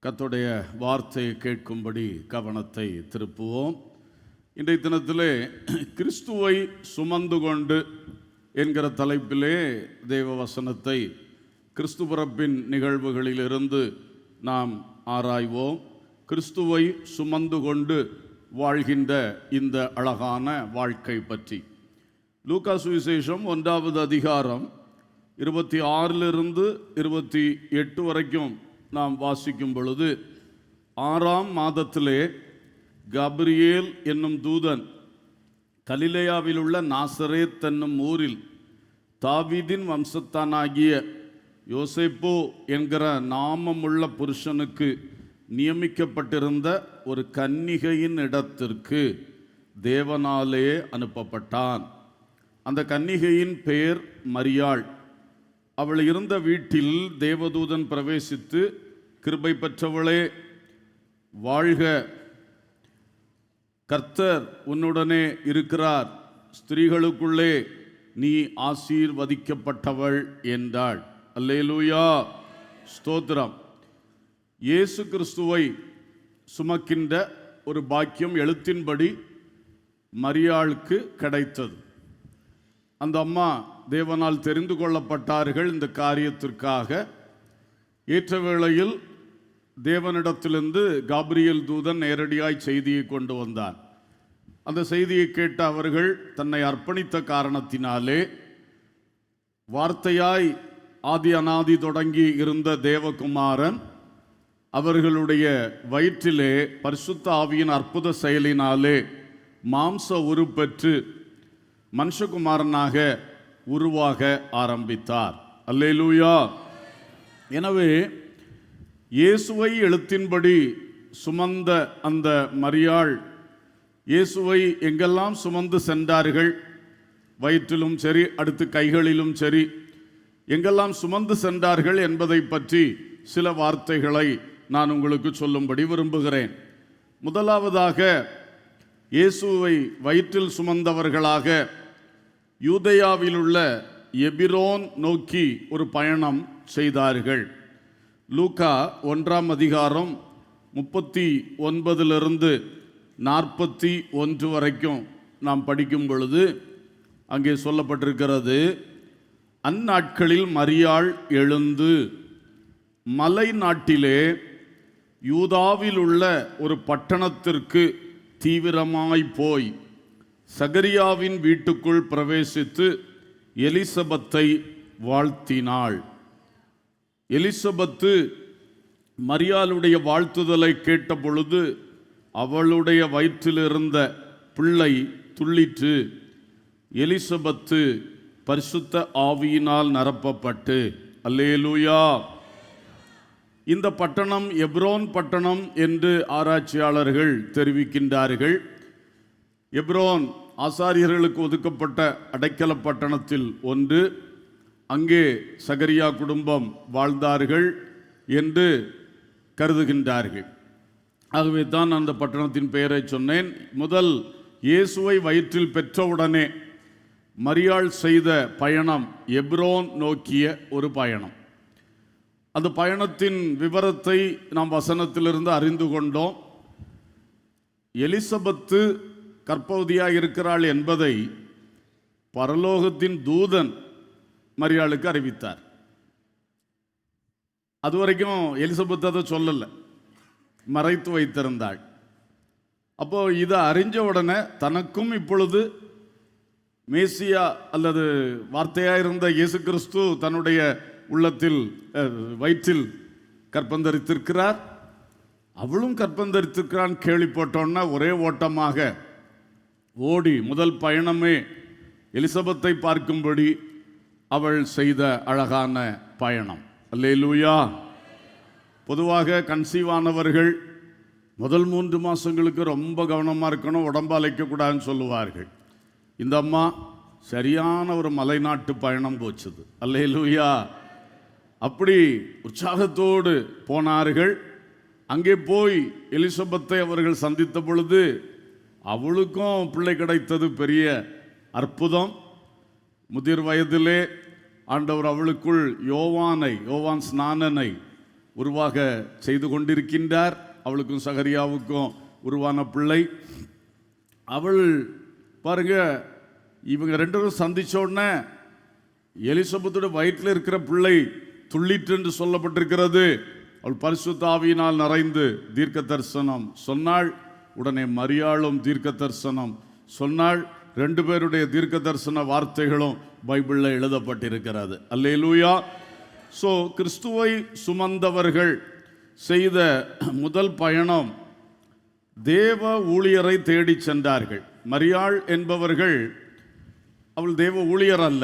கர்த்தருடைய வார்த்தையை கேட்கும்படி கவனத்தை திருப்புவோம். இன்றைய தினத்திலே கிறிஸ்துவை சுமந்து கொண்டு என்கிற தலைப்பிலே தேவ வசனத்தை கிறிஸ்து பிறப்பின் நிகழ்வுகளிலிருந்து நாம் ஆராய்வோம். கிறிஸ்துவை சுமந்து கொண்டு வாழ்கின்ற இந்த அழகான வாழ்க்கை பற்றி லூக்கா சுவிசேஷம் 1வது அதிகாரம் 26 28 வரைக்கும் நாம் வாசிக்கும் பொழுது, 6ஆம் மாதத்திலே கபிரியேல் என்னும் தூதன் கலிலேயாவில் உள்ள நாசரேத் என்னும் ஊரில் தாவீதின் வம்சத்தானாகிய யோசேப்பு என்கிற நாமமுள்ள புருஷனுக்கு நியமிக்கப்பட்டிருந்த ஒரு கன்னிகையின் இடத்திற்கு தேவனாலே அனுப்பப்பட்டான். அந்த கன்னிகையின் பெயர் மரியாள். அவள் இருந்த வீட்டில் தேவதூதன் பிரவேசித்து, கிருபை பெற்றவளே வாழ்க, கர்த்தர் உன்னுடனே இருக்கிறார், ஸ்திரீகளுக்குள்ளே நீ ஆசீர்வதிக்கப்பட்டவள் என்றாள். அல்லேலூயா, ஸ்தோத்திரம். இயேசு கிறிஸ்துவை சுமக்கின்ற ஒரு பாக்கியம் எழுத்தின்படி மரியாளுக்கு கிடைத்தது. அந்த அம்மா தேவனால் தெரிந்து கொள்ளப்பட்டார்கள் இந்த காரியத்திற்காக. ஏற்ற வேளையில் தேவனிடத்திலிருந்து காபிரியேல் தூதன் நேரடியாய் செய்தியை கொண்டு வந்தான். அந்த செய்தியை கேட்ட அவர்கள் தன்னை அர்ப்பணித்த காரணத்தினாலே, வார்த்தையாய் ஆதி அநாதி தொடங்கி இருந்த தேவகுமாரன் அவர்களுடைய வயிற்றிலே பரிசுத்த ஆவியின் அற்புத செயலினாலே மாம்ச உருப்பெற்று மனுஷகுமாரனாக உருவாக ஆரம்பித்தார். அல்லேலூயா. எனவே இயேசுவை எழுத்தின்படி சுமந்த அந்த மரியாள் இயேசுவை எங்கெல்லாம் சுமந்து சென்றார்கள், வயிற்றிலும் சரி அடுத்து கைகளிலும் சரி, எங்கெல்லாம் சுமந்து சென்றார்கள் என்பதை பற்றி சில வார்த்தைகளை நான் உங்களுக்கு சொல்லும்படி விரும்புகிறேன். முதலாவதாக, இயேசுவை வயிற்றில் சுமந்தவர்களாக யூதேயாவில் உள்ள எபிரோன் நோக்கி ஒரு பயணம் செய்தார்கள். லூக்கா 1ஆம் அதிகாரம் 39 41 வரைக்கும் நாம் படிக்கும் பொழுது அங்கே சொல்லப்பட்டிருக்கிறது, அந்நாட்களில் மரியாள் எழுந்து மலை நாட்டிலே யூதாவில் உள்ள ஒரு பட்டணத்திற்கு தீவிரமாய் போய் சகரியாவின் வீட்டுக்குள் பிரவேசித்து எலிசபெத்தை வாழ்த்தினாள். எலிசபெத்து மரியாளுடைய வாழ்த்துதலை கேட்ட பொழுது அவளுடைய வயிற்றிலிருந்த பிள்ளை துள்ளிற்று. எலிசபெத்து பரிசுத்த ஆவியினால் நிரப்பப்பட்டு, அல்லேலூயா. இந்த பட்டணம் எப்ரோன் பட்டணம் என்று ஆராய்ச்சியாளர்கள் தெரிவிக்கின்றார்கள். எப்ரோன் ஆசாரியர்களுக்கு ஒதுக்கப்பட்ட அடைக்கல பட்டணத்தில் ஒன்று. அங்கே சகரியா குடும்பம் வாழ்ந்தார்கள் என்று கருதுகின்றார்கள். ஆகவே தான் அந்த பட்டணத்தின் பெயரை சொன்னேன். முதல் இயேசுவை வயிற்றில் பெற்றவுடனே மரியாள் செய்த பயணம் எப்ரோன் நோக்கிய ஒரு பயணம். அந்த பயணத்தின் விவரத்தை நாம் வசனத்திலிருந்து அறிந்து கொண்டோம். எலிசபெத்து கர்ப்பவதியாக இருக்கிறாள் என்பதை பரலோகத்தின் தூதன் மரியாளுக்கு அறிவித்தார். அதுவரைக்கும் எலிசபெத் அதை சொல்லலை, மறைத்து வைத்திருந்தாள். அப்போ இதை அறிஞ்ச உடனே தனக்கும் இப்பொழுது மேசியா அல்லது வார்த்தையாக இருந்த இயேசு கிறிஸ்து தன்னுடைய உள்ளத்தில் வயிற்றில் கற்பந்தரித்திருக்கிறார், அவளும் கற்பந்தரித்திருக்கிறான் கேள்விப்பட்டோன்னா ஒரே ஓட்டமாக ஓடி முதல் பயணமே எலிசபெத்தை பார்க்கும்படி அவள் செய்த அழகான பயணம். அல்லேலூயா. பொதுவாக கன்சீவானவர்கள் முதல் 3 மாதங்களுக்கு ரொம்ப கவனமாக இருக்கணும், உடம்பு அழைக்கக்கூடாதுன்னு சொல்லுவார்கள். இந்த அம்மா சரியான ஒரு மலைநாட்டு பயணம் போச்சுது. அல்லேலூயா. அப்படி உற்சாகத்தோடு போனார்கள். அங்கே போய் எலிசபெத்தை அவர்கள் சந்தித்த பொழுது அவளுக்கும் பிள்ளை கிடைத்தது பெரிய அற்புதம். முதிர் வயதிலே ஆண்டவர் அவளுக்குள் யோவான் ஸ்நானனை உருவாக செய்து கொண்டிருக்கின்றார். அவளுக்கும் சகரியாவுக்கும் உருவான பிள்ளை. அவள் பாருங்க, இவங்க ரெண்டு பேரும் சந்திச்ச உடனே எலிசபெத்தோட வயிற்றில் இருக்கிற பிள்ளை துள்ளிற்று என்று சொல்லப்பட்டிருக்கிறது. அவள் பரிசுத்த ஆவியினால் நிறைந்து தீர்க்க தரிசனம் சொன்னாள். உடனே மரியாளும் தீர்க்க தரிசனம் சொன்னாள். ரெண்டு பேருடைய தீர்க்க தரிசன வார்த்தைகளும் பைபிளில் எழுதப்பட்டிருக்கிறது. அல்லேலூயா. ஸோ கிறிஸ்துவை சுமந்தவர்கள் செய்த முதல் பயணம் தேவ ஊழியரை தேடி சென்றார்கள். மரியாள் என்பவர்கள் அவள் தேவ ஊழியர் அல்ல.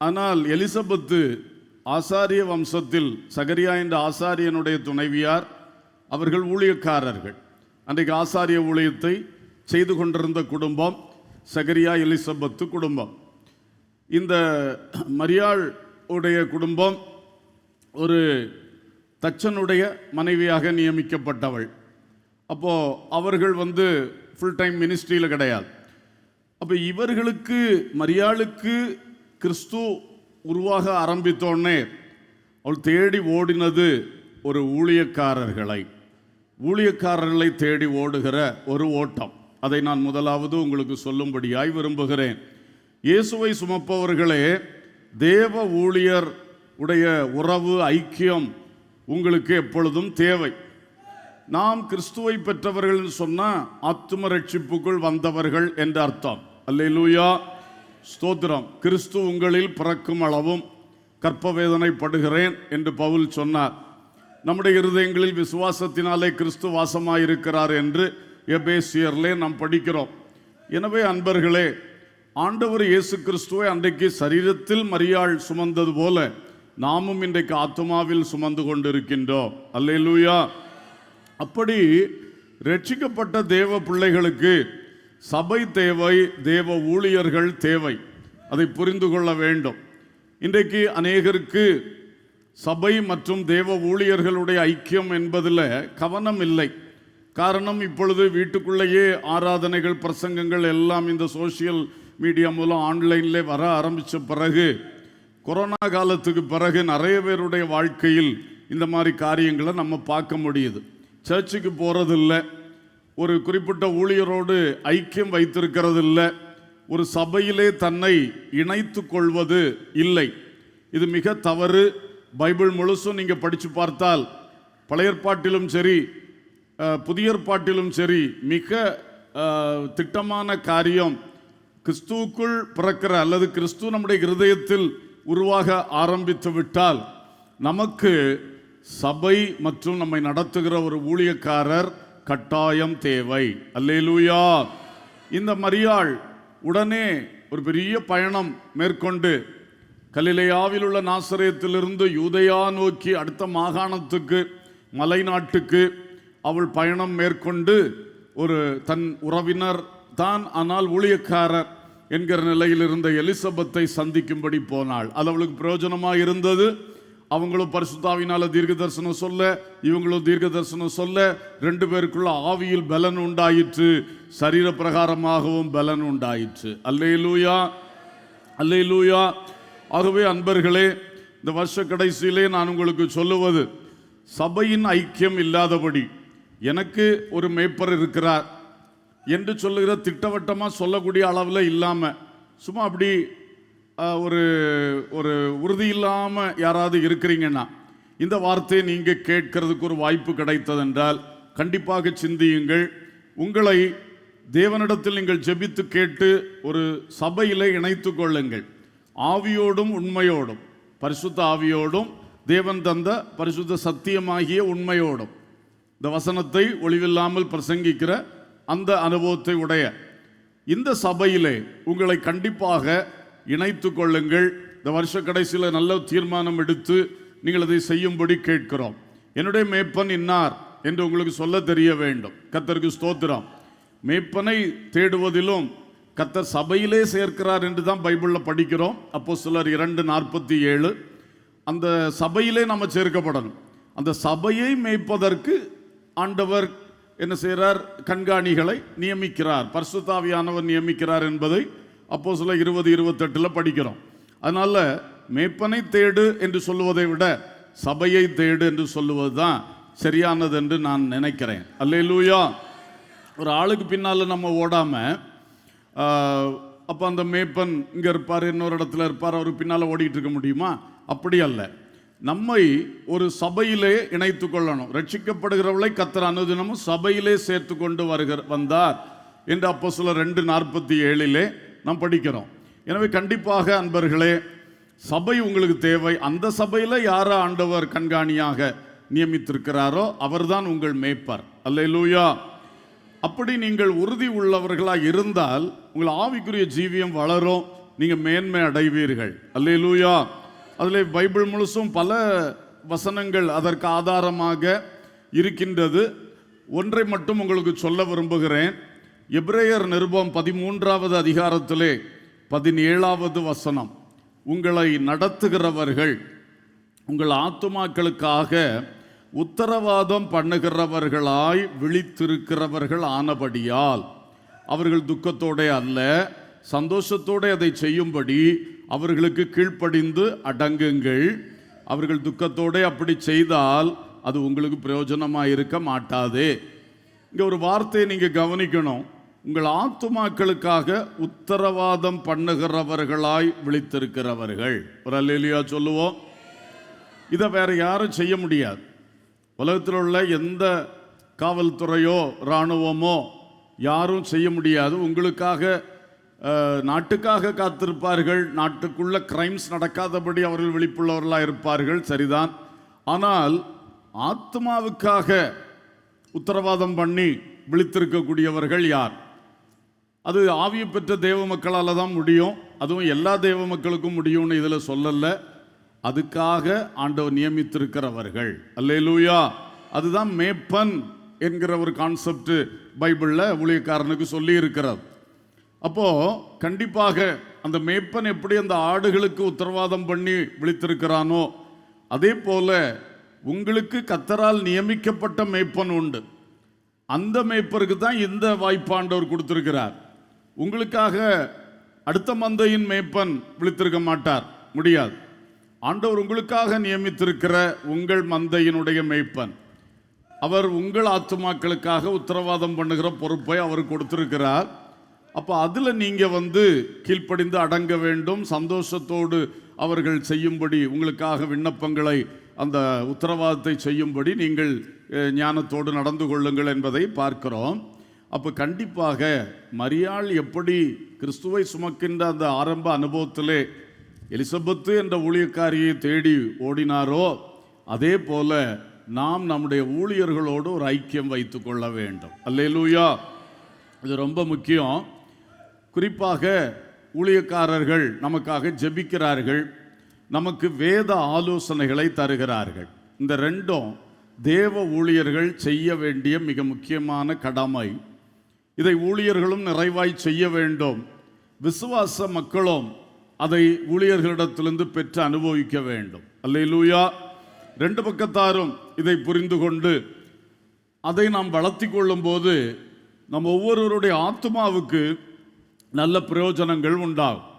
ஆனால் எலிசபெத்து ஆசாரிய வம்சத்தில் சகரியா என்ற ஆசாரியனுடைய துணைவியார். அவர்கள் ஊழியக்காரர்கள். அன்றைக்கு ஆசாரிய ஊழியத்தை செய்து கொண்டிருந்த குடும்பம் சகரியா எலிசபெத்து குடும்பம். இந்த மரியாள் உடைய குடும்பம் ஒரு தச்சனுடைய மனைவியாக நியமிக்கப்பட்டவள். அப்போது அவர்கள் ஃபுல் டைம் மினிஸ்ட்ரியில் கிடையாது. அப்போ இவர்களுக்கு மரியாளுக்கு கிறிஸ்து உருவாக ஆரம்பித்தோடனே அவள் தேடி ஓடினது ஒரு ஊழியக்காரர்களை தேடி ஓடுகிற ஒரு ஓட்டம். அதை நான் முதலாவது உங்களுக்கு சொல்லும்படியாய் விரும்புகிறேன். இயேசுவை சுமப்பவர்களே, தேவ ஊழியர் உடைய உறவு ஐக்கியம் உங்களுக்கு எப்பொழுதும் தேவை. நாம் கிறிஸ்துவை பெற்றவர்கள் சொன்னால் ஆத்தும ரட்சிப்புக்குள் வந்தவர்கள் என்ற அர்த்தம். அல்லேலூயா, ஸ்தோத்திரம். கிறிஸ்து உங்களில் பிறக்கும் அளவும் கற்பவேதனைப்படுகிறேன் என்று பவுல் சொன்னார். நம்முடைய இருதயங்களில் விசுவாசத்தினாலே கிறிஸ்து வாசமாயிருக்கிறார் என்று எபேசியர்லே நாம் படிக்கிறோம். எனவே அன்பர்களே, ஆண்டவர் இயேசு கிறிஸ்துவை அன்றைக்கு சரீரத்தில் மரியாள் சுமந்தது போல நாமும் இன்றைக்கு ஆத்துமாவில் சுமந்து கொண்டிருக்கின்றோம். அல்லேலூயா. அப்படி ரட்சிக்கப்பட்ட தேவ பிள்ளைகளுக்கு சபை தேவை, தேவ ஊழியர்கள் தேவை. அதை புரிந்து கொள்ள வேண்டும். இன்றைக்கு அநேகருக்கு சபை மற்றும் தேவ ஊழியர்களுடைய ஐக்கியம் என்பதில் கவனம் இல்லை. காரணம், இப்பொழுது வீட்டுக்குள்ளேயே ஆராதனைகள், பிரசங்கங்கள் எல்லாம் இந்த சோசியல் மீடியா மூலம் ஆன்லைன்ல வர ஆரம்பித்த பிறகு, கொரோனா காலத்துக்கு பிறகு நிறைய பேருடைய வாழ்க்கையில் இந்த மாதிரி காரியங்களை நம்ம பார்க்க முடியுது. சர்ச்சுக்கு போகிறதில்ல, ஒரு குறிப்பிட்ட ஊழியரோடு ஐக்கியம் வைத்திருக்கிறது இல்லை, ஒரு சபையிலே தன்னை இணைத்து கொள்வது இல்லை. இது மிக தவறு. பைபிள் முழுசும் நீங்கள் படித்து பார்த்தால், பழைய ஏற்பாட்டிலும் சரி புதிய ஏற்பாட்டிலும் சரி, மிக திட்டமான காரியம் கிறிஸ்துவுக்குள் பிறக்கிற அல்லது கிறிஸ்து நம்முடைய இருதயத்தில் உருவாக ஆரம்பித்து விட்டால் நமக்கு சபை மற்றும் நம்மை நடத்துகிற ஒரு ஊழியக்காரர் கட்டாயம் தேவை. அல்லேலூயா. இந்த மரியாள் உடனே ஒரு பெரிய பயணம் மேற்கொண்டு கலிலேயாவில் உள்ள நாசரேத்திலிருந்து யூதேயா நோக்கி அடுத்த மாகாணத்துக்கு, மலை நாட்டுக்கு அவள் பயணம் மேற்கொண்டு ஒரு தன் உறவினர் தான் ஆனால் ஊழியக்காரர் என்கிற நிலையில் இருந்த எலிசபெத்தை சந்திக்கும்படி போனாள். அது அவளுக்கு பிரயோஜனமாக இருந்தது. அவங்களும் பரிசுத்தாவினால தீர்க்க தரிசனம் சொல்ல, இவங்களும் தீர்க்க தரிசனம் சொல்ல, ரெண்டு பேருக்குள்ள ஆவியில் பலன் உண்டாயிற்று, சரீர பிரகாரமாகவும் பலன் உண்டாயிற்று. அல்லேலூயா, அல்லேலூயா. ஆகவே அன்பர்களே, இந்த வருஷ கடைசியிலே நான் உங்களுக்கு சொல்லுவது, சபையின் ஐக்கியம் இல்லாதபடி எனக்கு ஒரு மேய்ப்பர் இருக்கிறார் என்று சொல்லுகிற திட்டவட்டமாக சொல்லக்கூடிய அளவில் இல்லாமல், சும்மா அப்படி ஒரு ஒரு உறுதி இல்லாமல் யாராவது இருக்கிறீங்கன்னா, இந்த வார்த்தையை நீங்கள் கேட்கறதுக்கு ஒரு வாய்ப்பு கிடைத்ததென்றால் கண்டிப்பாக சிந்தியுங்கள். உங்களை தேவனிடத்தில் நீங்கள் ஜெபித்து கேட்டு ஒரு சபையில் இணைத்து கொள்ளுங்கள். ஆவியோடும் உண்மையோடும், பரிசுத்த ஆவியோடும், தேவன் தந்த பரிசுத்த சத்தியமாகிய உண்மையோடும், இந்த வசனத்தை ஒளிவில்லாமல் பிரசங்கிக்கிற அந்த அனுபவத்தை உடைய இந்த சபையிலே உங்களை கண்டிப்பாக இணைத்து கொள்ளுங்கள். இந்த வருஷ கடைசியில் நல்ல தீர்மானம் எடுத்து நீங்கள் அதை செய்யும்படி கேட்கிறோம். என்னுடைய மேய்ப்பன் இன்னார் என்று உங்களுக்கு சொல்ல தெரிய வேண்டும். கர்த்தருக்கு ஸ்தோத்திரம். மேய்ப்பனை தேடுவதிலும் கர்த்தர் சபையிலே சேர்க்கிறார் என்று தான் பைபிளில் படிக்கிறோம். அப்போஸ்தலர் 2:47. அந்த சபையிலே நம்ம சேர்க்கப்படணும். அந்த சபையை மேய்ப்பதற்கு ஆண்டவர் என்ன செய்கிறார்? கண்காணிகளை நியமிக்கிறார், பரிசுத்த ஆவியானவர் நியமிக்கிறார் என்பதை அப்போஸ்தலர் 20:28 படிக்கிறோம். அதனால் மேய்ப்பனை தேடு என்று சொல்லுவதை விட சபையை தேடு என்று சொல்லுவதுதான் சரியானது என்று நான் நினைக்கிறேன். அல்லேலூயா. ஒரு ஆளுக்கு பின்னால் நம்ம ஓடாம, அப்போ அந்த மேய்ப்பன் இங்கே இருப்பார், இன்னொரு இடத்துல இருப்பார், அவர் பின்னால் ஓடிட்டு இருக்க முடியுமா? அப்படி அல்ல. நம்மை ஒரு சபையிலே இணைத்து கொள்ளணும். ரட்சிக்கப்படுகிறவளை கர்த்தர் அனுதினமும் சபையிலே சேர்த்து கொண்டு வந்தார் என்று அப்போஸ்தலர் 2:47 நாம் படிக்கிறோம். எனவே கண்டிப்பாக அன்பர்களே, சபை உங்களுக்கு தேவை. அந்த சபையில் யார ஆண்டவர் கண்காணியாக நியமித்திருக்கிறாரோ அவர்தான் உங்கள் மேய்ப்பர். அல்லேலூயா. அப்படி நீங்கள் உறுதி உள்ளவர்களாக இருந்தால் உங்கள் ஆவிக்குரிய ஜீவியம் வளரும், நீங்கள் மேன்மை அடைவீர்கள். அல்லேலூயா. அதில் பைபிள் முழுசும் பல வசனங்கள் அதற்கு ஆதாரமாக இருக்கின்றது. ஒன்றை மட்டும் உங்களுக்கு சொல்ல விரும்புகிறேன். எபிரேயர் நிருபம் 13வது அதிகாரத்திலே 17வது வசனம், உங்களை நடத்துகிறவர்கள் உங்கள் ஆத்துமாக்களுக்காக உத்தரவாதம் பண்ணுகிறவர்களாய் விழித்திருக்கிறவர்கள் ஆனபடியால் அவர்கள் துக்கத்தோட அல்ல சந்தோஷத்தோட அதை செய்யும்படி அவர்களுக்கு கீழ்ப்படிந்து அடங்குங்கள். அவர்கள் துக்கத்தோட அப்படி செய்தால் அது உங்களுக்கு பிரயோஜனமாக இருக்க மாட்டாது. இங்கே ஒரு வார்த்தையை நீங்கள் கவனிக்கணும். உங்கள் ஆத்துமாக்களுக்காக உத்தரவாதம் பண்ணுகிறவர்களாய் விழித்திருக்கிறவர்கள். ஒரு அல்லேலூயா சொல்லுவோம். இதை வேற யாரும் செய்ய முடியாது. உலகத்தில் உள்ள எந்த காவல்துறையோ இராணுவமோ யாரும் செய்ய முடியாது. உங்களுக்காக நாட்டுக்காக காத்திருப்பார்கள். நாட்டுக்குள்ள கிரைம்ஸ் நடக்காதபடி அவர்கள் விழிப்புள்ளவர்களாக இருப்பார்கள், சரிதான். ஆனால் ஆத்மாவுக்காக உத்தரவாதம் பண்ணி விழித்திருக்கக்கூடியவர்கள் யார்? அது ஆவியை பெற்ற தேவ மக்களால் தான் முடியும். அதுவும் எல்லா தேவ மக்களுக்கும் முடியும்னு இதில் சொல்லலை. அதுக்காக ஆண்டவர் நியமித்திருக்கிறவர்கள். அல்லேலூயா. அதுதான் மேய்ப்பன் என்கிற ஒரு கான்செப்ட் பைபிளில் ஊழியக்காரனுக்கு சொல்லி இருக்கிறது. அப்போ கண்டிப்பாக அந்த மேய்ப்பன் எப்படி அந்த ஆடுகளுக்கு உத்தரவாதம் பண்ணி விழித்திருக்கிறானோ அதே போல உங்களுக்கு கர்த்தரால் நியமிக்கப்பட்ட மேய்ப்பன் உண்டு. அந்த மேய்ப்பருக்கு தான் இந்த வாய்ப்பாண்டவர் கொடுத்திருக்கிறார். உங்களுக்காக அடுத்த மந்தையின் மேய்ப்பன் விழித்திருக்க மாட்டார், முடியாது. ஆண்டவர் உங்களுக்காக நியமித்திருக்கிற உங்கள் மந்தையினுடைய மேய்ப்பன், அவர் உங்கள் ஆத்துமாக்களுக்காக உத்தரவாதம் பண்ணுகிற பொறுப்பை அவர் கொடுத்திருக்கிறார். அப்போ அதில் நீங்கள் கீழ்ப்படிந்து அடங்க வேண்டும். சந்தோஷத்தோடு அவர்கள் செய்யும்படி உங்களுக்காக விண்ணப்பங்களை அந்த உத்தரவாதத்தை செய்யும்படி நீங்கள் ஞானத்தோடு நடந்து கொள்ளுங்கள் என்பதை பார்க்கிறோம். அப்போ கண்டிப்பாக மரியாள் எப்படி கிறிஸ்துவை சுமக்கின்ற அந்த ஆரம்ப அனுபவத்திலே எலிசபெத்து என்ற ஊழியக்காரியை தேடி ஓடினாரோ அதே போல நாம் நம்முடைய ஊழியர்களோடு ஒரு ஐக்கியம் வைத்து கொள்ள வேண்டும். அல்லேலூயா. இது ரொம்ப முக்கியம். குறிப்பாக ஊழியக்காரர்கள் நமக்காக ஜெபிக்கிறார்கள், நமக்கு வேத ஆலோசனைகளை தருகிறார்கள். இந்த ரெண்டும் தேவ ஊழியர்கள் செய்ய வேண்டிய மிக முக்கியமான கடமை. இதை ஊழியர்களும் நிறைவாய் செய்ய வேண்டும். விசுவாச மக்களும் அதை ஊழியர்களிடத்திலிருந்து பெற்று அனுபவிக்க வேண்டும். அல்லேலூயா. ரெண்டு பக்கத்தாரும் இதை புரிந்து கொண்டு அதை நாம் வளர்த்தி கொள்ளும் போது நம்ம ஒவ்வொருவருடைய ஆத்மாவுக்கு நல்ல பிரயோஜனங்கள் உண்டாகும்.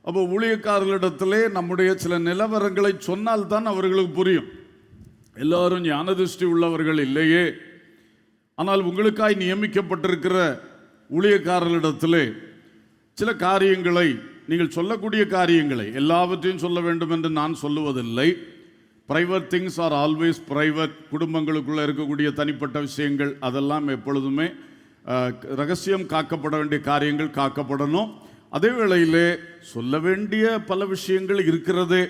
அப்போ ஊழியக்காரர்களிடத்திலே நம்முடைய சில நிலவரங்களை சொன்னால்தான் அவர்களுக்கு புரியும். எல்லாரும் ஞானதிஷ்டி உள்ளவர்கள் இல்லையே. ஆனால் உங்களுக்காய் நியமிக்கப்பட்டிருக்கிற ஊழியக்காரர்களிடத்திலே சில காரியங்களை, நீங்கள் சொல்லக்கூடிய காரியங்களை எல்லாவற்றையும் சொல்ல வேண்டும் என்று நான் சொல்லுவதில்லை. Private things are always private. குடும்பங்களுக்குள்ளே இருக்கக்கூடிய தனிப்பட்ட விஷயங்கள் அதெல்லாம் எப்பொழுதுமே ரகசியம் காக்கப்பட வேண்டிய காரியங்கள் காக்கப்படணும். அதே வேளையிலே சொல்ல வேண்டிய பல விஷயங்கள் இருக்கிறதே.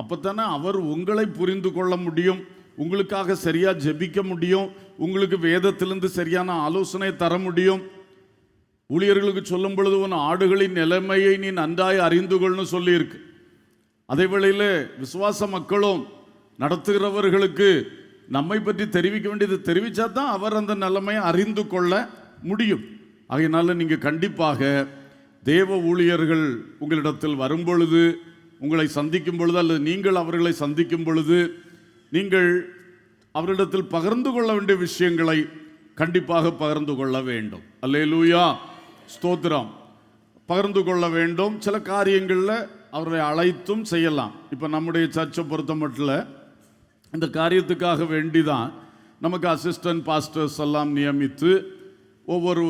அப்போத்தானே அவர் உங்களை புரிந்து கொள்ள முடியும், உங்களுக்காக சரியாக ஜெபிக்க முடியும், உங்களுக்கு வேதத்திலிருந்து சரியான ஆலோசனை தர முடியும். ஊழியர்களுக்கு சொல்லும் பொழுது உன் ஆடுகளின் நிலைமையை நீ நன்றாய் அறிந்து கொள்னு சொல்லியிருக்கு. அதே வேளையில் விசுவாச மக்களும் நடத்துகிறவர்களுக்கு நம்மை பற்றி தெரிவிக்க வேண்டியது தெரிவித்தா தான் அவர் அந்த நிலைமையை அறிந்து கொள்ள முடியும். ஆகையினால நீங்கள் கண்டிப்பாக தேவ ஊழியர்கள் உங்களிடத்தில் வரும் பொழுது, உங்களை சந்திக்கும் பொழுது, அல்லது நீங்கள் அவர்களை சந்திக்கும் பொழுது நீங்கள் அவரிடத்தில் பகிர்ந்து கொள்ள வேண்டிய விஷயங்களை கண்டிப்பாக பகிர்ந்து கொள்ள வேண்டும். அல்லேலூயா. ஸ்தோத்திரம். பகிர்ந்து கொள்ள வேண்டும். சில காரியங்களில் அவர்களை அழைத்தும் செய்யலாம். இப்போ நம்முடைய சர்ச்சை பொறுத்த மட்டும் இந்த காரியத்துக்காக வேண்டிதான் நமக்கு அசிஸ்டன்ட் பாஸ்டர்ஸ் எல்லாம் நியமித்து ஒவ்வொரு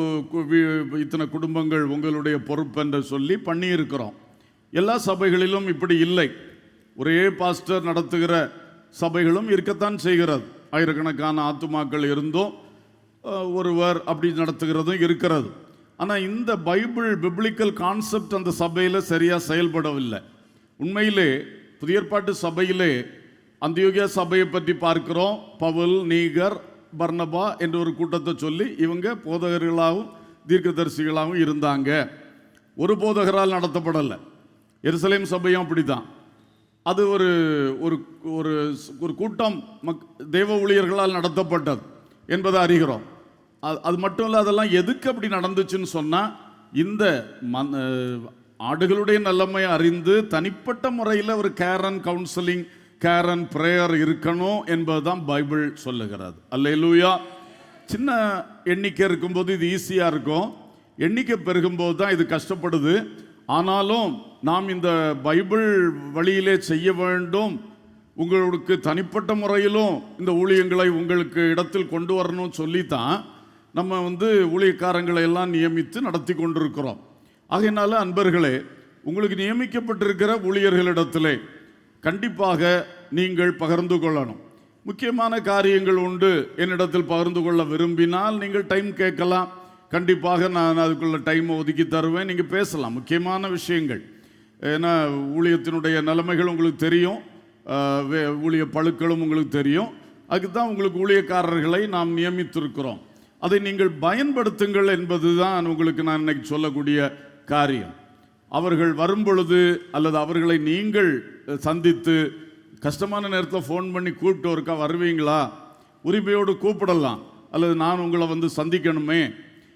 இத்தனை குடும்பங்கள் உங்களுடைய பொறுப்பென்று சொல்லி பண்ணியிருக்கிறோம். எல்லா சபைகளிலும் இப்படி இல்லை. ஒரே பாஸ்டர் நடத்துகிற சபைகளும் இருக்கத்தான் செய்கிறது. ஆயிரக்கணக்கான ஆத்துமாக்கள் இருந்தும் ஒருவர் அப்படி நடத்துகிறதும் இருக்கிறது. ஆனால் இந்த பிப்ளிக்கல் கான்செப்ட் அந்த சபையில் சரியாக செயல்படவில்லை. உண்மையிலே புதிய ஏற்பாட்டு சபையிலே அந்தியோகியா சபையை பற்றி பார்க்கிறோம். பவுல், நீகர், பர்னபா என்ற ஒரு கூட்டத்தை சொல்லி இவங்க போதகர்களாகவும் தீர்க்கதரிசிகளாகவும் இருந்தாங்க. ஒரு போதகரால் நடத்தப்படலை. எருசலேம் சபையும் அப்படிதான். அது ஒரு ஒரு ஒரு கூட்டம் தேவ ஊழியர்களால் நடத்தப்பட்டது என்பதை அறிகிறோம். அது மட்டும் இல்லை, அதெல்லாம் எதுக்கு அப்படி நடந்துச்சுன்னு சொன்னால், இந்த ஆடுகளுடைய நிலைமை அறிந்து தனிப்பட்ட முறையில் ஒரு care and counselling, care and prayer இருக்கணும் என்பதுதான் பைபிள் சொல்லுகிறது. அல்லேலூயா. சின்ன எண்ணிக்கை இருக்கும்போது இது ஈஸியாக இருக்கும். எண்ணிக்கை பெருகும்போது தான் இது கஷ்டப்படுது. ஆனாலும் நாம் இந்த பைபிள் வழியிலே செய்ய வேண்டும். உங்களுக்கு தனிப்பட்ட முறையிலும் இந்த ஊழியங்களை உங்களுக்கு இடத்தில் கொண்டு வரணும்னு சொல்லித்தான் நம்ம ஊழியக்காரங்களை எல்லாம் நியமித்து நடத்தி கொண்டிருக்கிறோம். ஆகையினால அன்பர்களே, உங்களுக்கு நியமிக்கப்பட்டிருக்கிற ஊழியர்களிடத்திலே கண்டிப்பாக நீங்கள் பகிர்ந்து கொள்ளணும். முக்கியமான காரியங்கள் உண்டு, என்னிடத்தில் பகிர்ந்து கொள்ள விரும்பினால் நீங்கள் டைம் கேட்கலாம். கண்டிப்பாக நான் அதுக்குள்ள டைமை ஒதுக்கி தருவேன். நீங்கள் பேசலாம் முக்கியமான விஷயங்கள். ஏன்னா ஊழியத்தினுடைய நிலைமைகள் உங்களுக்கு தெரியும், ஊழிய பழுக்களும் உங்களுக்கு தெரியும். அதுக்கு தான் உங்களுக்கு ஊழியக்காரர்களை நாம் நியமித்திருக்கிறோம். அதை நீங்கள் பயன்படுத்துங்கள் என்பது தான் உங்களுக்கு நான் இன்னைக்கு சொல்லக்கூடிய காரியம். அவர்கள் வரும்பொழுது அல்லது அவர்களை நீங்கள் சந்தித்து கஷ்டமான நேரத்தில் ஃபோன் பண்ணி கூப்பிட்டு ஒருக்கா வருவீங்களா, உரிமையோடு கூப்பிடலாம். அல்லது நான் உங்களை சந்திக்கணுமே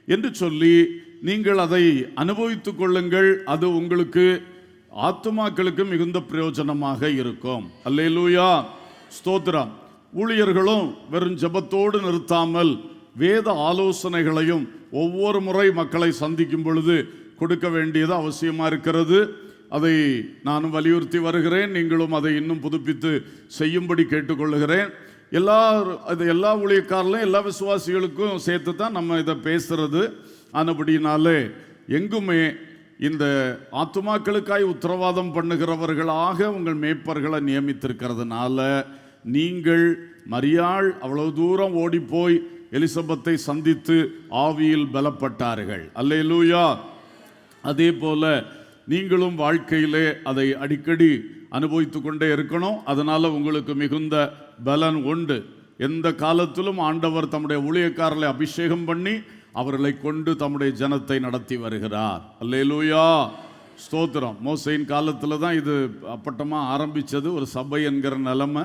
என்று சொல்லி நீங்கள் அதை அனுபவித்து கொள்ளுங்கள். அது உங்களுக்கு ஆத்துமாக்களுக்கு மிகுந்த பிரயோஜனமாக இருக்கும். அல்லேலூயா, ஸ்தோத்திரம். ஊழியர்களும் வெறும் ஜெபத்தோடு நிறுத்தாமல் வேத ஆலோசனைகளையும் ஒவ்வொரு முறை மக்களை சந்திக்கும் பொழுது கொடுக்க வேண்டியது அவசியமாக இருக்கிறது. அதை நானும் வலியுறுத்தி வருகிறேன். நீங்களும் அதை இன்னும் புதுப்பித்து செய்யும்படி கேட்டுக்கொள்ளுகிறேன். எல்லா ஊழியக்காரர்களும் எல்லா விசுவாசிகளுக்கும் சேர்த்து தான் நம்ம இதை பேசுறது. ஆனபடினாலே எங்குமே இந்த ஆத்துமாக்களுக்காய் உத்தரவாதம் பண்ணுகிறவர்களாக உங்கள் மேய்ப்பர்களை நியமித்திருக்கிறதுனால நீங்கள் மரியாள் அவ்வளவு தூரம் ஓடிப்போய் எலிசபெத்தை சந்தித்து ஆவியில் பலப்பட்டார்கள். அல்லேலூயா. அதே போல நீங்களும் வாழ்க்கையிலே அதை அடிக்கடி அனுபவித்து கொண்டே இருக்கணும். அதனால உங்களுக்கு மிகுந்த பலன் உண்டு. எந்த காலத்திலும் ஆண்டவர் தம்முடைய ஊழியக்காரர்களை அபிஷேகம் பண்ணி அவர்களை கொண்டு தம்முடைய ஜனத்தை நடத்தி வருகிறார். அல்லேலூயா, ஸ்தோத்திரம். மோசையின் காலத்தில் தான் இது அப்பட்டமாக ஆரம்பித்தது, ஒரு சபை என்கிற நிலைமை.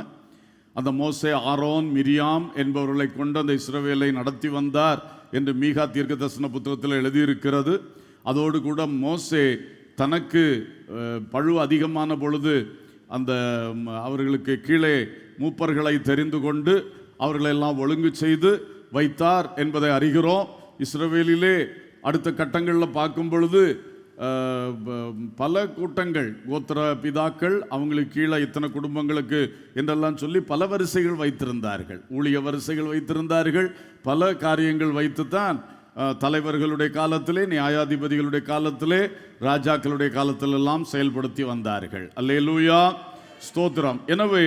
அந்த மோசே, ஆரோன், மிரியாம் என்பவர்களை கொண்டு அந்த இஸ்ரவேலை நடத்தி வந்தார் என்று மீகா தீர்க்கதரிசன புத்தகத்தில் எழுதியிருக்கிறது. அதோடு கூட மோசே தனக்கு பழு அதிகமான பொழுது அந்த அவர்களுக்கு கீழே மூப்பர்களை தெரிந்து கொண்டு அவர்களெல்லாம் ஒழுங்கு செய்து வைத்தார் என்பதை அறிகிறோம். இஸ்ரவேலிலே அடுத்த கட்டங்களில் பார்க்கும் பொழுது பல கூட்டங்கள், கோத்திர பிதாக்கள், அவங்களுக்கு கீழே இத்தனை குடும்பங்களுக்கு என்றெல்லாம் சொல்லி பல வரிசைகள் வைத்திருந்தார்கள், ஊழிய வரிசைகள் வைத்திருந்தார்கள். பல காரியங்கள் வைத்துத்தான் தலைவர்களுடைய காலத்திலே, நியாயாதிபதிகளுடைய காலத்திலே, ராஜாக்களுடைய காலத்திலெல்லாம் செயல்படுத்தி வந்தார்கள். அல்லேலூயா, ஸ்தோத்திரம். எனவே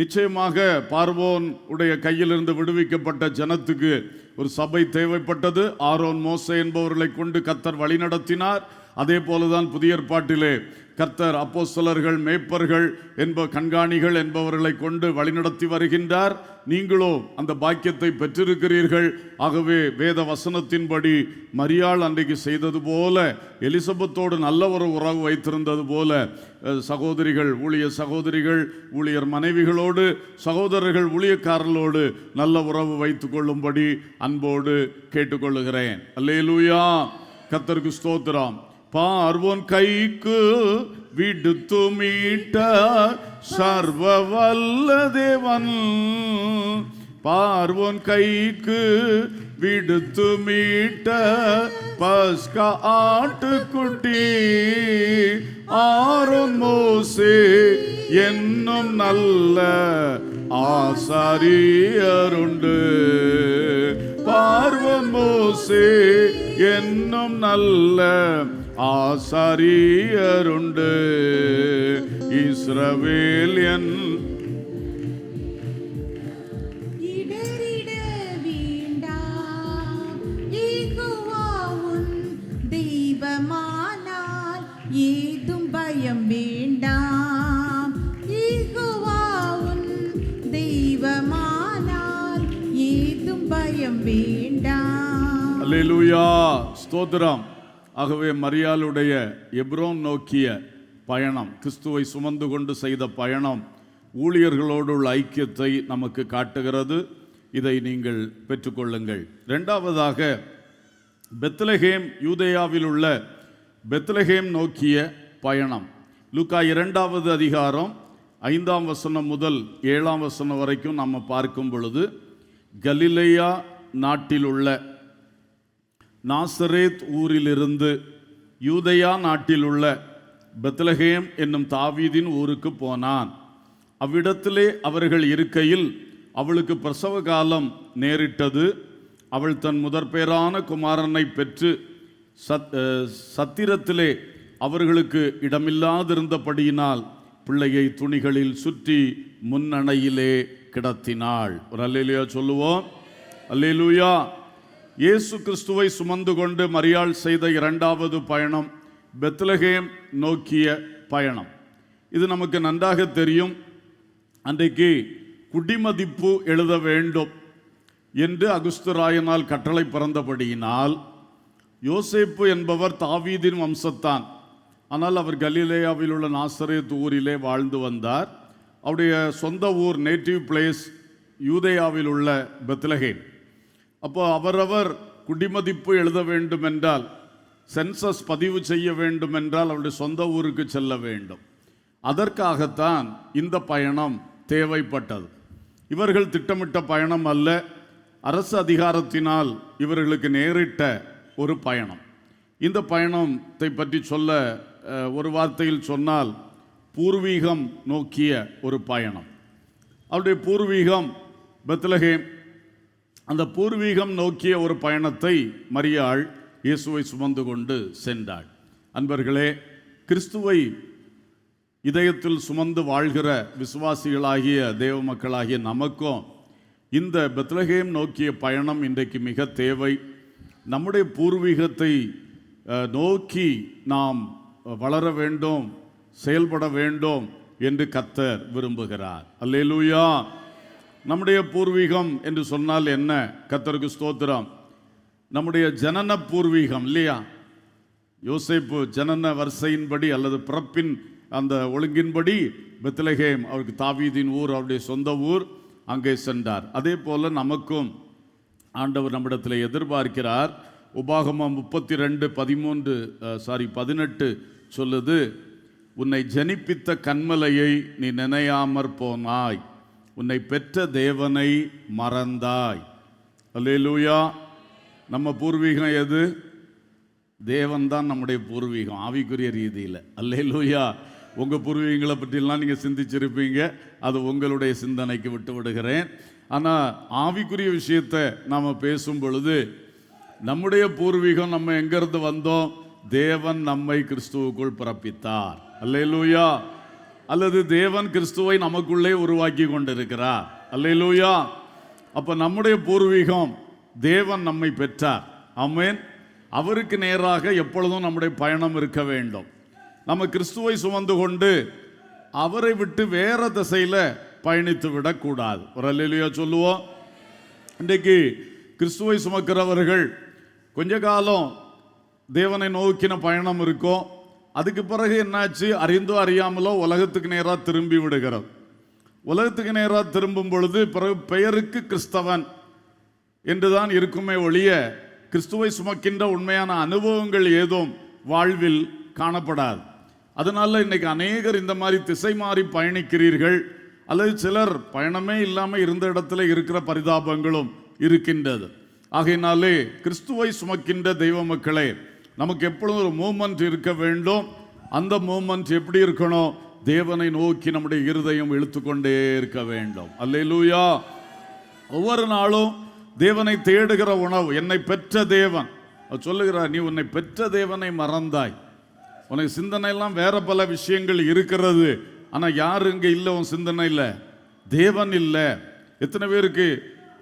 நிச்சயமாக பார்வோன் உடைய கையிலிருந்து விடுவிக்கப்பட்ட ஜனத்துக்கு ஒரு சபை தேவைப்பட்டது. ஆரோன், மோசே என்பவர்களை கொண்டு கர்த்தர் வழி நடத்தினார். அதே போலதான் புதிய ஏற்பாட்டிலே கர்த்தர் அப்போஸ்தலர்கள், மேய்ப்பர்கள் கண்காணிகள் என்பவர்களை கொண்டு வழிநடத்தி வருகின்றார். நீங்களோ அந்த பாக்கியத்தை பெற்றிருக்கிறீர்கள். ஆகவே வேத வசனத்தின்படி மரியாள் அன்றைக்கு செய்தது போல, எலிசபெத்தோடு நல்ல ஒரு உறவு வைத்திருந்தது போல, சகோதரிகள், ஊழிய சகோதரிகள், ஊழியர் மனைவிகளோடு, சகோதரர்கள், ஊழியக்காரர்களோடு நல்ல உறவு வைத்துக் கொள்ளும்படி அன்போடு கேட்டுக்கொள்ளுகிறேன். அல்லேலூயா, கர்த்தருக்கு ஸ்தோத்திரம். பார்வோன் கைக்கு விடுத்து மீட்ட சர்வ வல்ல தேவன், பார்வோன் கைக்கு விடுத்து மீட்ட பஸ்கா ஆட்டுக்குட்டி, ஆரோன் நல்ல ஆசாரியருண்டு. பார்வோன் மோசே என்னும் நல்ல ஆசாரியருண்டு. இஸ்ரவேல் என் ஏதும் பயம் வேண்டாம். யெகோவாவுன் தெய்வமானால் ஏதும் பயம் வேண்டாம். அல்லேலூயா, ஸ்தோத்திரம். ஆகவே மரியாளுடைய எப்ரோன் நோக்கிய பயணம், கிறிஸ்துவை சுமந்து கொண்டு செய்த பயணம் ஊழியர்களோடுள்ள ஐக்கியத்தை நமக்கு காட்டுகிறது. இதை நீங்கள் பெற்றுக்கொள்ளுங்கள். இரண்டாவதாக பெத்லகேம், யூதேயாவில் உள்ள பெத்லகேம் நோக்கிய பயணம். லூக்கா 2வது அதிகாரம் 5ஆம் வசனம் முதல் 7ஆம் வசனம் வரைக்கும் நம்ம பார்க்கும் பொழுது, கலிலேயா நாட்டில் உள்ள நாசரேத் ஊரிலிருந்து யூதேயா நாட்டில் உள்ள பெத்லகேம் என்னும் தாவீதின் ஊருக்கு போனான். அவ்விடத்திலே அவர்கள் இருக்கையில் அவளுக்கு பிரசவ காலம் நேரிட்டது. அவள் தன் முதற்பேறான குமாரனை பெற்று சத்திரத்திலே அவர்களுக்கு இடமில்லாதிருந்தபடியினால் பிள்ளையை துணிகளில் சுற்றி முன்னணையிலே கிடத்தினாள். ஒரு அல்லேலூயா சொல்லுவோம். அல்லேலூயா. இயேசு கிறிஸ்துவை சுமந்து கொண்டு மரியாள் செய்த இரண்டாவது பயணம் பெத்லகேம் நோக்கிய பயணம். இது நமக்கு நன்றாக தெரியும். அன்றைக்கு குடிமதிப்பு எழுத வேண்டும் என்று அகுஸ்துராயனால் கட்டளை பிறந்தபடியினால் யோசேப்பு என்பவர் தாவீதின் வம்சத்தான். ஆனால் அவர் கலிலேயாவில் உள்ள நாசரேத் ஊரிலே வாழ்ந்து வந்தார். அவருடைய சொந்த ஊர், நேட்டிவ் பிளேஸ் யூதேயாவில் உள்ள பெத்லகேம். அப்போ அவரவர் குடிமதிப்பு எழுத வேண்டும் என்றால், சென்சஸ் பதிவு செய்ய வேண்டும் என்றால் அவருடைய சொந்த ஊருக்கு செல்ல வேண்டும். அதற்காகத்தான் இந்த பயணம் தேவைப்பட்டது. இவர்கள் திட்டமிட்ட பயணம் அல்ல, அரசு அதிகாரத்தினால் இவர்களுக்கு நேரிட்ட ஒரு பயணம். இந்த பயணத்தை பற்றி சொல்ல ஒரு வார்த்தையில் சொன்னால், பூர்வீகம் நோக்கிய ஒரு பயணம். அவருடைய பூர்வீகம் பெத்லகேம். அந்த பூர்வீகம் நோக்கிய ஒரு பயணத்தை மரியாள் இயேசுவை சுமந்து கொண்டு சென்றாள். அன்பர்களே, கிறிஸ்துவை இதயத்தில் சுமந்து வாழ்கிற விசுவாசிகளாகிய தேவ மக்களாகிய நமக்கும் இந்த பெத்லகேம் நோக்கிய பயணம் இன்றைக்கு மிக தேவை. நம்முடைய பூர்வீகத்தை நோக்கி நாம் வளர வேண்டும், செயல்பட வேண்டும் என்று கர்த்தர் விரும்புகிறார். அல்லேலூயா. நம்முடைய பூர்வீகம் என்று சொன்னால் என்ன? கர்த்தருக்கு ஸ்தோத்திரம். நம்முடைய ஜனன பூர்வீகம் இல்லையா? யோசேப்பு ஜனன வரிசையின்படி அல்லது பிறப்பின் அந்த ஒழுங்கின்படி பெத்லகேம் அவருக்கு தாவீதின் ஊர், அவருடைய சொந்த ஊர், அங்கே சென்றார். அதே போல நமக்கும் ஆண்டவர் நம்மிடத்தில் எதிர்பார்க்கிறார். உபாகமம் 32:18 சொல்லுது, உன்னை ஜனிப்பித்த கன்மலையை நீ நினையாமற் போனாய், உன்னை பெற்ற தேவனை மறந்தாய். அல்லேலூயா. நம்ம பூர்வீகம் எது? தேவன் தான் நம்முடைய பூர்வீகம் ஆவிக்குரிய ரீதியில். அல்லேலூயா. உங்கள் பூர்வீகங்களை பற்றிலாம் நீங்கள் சிந்திச்சிருப்பீங்க, அது உங்களுடைய சிந்தனைக்கு விட்டு விடுகிறேன். ஆனால் ஆவிக்குரிய விஷயத்தை நாம் பேசும் பொழுது, நம்முடைய பூர்வீகம் நம்ம எங்கிருந்து வந்தோம்? தேவன் நம்மை கிறிஸ்துவுக்குள் பிறப்பித்தார். அல்லேலூயா. அல்லது தேவன் கிறிஸ்துவை நமக்குள்ளே உருவாக்கி கொண்டிருக்கிறார். அல்லேலூயா. அப்போ நம்முடைய பூர்வீகம் தேவன் நம்மை பெற்றார். ஆமென். அவருக்கு நேராக எப்பொழுதும் நம்முடைய பயணம் இருக்க வேண்டும். நம்ம கிறிஸ்துவை சுமந்து கொண்டு அவரை விட்டு வேற திசையில் பயணித்து விடக்கூடாது. ஒரு அல்லேலூயா சொல்லுவோம். இன்றைக்கு கிறிஸ்துவை சுமக்கிறவர்கள் கொஞ்ச காலம் தேவனை நோக்கின பயணம் இருக்கும். அதுக்கு பிறகு என்னாச்சு? அறிந்தோ அறியாமலோ உலகத்துக்கு நேராக திரும்பி விடுகிறது. உலகத்துக்கு நேராக திரும்பும் பொழுது பிறகு பெயருக்கு கிறிஸ்தவன் என்றுதான் இருக்குமே ஒழிய கிறிஸ்துவை சுமக்கின்ற உண்மையான அனுபவங்கள் ஏதும் வாழ்வில் காணப்படாது. அதனால இன்னைக்கு அநேகர் இந்த மாதிரி திசை மாறி பயணிக்கிறீர்கள், அல்லது சிலர் பயணமே இல்லாமல் இருந்த இடத்துல இருக்கிற பரிதாபங்களும் இருக்கின்றது. ஆகையினாலே கிறிஸ்துவை சுமக்கின்ற தெய்வ மக்களே, நமக்கு எப்பொழுதும் ஒரு மூமெண்ட் இருக்க வேண்டும். அந்த மூமெண்ட் எப்படி இருக்கணும்? தேவனை நோக்கி நம்முடைய இருதயம் இழுத்துக்கொண்டே இருக்க வேண்டும். அல்லேலூயா. ஒவ்வொரு நாளும் தேவனை தேடுகிற உணவு. என்னை பெற்ற தேவன் சொல்லுகிறார், நீ உன்னை பெற்ற தேவனை மறந்தாய். உனக்கு சிந்தனையெல்லாம் வேற பல விஷயங்கள் இருக்கிறது, ஆனால் யாரு இங்கே இல்லை உன் சிந்தனையில்? தேவன் இல்லை. எத்தனை பேருக்கு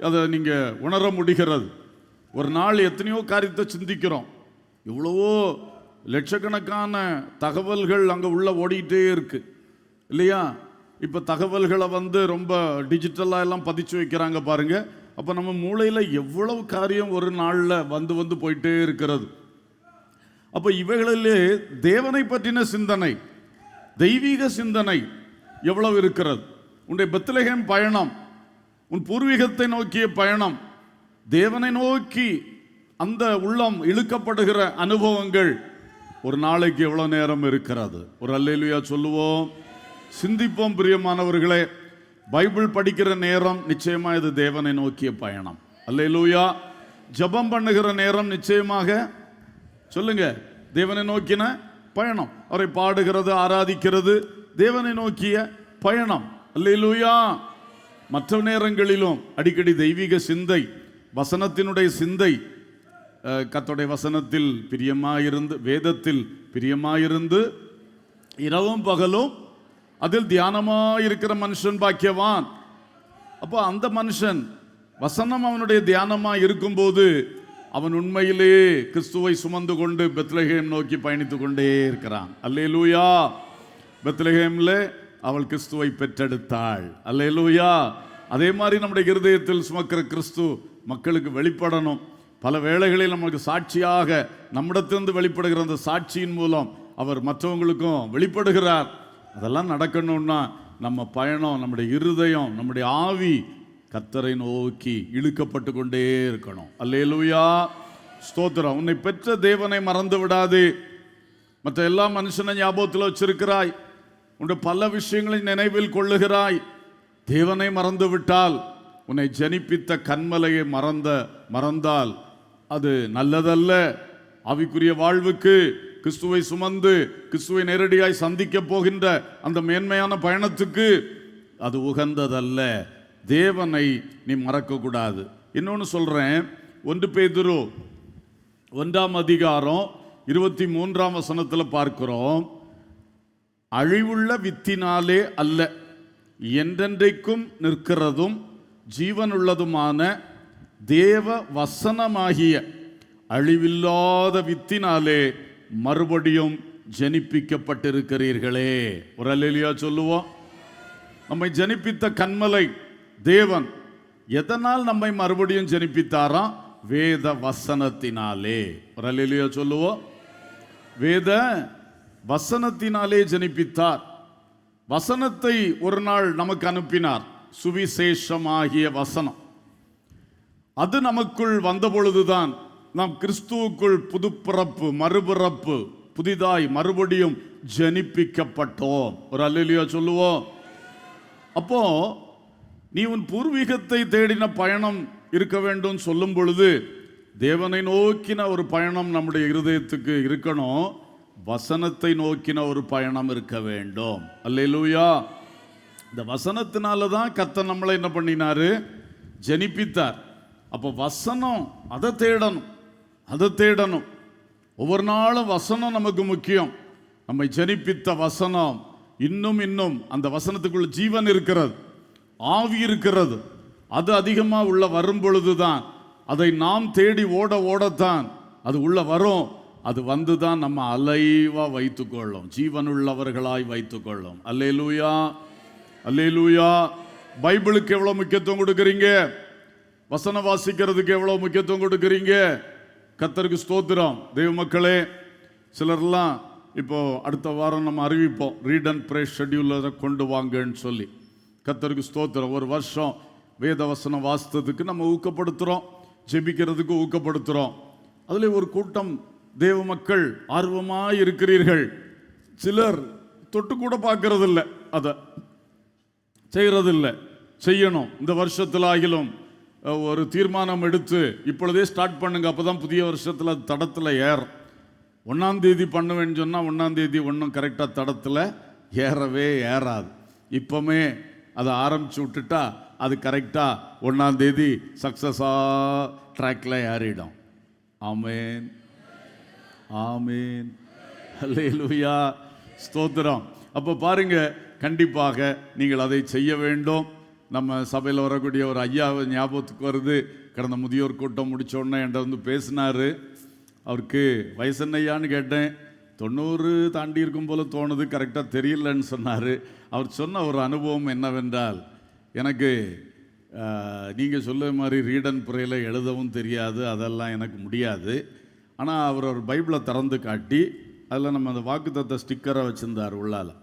அதை நீங்கள் உணர முடிகிறது? ஒரு நாள் எத்தனையோ காரியத்தை சிந்திக்கிறோம், இவ்வளவோ லட்சக்கணக்கான தகவல்கள் அங்கே உள்ள ஓடிக்கிட்டே இருக்கு இல்லையா? இப்போ தகவல்களை ரொம்ப டிஜிட்டலாக எல்லாம் பதிச்சு வைக்கிறாங்க பாருங்க. அப்போ நம்ம மூளையில் எவ்வளவு காரியம் ஒரு நாளில் வந்து போயிட்டே இருக்கிறது. அப்போ இவைகளிலே தேவனை பற்றின சிந்தனை, தெய்வீக சிந்தனை எவ்வளவு இருக்கிறது? உன்னுடைய பெத்லகேம் பயணம், உன் பூர்வீகத்தை நோக்கிய பயணம், தேவனை நோக்கி அந்த உள்ளம் இழுக்கப்படுகிற அனுபவங்கள் ஒரு நாளைக்கு எவ்வளவு நேரம் இருக்கிறது? ஒரு அல்லேலூயா சொல்லுவோம், சிந்திப்போம். பிரியமானவர்களே, பைபிள் படிக்கிற நேரம் நிச்சயமா இது தேவனை நோக்கிய பயணம். அல்லேலூயா. ஜெபம் பண்ணுகிற நேரம் நிச்சயமாக சொல்லுங்க தேவனை நோக்கின பயணம். அவரை பாடுகிறது, ஆராதிக்கிறது தேவனை நோக்கிய பயணம். அல்லேலூயா. மற்ற நேரங்களிலும் அடிக்கடி தெய்வீக சிந்தை, வசனத்தினுடைய சிந்தை, கர்த்தருடைய வசனத்தில் பிரியமாயிருந்து, வேதத்தில் பிரியமாயிருந்து இரவும் பகலும் அதில் தியானமாயிருக்கிற மனுஷன் பாக்கியவான். அப்போ அந்த மனுஷன் வசனம் அவனுடைய தியானமாக இருக்கும்போது அவன் உண்மையிலே கிறிஸ்துவை சுமந்து கொண்டு பெத்லகேம் நோக்கி பயணித்து கொண்டே இருக்கிறான். அல்லேலூயா. பெத்லகேம்ல அவள் கிறிஸ்துவை பெற்றெடுத்தாள். அல்லேலூயா. அதே மாதிரி நம்முடைய இருதயத்தில் சுமக்கிற கிறிஸ்து மக்களுக்கு வெளிப்படணும். பல வேளைகளில் நமக்கு சாட்சியாக நம்மிடத்திலிருந்து வெளிப்படுகிற அந்த சாட்சியின் மூலம் அவர் மற்றவங்களுக்கும் வெளிப்படுகிறார். அதெல்லாம் நடக்கணும்னா நம்ம பயணம், நம்முடைய இருதயம், நம்முடைய ஆவி கர்த்தரை நோக்கி இழுக்கப்பட்டு கொண்டே இருக்கணும். அல்லேலூயா. ஸ்தோத்திரம். உன்னை பெற்ற தேவனை மறந்து விடாது. மற்ற எல்லா மனுஷனை ஞாபகத்தில் வச்சிருக்கிறாய், உன்னுடைய பல விஷயங்களை நினைவில் கொள்ளுகிறாய். தேவனை மறந்து விட்டால், உன்னை ஜனிப்பித்த கன்மலையை மறந்தால் அது நல்லதல்ல. ஆவிக்குரிய வாழ்வுக்கு, கிறிஸ்துவை சுமந்து கிறிஸ்துவை நேரடியாய் சந்திக்க போகின்ற அந்த மேன்மையான பயணத்துக்கு அது உகந்ததல்ல. தேவனை நீ மறக்க கூடாது. இன்னொன்று சொல்றேன், 1 பேதுரு 1:23 பார்க்கிறோம், அழிவுள்ள வித்தினாலே அல்ல, என்றென்றைக்கும் நிற்கிறதும் ஜீவனுள்ளதுமான தேவ வசனமாகிய அழிவில்லாத வித்தினாலே மறுபடியும் ஜனிப்பிக்கப்பட்டிருக்கிறீர்களே. ஒரு அல்லேலூயா சொல்லுவோம். நம்மை ஜனிப்பித்த கன்மலை தேவன் எதனால் நம்மை மறுபடியும் ஜனிப்பித்தாராம்? வேத வசனத்தினாலே. ஒரு அல்லேலூயா சொல்லுவோம். வேத வசனத்தினாலே ஜனிப்பித்தார். வசனத்தை ஒரு நாள் நமக்கு அனுப்பினார், சுவிசேஷமாகிய வசனம். அது நமக்குள் வந்த பொழுதுதான் நாம் கிறிஸ்துவுக்குள் புதுப்பிறப்பு, மறுபிறப்பு, புதிதாய் மறுபடியும் ஜனிப்பிக்கப்பட்டோம். ஒரு அல்லேலூயா சொல்லுவோம். அப்போ நீ உன் பூர்வீகத்தை தேடின பயணம் இருக்க வேண்டும் சொல்லும் பொழுது தேவனை நோக்கின ஒரு பயணம் நம்முடைய இருதயத்துக்கு இருக்கணும். வசனத்தை நோக்கின ஒரு பயணம் இருக்க வேண்டும். அல்லேலூயா. இந்த வசனத்தினால தான் கர்த்தர் நம்மளை என்ன பண்ணினாரு? ஜனிப்பித்தார். அப்போ வசனம், அதை தேடணும். ஒவ்வொரு நாளும் வசனம் நமக்கு முக்கியம். நம்மை ஜனிப்பித்த வசனம், இன்னும் அந்த வசனத்துக்குள்ள ஜீவன் இருக்கிறது, ஆவி இருக்கிறது. அது அதிகமாக உள்ள வரும் பொழுதுதான், அதை நாம் தேடி ஓடத்தான் அது உள்ள வரும். அது வந்துதான் நம்ம அலைவா வைத்துக்கொள்ளும், ஜீவனுள்ளவர்களாய் வைத்துக்கொள்ளும். அல்லேலூயா. அல்லேலூயா. பைபிளுக்கு எவ்வளவு முக்கியத்துவம் கொடுக்குறீங்க? வசனம் வாசிக்கிறதுக்கு எவ்வளவு முக்கியத்துவம் கொடுக்குறீங்க? கர்த்தருக்கு ஸ்தோத்திரம். தெய்வ மக்களே, சிலர்லாம் இப்போ அடுத்த வாரம் நம்ம அறிவிப்போம், ரீட் அண்ட் ப்ரே ஷெட்யூலை கொண்டு வாங்கன்னு சொல்லி. கர்த்தருக்கு ஸ்தோத்திரம். ஒரு வருஷம் வேத வசனம் வாசித்ததுக்கு நம்ம ஊக்கப்படுத்துகிறோம், ஜெபிக்கிறதுக்கு ஊக்கப்படுத்துகிறோம். அதில் ஒரு கூட்டம் தேவ மக்கள் ஆர்வமாக இருக்கிறீர்கள். சிலர் தொட்டு கூட பார்க்கறதில்ல, அதை செய்கிறதில்லை. செய்யணும். இந்த வருஷத்தில் ஆகிலும் ஒரு தீர்மானம் எடுத்து இப்பொழுதே ஸ்டார்ட் பண்ணுங்க. அப்போ தான் புதிய வருஷத்தில் அது தடத்தில் ஏறும். 1ஆம் தேதி பண்ணுவேன்னு சொன்னால் 1ஆம் தேதி ஒன்றும் கரெக்டாக தடத்தில் ஏறவே ஏறாது. இப்போமே அதை ஆரம்பிச்சு விட்டுட்டா அது கரெக்டாக 1ஆம் தேதி சக்ஸஸாக ட்ராக்கில் ஏறிடும். ஆமேன், ஆமேன், அல்லேலூயா, ஸ்தோத்திரம். அப்போ பாருங்க, கண்டிப்பாக நீங்கள் அதை செய்ய வேண்டும். நம்ம சபையில் வரக்கூடிய ஒரு ஐயாவை ஞாபகத்துக்கு வருது. கடந்த முதியோர் கூட்டம் முடித்தோடனே என்கிட்ட வந்து பேசினார். அவருக்கு வயசு என்னையான்னு கேட்டேன். 90 தாண்டி இருக்கும் போல தோணுது, கரெக்டாக தெரியலன்னு சொன்னார். அவர் சொன்ன ஒரு அனுபவம் என்னவென்றால், எனக்கு நீங்கள் சொல்ல மாதிரி ரீட் அண்ட் ப்ரேயில் எழுதவும் தெரியாது, அதெல்லாம் எனக்கு முடியாது. ஆனால் அவர் ஒரு பைபிளை திறந்து காட்டி அதில் நம்ம அந்த வாக்குத்தத்த ஸ்டிக்கரை வச்சுருந்தார். உள்ளால்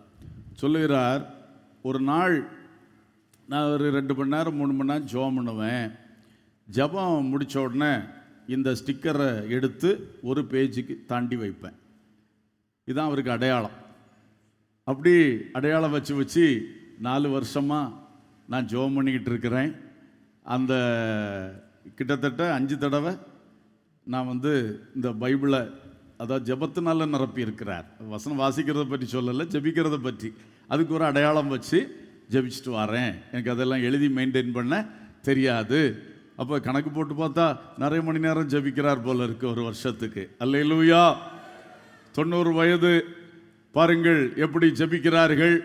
சொல்லுகிறார், ஒரு நாள் நான் ஒரு 2 மணி நேரம் 3 மணி நேரம் ஜெபம் பண்ணுவேன். ஜெபம் முடித்த உடனே இந்த ஸ்டிக்கரை எடுத்து ஒரு பேஜுக்கு தாண்டி வைப்பேன். இதுதான் அவருக்கு அடையாளம். அப்படி அடையாளம் வச்சு வச்சு 4 வருஷமாக நான் ஜெபம் பண்ணிக்கிட்டு இருக்கிறேன். அந்த கிட்டத்தட்ட 5 தடவை நான் வந்து இந்த பைபிளை, அதாவது ஜெபத்தினால நிரப்பி இருக்கிறார். வசனம் வாசிக்கிறத பற்றி சொல்லலை, ஜெபிக்கிறத பற்றி. அதுக்கு ஒரு அடையாளம் வச்சு ஜெபிச்சுட்டு வரேன். எனக்கு அதெல்லாம் எழுதி மெயின்டைன் பண்ண தெரியாது. அப்போ கணக்கு போட்டு பார்த்தா நிறைய மணி நேரம் ஜெபிக்கிறார் போல இருக்கு ஒரு வருஷத்துக்கு. அல்லேலூயா. 90 வயது. பாருங்கள் எப்படி ஜெபிக்கிறார்கள்,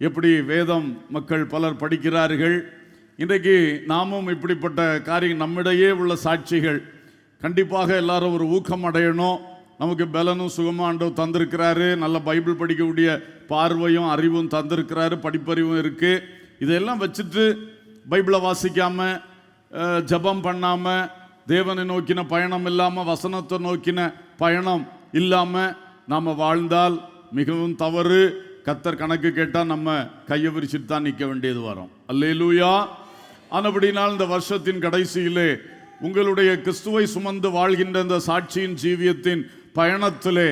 எப்படி வேதம் மக்கள் பலர் படிக்கிறார்கள். இன்றைக்கு நாமும் இப்படிப்பட்ட காரியம், நம்மிடையே உள்ள சாட்சிகள். கண்டிப்பாக எல்லாரும் ஒரு ஊக்கம் அடையணும். நமக்கு பலனும் சுகமும் ஆண்டவர் தந்திருக்கிறாரு. நல்ல பைபிள் படிக்கக்கூடிய பார்வையும் அறிவும் தந்திருக்கிறாரு, படிப்பறிவும் இருக்குது. இதெல்லாம் வச்சுட்டு பைபிளை வாசிக்காமல், ஜபம் பண்ணாமல், தேவனை நோக்கின பயணம் இல்லாமல், வசனத்தை நோக்கின பயணம் இல்லாமல் நாம் வாழ்ந்தால் மிகவும் தவறு. கர்த்தர் கணக்கு கேட்டால் நம்ம கையை விரிச்சிட்டு தான் நிற்க வேண்டியது வரும். அல்லேலூயா. ஆனபடினால் இந்த வருஷத்தின் கடைசியிலே உங்களுடைய கிறிஸ்துவை சுமந்து வாழ்கின்ற இந்த சாட்சியின் ஜீவியத்தின் பயணத்திலே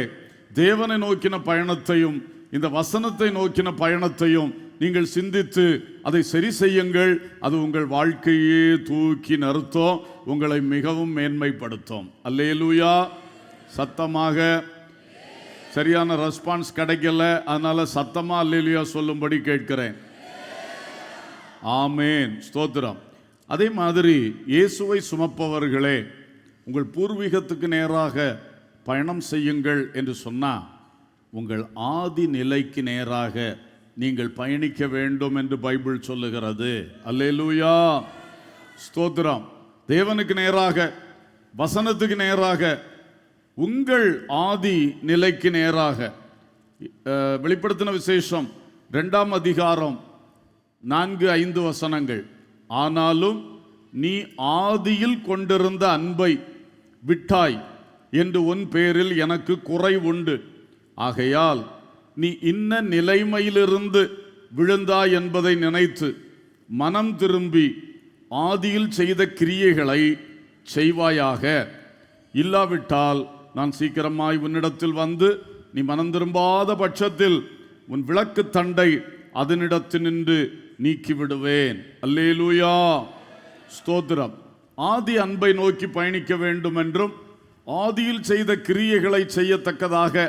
தேவனை நோக்கின பயணத்தையும் இந்த வசனத்தை நோக்கின பயணத்தையும் நீங்கள் சிந்தித்து அதை சரி செய்யுங்கள். அது உங்கள் வாழ்க்கையே தூக்கி நிறுத்தும், உங்களை மிகவும் மேன்மைப்படுத்தும். அல்லேலூயா. சத்தமாக. சரியான ரெஸ்பான்ஸ் கிடைக்கல, அதனால சத்தமா அல்லேலூயா சொல்லும்படி கேட்கிறேன். ஆமேன், ஸ்தோத்திரம். அதே மாதிரி இயேசுவை சுமப்பவர்களே, உங்கள் பூர்வீகத்துக்கு நேராக பயணம் செய்யுங்கள் என்று சொன்னால் உங்கள் ஆதி நிலைக்கு நேராக நீங்கள் பயணிக்க வேண்டும் என்று பைபிள் சொல்லுகிறது. அல்லேலூயா, ஸ்தோத்திரம். தேவனுக்கு நேராக, வசனத்துக்கு நேராக, உங்கள் ஆதி நிலைக்கு நேராக. வெளிப்படுத்தின விசேஷம் 2ஆம் அதிகாரம் 4-5 வசனங்கள். ஆனாலும் நீ ஆதியில் கொண்டிருந்த அன்பை விட்டாய் என்று உன் பேரில் எனக்கு குறை உண்டு. ஆகையால் நீ இன்ன நிலைமையிலிருந்து விழுந்தாய் என்பதை நினைத்து மனம் திரும்பி ஆதியில் செய்த கிரியைகளை செய்வாயாக. இல்லாவிட்டால் நான் சீக்கிரமாய் உன்னிடத்தில் வந்து நீ மனம் திரும்பாத பட்சத்தில் உன் விளக்கு தண்டை அதனிடத்தினின்று நீக்கி விடுவேன். அல்லேலூயா, ஸ்தோத்திரம். ஆதி அன்பை நோக்கி பயணிக்க வேண்டும் என்றும் ஆதியில் செய்த கிரியைகளை செய்யத்தக்கதாக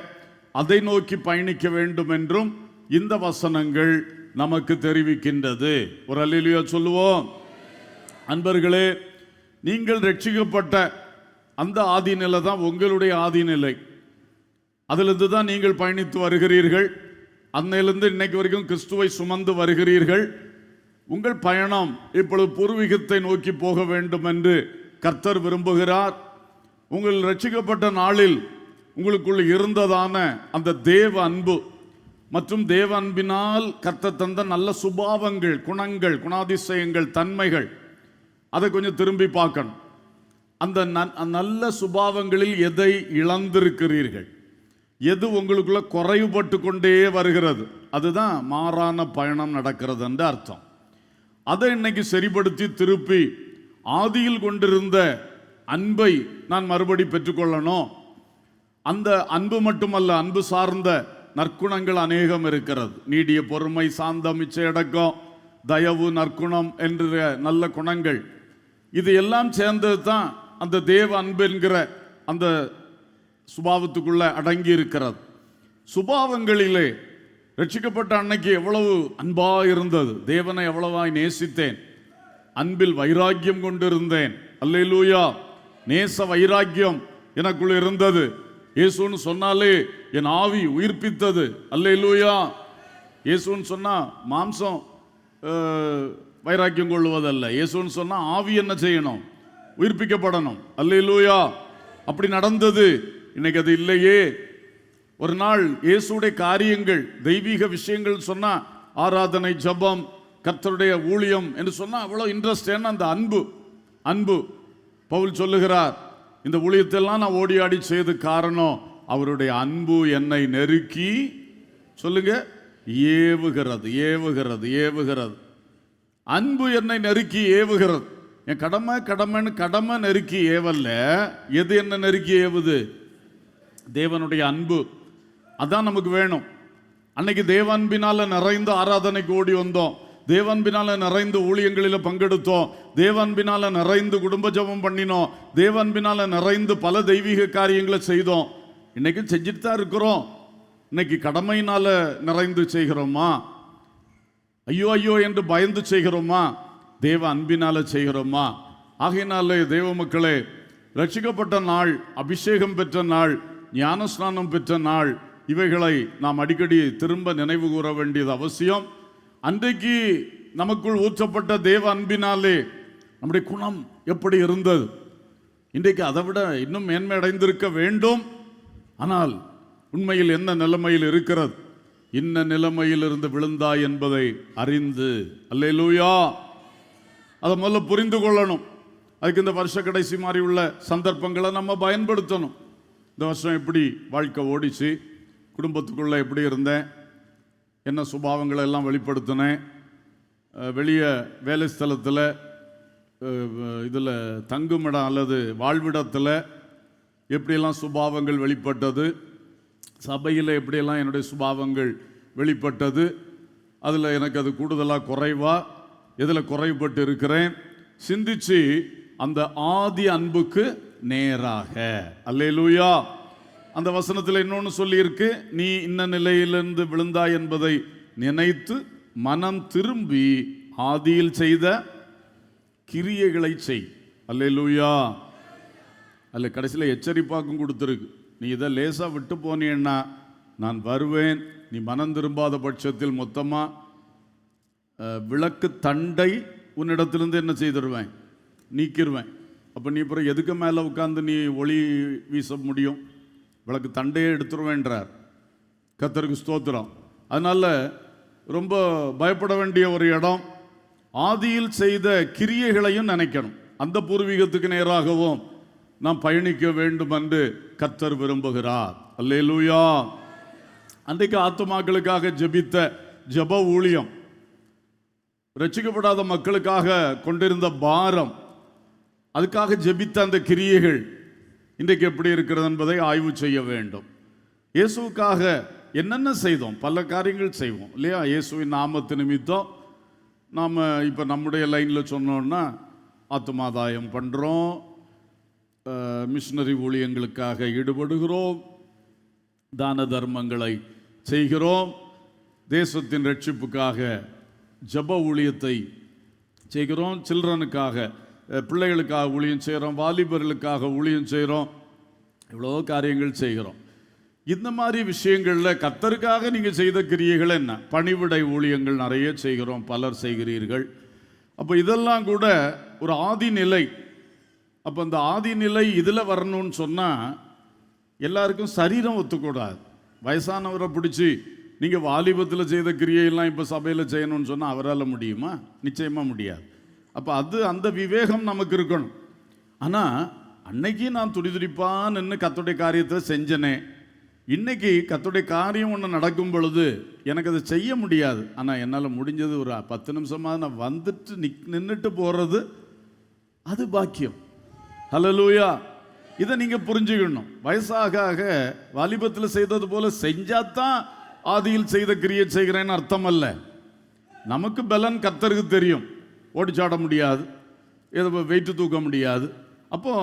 அதை நோக்கி பயணிக்க வேண்டும் என்றும் இந்த வசனங்கள் நமக்கு தெரிவிக்கின்றது. ஒரு அல்லேலூயா சொல்லுவோம். அன்பர்களே, நீங்கள் ரட்சிக்கப்பட்ட அந்த ஆதி நிலை தான் உங்களுடைய ஆதி நிலை. அதிலிருந்து தான் நீங்கள் பயணித்து வருகிறீர்கள். அன்னையிலிருந்து இன்னைக்கு வரைக்கும் கிறிஸ்துவை சுமந்து வருகிறீர்கள். உங்கள் பயணம் இப்பொழுது பூர்வீகத்தை நோக்கி போக வேண்டும் என்று கர்த்தர் விரும்புகிறார். உங்கள் ரட்சிக்கப்பட்ட நாளில் உங்களுக்குள் இருந்ததான அந்த தேவ அன்பு மற்றும் தேவ அன்பினால் கர்த்தர் தந்த நல்ல சுபாவங்கள், குணங்கள், குணாதிசயங்கள், தன்மைகள், அதை கொஞ்சம் திரும்பி பார்க்கணும். அந்த நல்ல சுபாவங்களில் எதை இழந்திருக்கிறீர்கள், எது உங்களுக்குள்ள குறைவுபட்டு கொண்டே வருகிறது, அதுதான் மாறான பயணம் நடக்கிறது என்று அர்த்தம். அதை இன்னைக்கு சரிப்படுத்தி திருப்பி ஆதியில் கொண்டிருந்த அன்பை நான் மறுபடி பெற்றுக்கொள்ளணும். அந்த அன்பு மட்டுமல்ல, அன்பு சார்ந்த நற்குணங்கள் அநேகம் இருக்கிறது. நீடிய பொறுமை, சாந்தம், இச்சையடக்கம், தயவு, நற்குணம் என்ற நல்ல குணங்கள், இது எல்லாம் சேர்ந்தது தான் அந்த தேவ அன்பு என்கிற அந்த சுபாவத்துக்குள்ள அடங்கி இருக்கிறது. சுபாவங்களிலே ரட்சிக்கப்பட்ட அன்னைக்கு எவ்வளவு அன்பா இருந்தது, தேவனை எவ்வளவாய் நேசித்தேன், அன்பில் வைராக்கியம் கொண்டிருந்தேன். அல்லேலூயா. நேச வைராக்கியம் எனக்குள்ள இருந்தது. இயேசுன்னு சொன்னாலே என் ஆவி உயிர்ப்பித்தது. அல்லேலூயா. இயேசுன்னு சொன்னா மாம்சம் வைராக்கியம் கொள்வதல்ல. இயேசுன்னு சொன்னா ஆவி என்ன செய்யணும்? உயிர்ப்பிக்கப்படணும். அல்லேலூயா. அப்படி நடந்தது. இன்னைக்கு அது இல்லையே. ஒரு நாள் இயேசுடைய காரியங்கள், தெய்வீக விஷயங்கள் சொன்னா, ஆராதனை, ஜபம், கர்த்தருடைய ஊழியம் என்று சொன்னா அவ்வளோ இன்ட்ரெஸ்ட். ஏன்னா அந்த அன்பு பவுல் சொல்லுகிறார், இந்த ஊழியத்தெல்லாம் நான் ஓடி ஆடி செய்து காரணம் அவருடைய அன்பு என்னை நெருக்கி, சொல்லுங்க, ஏவுகிறது ஏவுகிறது ஏவுகிறது. அன்பு என்னை நெருக்கி ஏவுகிறது. என் கடமை நெருக்கி ஏவல்ல. எது என்ன நெருக்கி ஏவுது? தேவனுடைய அன்பு. அதான் நமக்கு வேணும். அன்னைக்கு தேவன்பினால நிறைந்த ஆராதனைக்கு ஓடி வந்தோம், தேவன்பினால நிறைந்து ஊழியங்களில் பங்கெடுத்தோம், தேவன்பினால நிறைந்து குடும்ப ஜபம் பண்ணினோம், தேவன்பினால நிறைந்து பல தெய்வீக காரியங்களை செய்தோம். இன்னைக்கு செஞ்சுட்டு தான் இருக்கிறோம். இன்னைக்கு கடமையினால நிறைந்து செய்கிறோமா? ஐயோ ஐயோ என்று பயந்து செய்கிறோமா? தேவ அன்பினால செய்கிறோமா? ஆகையினாலே தேவ மக்களே, ரட்சிக்கப்பட்ட நாள், அபிஷேகம் பெற்ற நாள், ஞானஸ்நானம் பெற்ற நாள், இவைகளை நாம் அடிக்கடி திரும்ப நினைவு கூற வேண்டியது அவசியம். அன்றைக்கு நமக்குள் ஊற்றப்பட்ட தேவ அன்பினாலே நம்முடைய குணம் எப்படி இருந்தது? இன்றைக்கு அதை விட இன்னும் மேன்மை அடைந்திருக்க வேண்டும். ஆனால் உண்மையில் என்ன நிலைமையில் இருக்கிறது? இன்ன நிலைமையில் இருந்து விழுந்தாய் என்பதை அறிந்து, அல்லேலூயா, அதை முதல்ல புரிந்து கொள்ளணும். அதுக்கு இந்த வருஷ கடைசி மாதிரி உள்ள சந்தர்ப்பங்களை நம்ம பயன்படுத்தணும். இந்த வருஷம் எப்படி வாழ்க்கை ஓடிச்சு, குடும்பத்துக்குள்ளே எப்படி இருந்தேன், என்ன சுபாவங்களை எல்லாம் வெளிப்படுத்தினேன், வெளியே வேலை ஸ்தலத்தில், இதில் தங்குமிடம் அல்லது வாழ்விடத்தில் எப்படியெல்லாம் சுபாவங்கள் வெளிப்பட்டது, சபையில் எப்படியெல்லாம் என்னுடைய சுபாவங்கள் வெளிப்பட்டது, அதில் எனக்கு அது கூடுதலாக குறைவா, எதில் குறைபட்டு இருக்கிறேன், சிந்திச்சு அந்த ஆதி அன்புக்கு நேராக, அல்லேலூயா. அந்த வசனத்தில் இன்னொன்று சொல்லியிருக்கு, நீ இன்ன நிலையிலிருந்து விழுந்தாய் என்பதை நினைத்து மனம் திரும்பி ஆதியில் செய்த கிரியைகளை செய். அல்லேலூயா. அல்ல கடைசியில் எச்சரிப்பாக்கும் கொடுத்துருக்கு, நீ இதை லேசாக விட்டு போனீன்னா நான் வருவேன், நீ மனம் திரும்பாத பட்சத்தில் மொத்தமாக விளக்கு தண்டை உன்னிடத்திலிருந்து என்ன செய்திருவேன்? நீக்கிடுவேன். அப்போ நீ அப்புறம் எதுக்கு மேலே உட்காந்து நீ ஒளி வீச முடியும்? விளக்கு தண்டையே எடுத்துருவேன்றார். கர்த்தருக்கு ஸ்தோத்திரம். அதனால் ரொம்ப பயப்பட வேண்டிய ஒரு இடம். ஆதியில் செய்த கிரியைகளையும் நினைக்கணும். அந்த பூர்வீகத்துக்கு நேராகவும் நாம் பயணிக்க வேண்டும் என்று கர்த்தர் விரும்புகிறார். அல்லேலூயா. அன்றைக்கு ஆத்துமாக்களுக்காக ஜெபித்த ஜெப ஊழியம், ரட்சிக்கப்படாத மக்களுக்காக கொண்டிருந்த பாரம், அதுக்காக ஜெபித்த அந்த கிரியைகள் இன்றைக்கு எப்படி இருக்கிறது என்பதை ஆய்வு செய்ய வேண்டும். இயேசுவுக்காக என்னென்ன செய்தோம்? பல காரியங்கள் செய்வோம் இல்லையா? இயேசுவின் நாமத்து நிமித்தம் நாம் இப்போ நம்முடைய லைனில் சொன்னோன்னா ஆத்துமாதாயம் பண்ணுறோம், மிஷினரி ஊழியங்களுக்காக ஈடுபடுகிறோம், தான தர்மங்களை செய்கிறோம், தேசத்தின் ரட்சிப்புக்காக ஜப ஊழியத்தை செய்கிறோம், சில்ட்ரனுக்காக பிள்ளைகளுக்காக ஊழியம் செய்கிறோம், வாலிபர்களுக்காக ஊழியம் செய்கிறோம், இவ்வளோ காரியங்கள் செய்கிறோம். இந்த மாதிரி விஷயங்களில் கர்த்தருக்காக நீங்கள் செய்த கிரியைகள் என்ன? பணிவிடை ஊழியங்கள் நிறைய செய்கிறோம், பலர் செய்கிறீர்கள். அப்போ இதெல்லாம் கூட ஒரு ஆதி நிலை. அப்போ அந்த ஆதி நிலை இதில் வரணும்னு சொன்னால் எல்லாருக்கும் சரீரம் ஒத்துக்கூடாது. வயசானவரை பிடிச்சி நீங்கள் வாலிபத்தில் செய்த கிரியையெல்லாம் இப்போ சபையில் செய்யணும்னு சொன்னால் அவரால் முடியுமா? நிச்சயமாக முடியாது. அப்போ அந்த விவேகம் நமக்கு இருக்கணும். ஆனால் அன்னைக்கு நான் துடிதுடிப்பாக நின்று கர்த்தருடைய காரியத்தை செஞ்சனே, இன்னைக்கு கர்த்தருடைய காரியம் ஒன்று நடக்கும் பொழுது எனக்கு அதை செய்ய முடியாது. ஆனால் என்னால் முடிஞ்சது ஒரு 10 நிமிஷமாக நான் வந்துட்டு நின்றுட்டு போகிறது, அது பாக்கியம். ஹல்லேலூயா. இதை நீங்கள் புரிஞ்சுக்கணும். வயசாக ஆக வாலிபத்தில் செய்தது போல செஞ்சாதான் ஆதியில் செய்த கிரியை செய்கிறேன்னு அர்த்தம் அல்ல. நமக்கு பலன் கர்த்தருக்கு தெரியும். ஓடிச்சாட முடியாது, எதை வெயிட்டு தூக்க முடியாது. அப்போ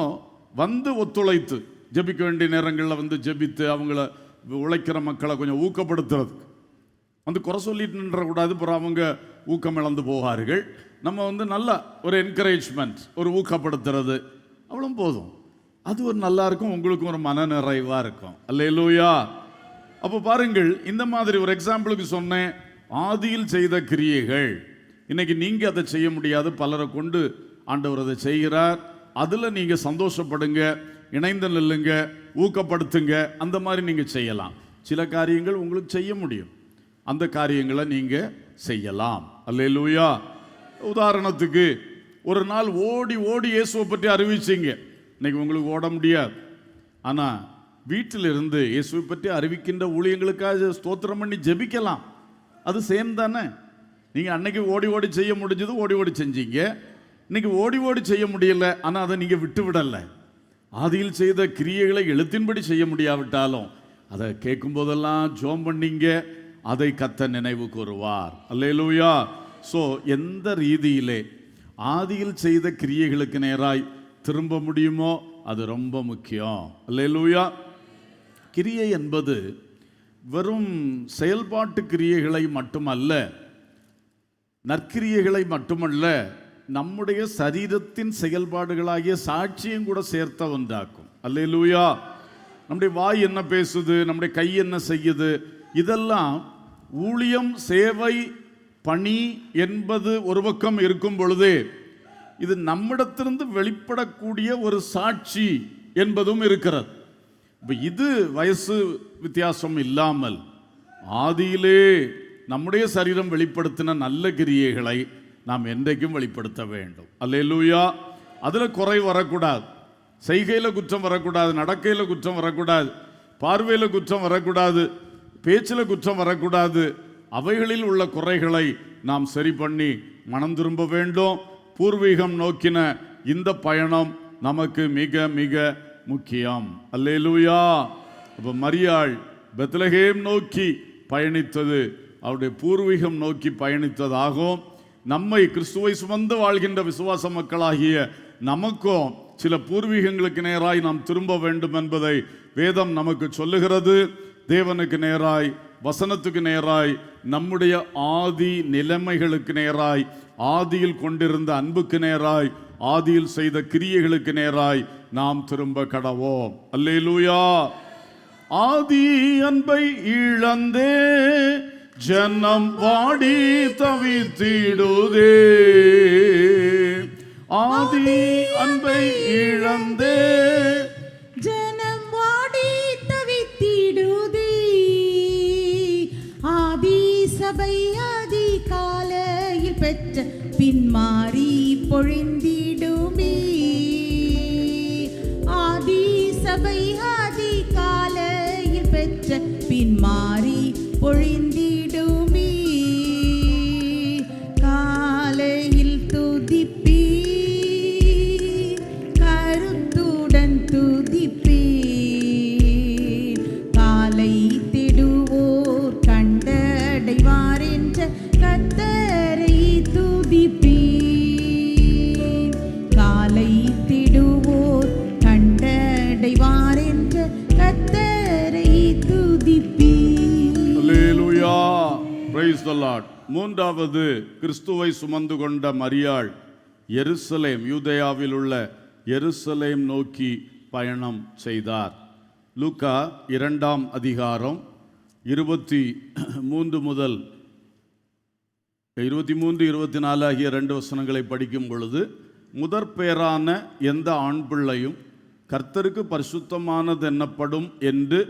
வந்து ஒத்துழைத்து ஜெபிக்க வேண்டிய நேரங்களில் வந்து ஜெபித்து அவங்கள உழைக்கிற மக்களை கொஞ்சம் ஊக்கப்படுத்துறதுக்கு வந்து குறை சொல்லிட்டு நின்றக்கூடாது, அப்புறம் அவங்க ஊக்கம் இழந்து போவார்கள். நம்ம நல்லா ஒரு என்கரேஜ்மெண்ட், ஒரு ஊக்கப்படுத்துறது அவ்வளோ போதும். அது ஒரு நல்லா இருக்கும், உங்களுக்கும் ஒரு மன நிறைவாக இருக்கும். அல்லேலூயா. அப்போ பாருங்கள், இந்த மாதிரி ஒரு எக்ஸாம்பிளுக்கு சொன்னேன். ஆதியில் செய்த கிரியைகள் இன்னைக்கு நீங்கள் அதை செய்ய முடியாது, பலரை கொண்டு ஆண்டவர் அதை செய்கிறார். அதில் நீங்கள் சந்தோஷப்படுங்க, இணைந்து நில்லுங்க, ஊக்கப்படுத்துங்க. அந்த மாதிரி நீங்கள் செய்யலாம். சில காரியங்கள் உங்களுக்கு செய்ய முடியும், அந்த காரியங்களை நீங்கள் செய்யலாம். அல்லேலூயா. உதாரணத்துக்கு ஒரு நாள் ஓடி ஓடி இயேசுவை பற்றி அறிவிச்சிங்க. இன்னைக்கு உங்களுக்கு ஓட முடியாது, ஆனால் வீட்டிலிருந்து இயேசுவை பற்றி அறிவிக்கின்ற ஊழியங்களுக்காக ஸ்தோத்திரம் பண்ணி ஜெபிக்கலாம். அது சேம் தானே. நீங்கள் அன்னைக்கு ஓடி ஓடி செய்ய முடிஞ்சது, ஓடி ஓடி செஞ்சீங்க. இன்னைக்கு ஓடி ஓடி செய்ய முடியல, ஆனால் அதை நீங்கள் விட்டு விடலை. ஆதியில் செய்த கிரியைகளை எழுத்தின்படி செய்ய முடியாவிட்டாலும் அதை கேட்கும் போதெல்லாம் ஜெபம் பண்ணீங்க, அதை கர்த்தர் நினைவு கூறுவார். அல்லேலூயா. ஸோ எந்த ரீதியிலே ஆதியில் செய்த கிரியைகளுக்கு நேராய் திரும்ப முடியுமோ அது ரொம்ப முக்கியம். அல்லேலூயா. கிரியை என்பது வெறும் செயல்பாட்டு கிரியைகளை மட்டுமல்ல, நற்கிரியைகளை மட்டுமல்ல, நம்முடைய சரீரத்தின் செயல்பாடுகளாகிய சாட்சியும் கூட சேர்த்த ஒன்றாக்கும். அல்லேலூயா. நம்முடைய வாய் என்ன பேசுது, நம்முடைய கை என்ன செய்யுது, இதெல்லாம் ஊழியம், சேவை, பணி என்பது ஒரு பக்கம் இருக்கும் பொழுதே இது நம்மிடத்திலிருந்து வெளிப்படக்கூடிய ஒரு சாட்சி என்பதும் இருக்கிறது. இப்போ இது வயசு வித்தியாசம் இல்லாமல் ஆதியிலே நம்முடைய சரீரம் வெளிப்படுத்தின நல்ல கிரியைகளை நாம் என்றைக்கும் வெளிப்படுத்த வேண்டும். அல்லேலூயா. அதில் குறை வரக்கூடாது, செய்கையில் குற்றம் வரக்கூடாது, நடக்கையில் குற்றம் வரக்கூடாது, பார்வையில் குற்றம் வரக்கூடாது, பேச்சில் குற்றம் வரக்கூடாது. அவைகளில் உள்ள குறைகளை நாம் சரி பண்ணி மனம் திரும்ப வேண்டும். பூர்வீகம் நோக்கின இந்த பயணம் நமக்கு மிக மிக முக்கியம். அல்லேலூயா. அப்போ மரியாள் பெத்லகேம் நோக்கி பயணித்தது அவருடைய பூர்வீகம் நோக்கி பயணித்ததாகும். நம்மை கிறிஸ்துவை சுமந்து வாழ்கின்ற விசுவாச மக்களாகிய நமக்கும் சில பூர்வீகங்களுக்கு நேராய் நாம் திரும்ப வேண்டும் என்பதை வேதம் நமக்கு சொல்லுகிறது. தேவனுக்கு நேராய், வசனத்துக்கு நேராய், நம்முடைய ஆதி நிலைமைகளுக்கு நேராய், ஆதியில் கொண்டிருந்த அன்புக்கு நேராய், ஆதியில் செய்த கிரியைகளுக்கு நேராய் நாம் திரும்ப கடவோம். அல்லேலூயா. ஆதி அன்பை இழந்தே ஜனம் வாடி தவித்திடுதே. ஆதி அன்பை இழந்தே ஜனம் வாடி தவித்திடுதே. ஆதி சபை ஆதி காலையில் பெற்ற பின்மாறி பொழிந்திடுமே. ஆதி சபை ஆதி காலையில் பெற்ற பின்மாறி பொழிந்திடுமே. காலையில் துதிப்பி கருத்துடன் துதிப்பி. காலை திடுவோர் கண்டடைவார் என்ற கர்த்தரை துதிப்பி. காலை திடுவோர் கண்டடைவார் என்ற கர்த்தரை துதிப்பி. அல்லேலூயா. Praise the Lord. மூன்றாவது, கிறிஸ்துவை சுமந்து கொண்ட மரியாள் எருசலேம், யூதேயாவில் உள்ள எருசலேம் நோக்கி பயணம் செய்தார். லூக்கா 2ஆம் அதிகாரம் 23 முதல் 24 ஆகிய 2 வசனங்களை படிக்கும் பொழுது, முதற் பேரான எந்த ஆண் பிள்ளையும் கர்த்தருக்கு பரிசுத்தமானது என்னப்படும் என்று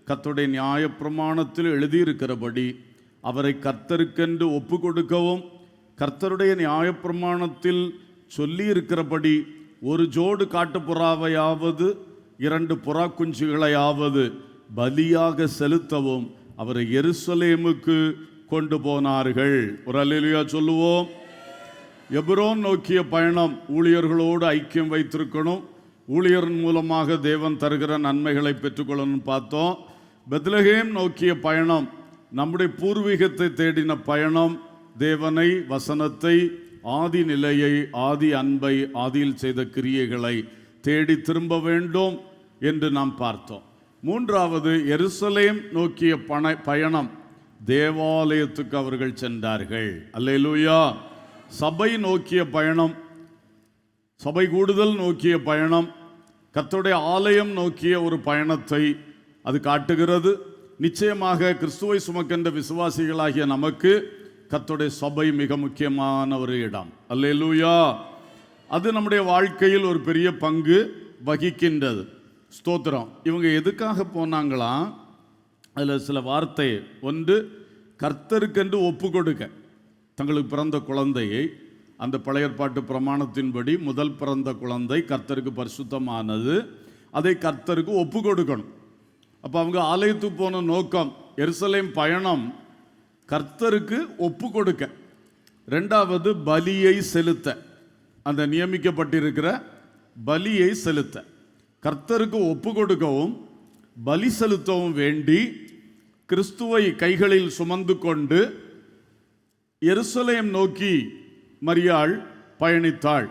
கர்த்தருடைய நியாயப்பிரமாணத்தில் எழுதியிருக்கிறபடி அவரை கர்த்தருக்கென்று ஒப்பு கொடுக்கவும், கர்த்தருடைய நியாயப்பிரமாணத்தில் சொல்லியிருக்கிறபடி ஒரு ஜோடு காட்டுப்புறாவையாவது 2 புறா குஞ்சுகளையாவது பலியாக செலுத்தவும் அவரை எருசலேமுக்கு கொண்டு போனார்கள். ஒரு அல்லேலூயா சொல்லுவோம். எபிரோன் நோக்கிய பயணம் ஊழியர்களோடு ஐக்கியம் வைத்திருக்கணும், ஊழியரின் மூலமாக தேவன் தருகிற நன்மைகளை பெற்றுக்கொள்ளணும்னு பார்த்தோம். பெத்லகேம் நோக்கிய பயணம் நம்முடைய பூர்வீகத்தை தேடின பயணம், தேவனை, வசனத்தை, ஆதி நிலையை, ஆதி அன்பை, ஆதியில் செய்த கிரியைகளை தேடி திரும்ப வேண்டும் என்று நாம் பார்த்தோம். மூன்றாவது, எருசலேம் நோக்கிய பயணம் தேவாலயத்துக்கு அவர்கள் சென்றார்கள். அல்லேலூயா. சபை நோக்கிய பயணம், சபை கூடுதல் நோக்கிய பயணம், கர்த்தருடைய ஆலயம் நோக்கிய ஒரு பயணத்தை அது காட்டுகிறது. நிச்சயமாக கிறிஸ்துவை சுமக்கின்ற விசுவாசிகளாகிய நமக்கு கர்த்தருடைய சபை மிக முக்கியமான ஒரு இடம். அல்லேலூயா. அது நம்முடைய வாழ்க்கையில் ஒரு பெரிய பங்கு வகிக்கின்றது. ஸ்தோத்திரம். இவங்க எதுக்காக போனாங்களாம்? அதில் சில வார்த்தை. ஒன்று, கர்த்தருக்கென்று ஒப்பு கொடுக்க. தங்களுக்கு பிறந்த குழந்தையை, அந்த பழைய ஏற்பாட்டு பிரமாணத்தின்படி முதல் பிறந்த குழந்தை கர்த்தருக்கு பரிசுத்தமானது, அதை கர்த்தருக்கு ஒப்பு கொடுக்கணும். அப்போ அவங்க ஆலயத்துக்கு போன நோக்கம், எருசலேம் பயணம் கர்த்தருக்கு ஒப்பு கொடுக்க. ரெண்டாவது, பலியை செலுத்த. அந்த நியமிக்கப்பட்டிருக்கிற பலியை செலுத்த, கர்த்தருக்கு ஒப்பு கொடுக்கவும் பலி செலுத்தவும் வேண்டி கிறிஸ்துவை கைகளில் சுமந்து கொண்டு எருசலேம் நோக்கி மரியாள் பயணித்தாள்.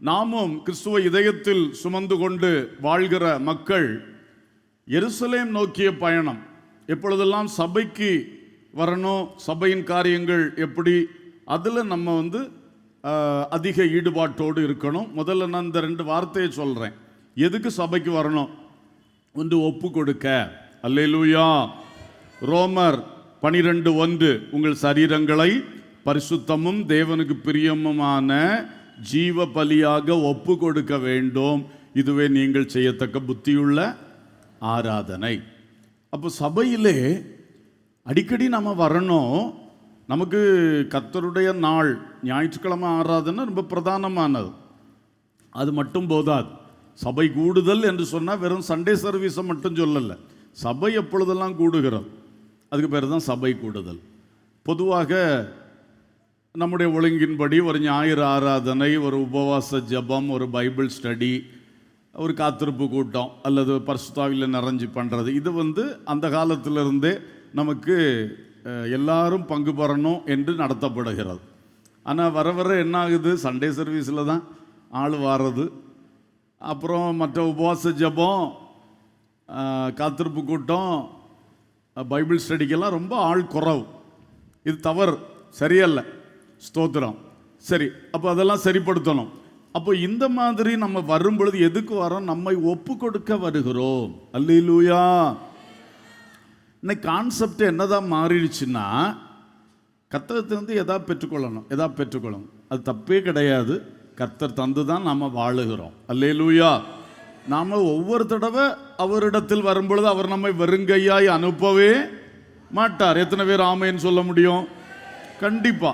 நாமும் கிறிஸ்துவை இதயத்தில் சுமந்து கொண்டு வாழ்கிற மக்கள் எருசலேம் நோக்கிய பயணம். எப்பொழுதெல்லாம் சபைக்கு வரணும், சபையின் காரியங்கள் எப்படி, அதில் நம்ம அதிக ஈடுபாட்டோடு இருக்கணும். முதல்ல நான் இந்த 2 வார்த்தையை சொல்கிறேன். எதுக்கு சபைக்கு வரணும்? ஒன்று, ஒப்பு கொடுக்க. அல்லேலூயா. ரோமர் 12:1, உங்கள் சரீரங்களை பரிசுத்தமும் தேவனுக்கு பிரியமுமான ஜீவ பலியாக ஒப்பு கொடுக்க வேண்டும், இதுவே நீங்கள் செய்யத்தக்க புத்தியுள்ள ஆராதனை. அப்போ சபையிலே அடிக்கடி நம்ம வரணும். நமக்கு கர்த்தருடைய நாள் ஞாயிற்றுக்கிழமை ஆராதனை ரொம்ப பிரதானமானது. அது மட்டும் போதாது. சபை கூடுதல் என்று சொன்னால் வெறும் சண்டே சர்வீஸை மட்டும் சொல்லலை. சபை எப்பொழுதெல்லாம் கூடுகிறோம் அதுக்கு பேர் தான் சபை கூடுதல். பொதுவாக நம்முடைய ஒழுங்கின்படி ஒரு ஞாயிறு ஆராதனை, ஒரு உபவாச ஜெபம், ஒரு பைபிள் ஸ்டடி, ஒரு காத்திருப்பு கூட்டம் அல்லது பரிசுத்தாவியில் நிறைஞ்சு பண்ணுறது, இது அந்த காலத்திலிருந்தே நமக்கு எல்லாரும் பங்கு பெறணும் என்று நடத்தப்படுகிறது. ஆனால் வர வர என்ன ஆகுது? சண்டே சர்வீஸில் தான் ஆள் வாரது. அப்புறம் மற்ற உபவாச ஜெபம், காத்திருப்பு கூட்டம், பைபிள் ஸ்டடிக்கெல்லாம் ரொம்ப ஆள் குறவு. இது தவறு, சரியல்ல. ஸ்தோத்திரம். சரி, அப்போ அதெல்லாம் சரிப்படுத்தணும். அப்போ இந்த மாதிரி நம்ம வரும் பொழுது எதுக்கு வரோம்? நம்மை ஒப்பு கொடுக்க வருகிறோம். அல்லேலூயா. இன்னைக்கு கான்செப்ட் என்னதான் மாறிடுச்சுன்னா, கர்த்தர் எதாவது பெற்றுக்கொள்ளணும். அது தப்பே கிடையாது. கர்த்தர் தந்து தான் நாம் வாழுகிறோம். அல்லேலூயா. நாம் ஒவ்வொரு தடவை அவரிடத்தில் வரும்பொழுது அவர் நம்மை வெறுங்கையாய் அனுப்பவே மாட்டார். எத்தனை பேர் ஆமைன்னு சொல்ல முடியும்? கண்டிப்பா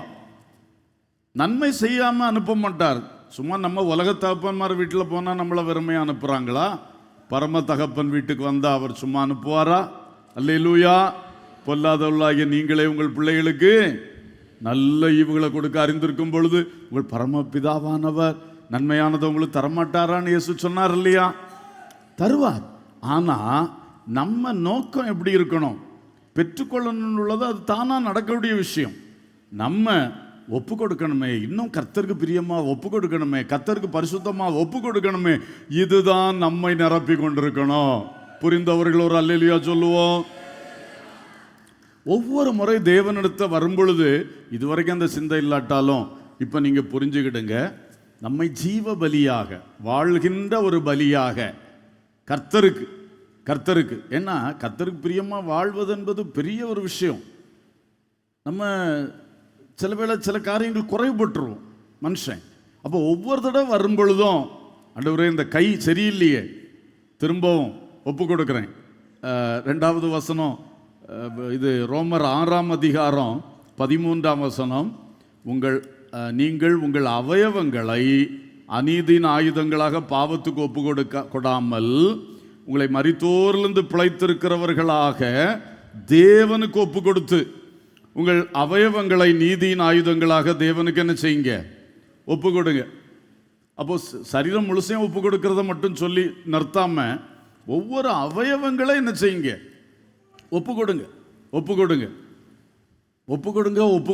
நன்மை செய்யாமல் அனுப்ப மாட்டார். சும்மா நம்ம உலக தகப்பன்மார் வீட்டில் போனால் நம்மளை வெறுமையாக அனுப்புகிறாங்களா? பரம தகப்பன் வீட்டுக்கு வந்தால் அவர் சும்மா அனுப்புவாரா? அல்லேலூயா. பொல்லாதவர்களாகிய நீங்களே உங்கள் பிள்ளைகளுக்கு நல்ல ஈவுகளை கொடுக்க அறிந்திருக்கும் பொழுது உங்கள் பரமபிதாவானவர் நன்மையானதை உங்களுக்கு தரமாட்டாரான்னு இயேசு சொன்னார் இல்லையா? தருவார். ஆனால் நம்ம நோக்கம் எப்படி இருக்கணும்? பெற்றுக்கொள்ளணும் உள்ளது, அது தானாக நடக்கக்கூடிய விஷயம். நம்ம ஒப்பு கொடுக்கணுமே, இன்னும் கர்த்தருக்கு பிரியமாக ஒப்பு கொடுக்கணுமே, கர்த்தருக்கு பரிசுத்தமாக ஒப்பு கொடுக்கணுமே, இதுதான் நம்மை நிரப்பி கொண்டிருக்கணும். புரிந்தவர்கள் ஒரு அல்லேலூயா சொல்லுவோம். ஒவ்வொரு முறை தேவனிடத்தை வரும்பொழுது, இதுவரைக்கும் அந்த சிந்தை இல்லாட்டாலும் இப்போ நீங்கள் புரிஞ்சுக்கிடுங்க, நம்மை ஜீவ பலியாக வாழ்கின்ற ஒரு பலியாக கர்த்தருக்கு ஏன்னா கர்த்தருக்கு பிரியமாக வாழ்வது என்பது பெரிய ஒரு விஷயம். நம்ம சில வேளை சில காரியங்கள் குறைபட்டுருவோம் மனுஷன். அப்போ ஒவ்வொரு தடவை வரும் பொழுதும், ஆண்டவரே இந்த கை சரியில்லையே, திரும்பவும் ஒப்பு கொடுக்குறேன். 2வது வசனம், இது ரோமர் 6ஆம் அதிகாரம் 13ஆம் வசனம், நீங்கள் உங்கள் அவயவங்களை அநீதியின் ஆயுதங்களாக பாவத்துக்கு ஒப்பு கொடாமல் உங்களை மரித்தோரிலிருந்து பிழைத்திருக்கிறவர்களாக தேவனுக்கு ஒப்பு கொடுத்து, உங்கள் அவயவங்களை நீதியின் ஆயுதங்களாக தேவனுக்கு என்ன செய்யுங்க? ஒப்பு கொடுங்க. அப்போ சரீரம் முழுசையும் ஒப்பு கொடுக்கறத மட்டும் சொல்லி நிறுத்தாம, ஒவ்வொரு அவயவங்களை என்ன செய்யுங்க? ஒப்பு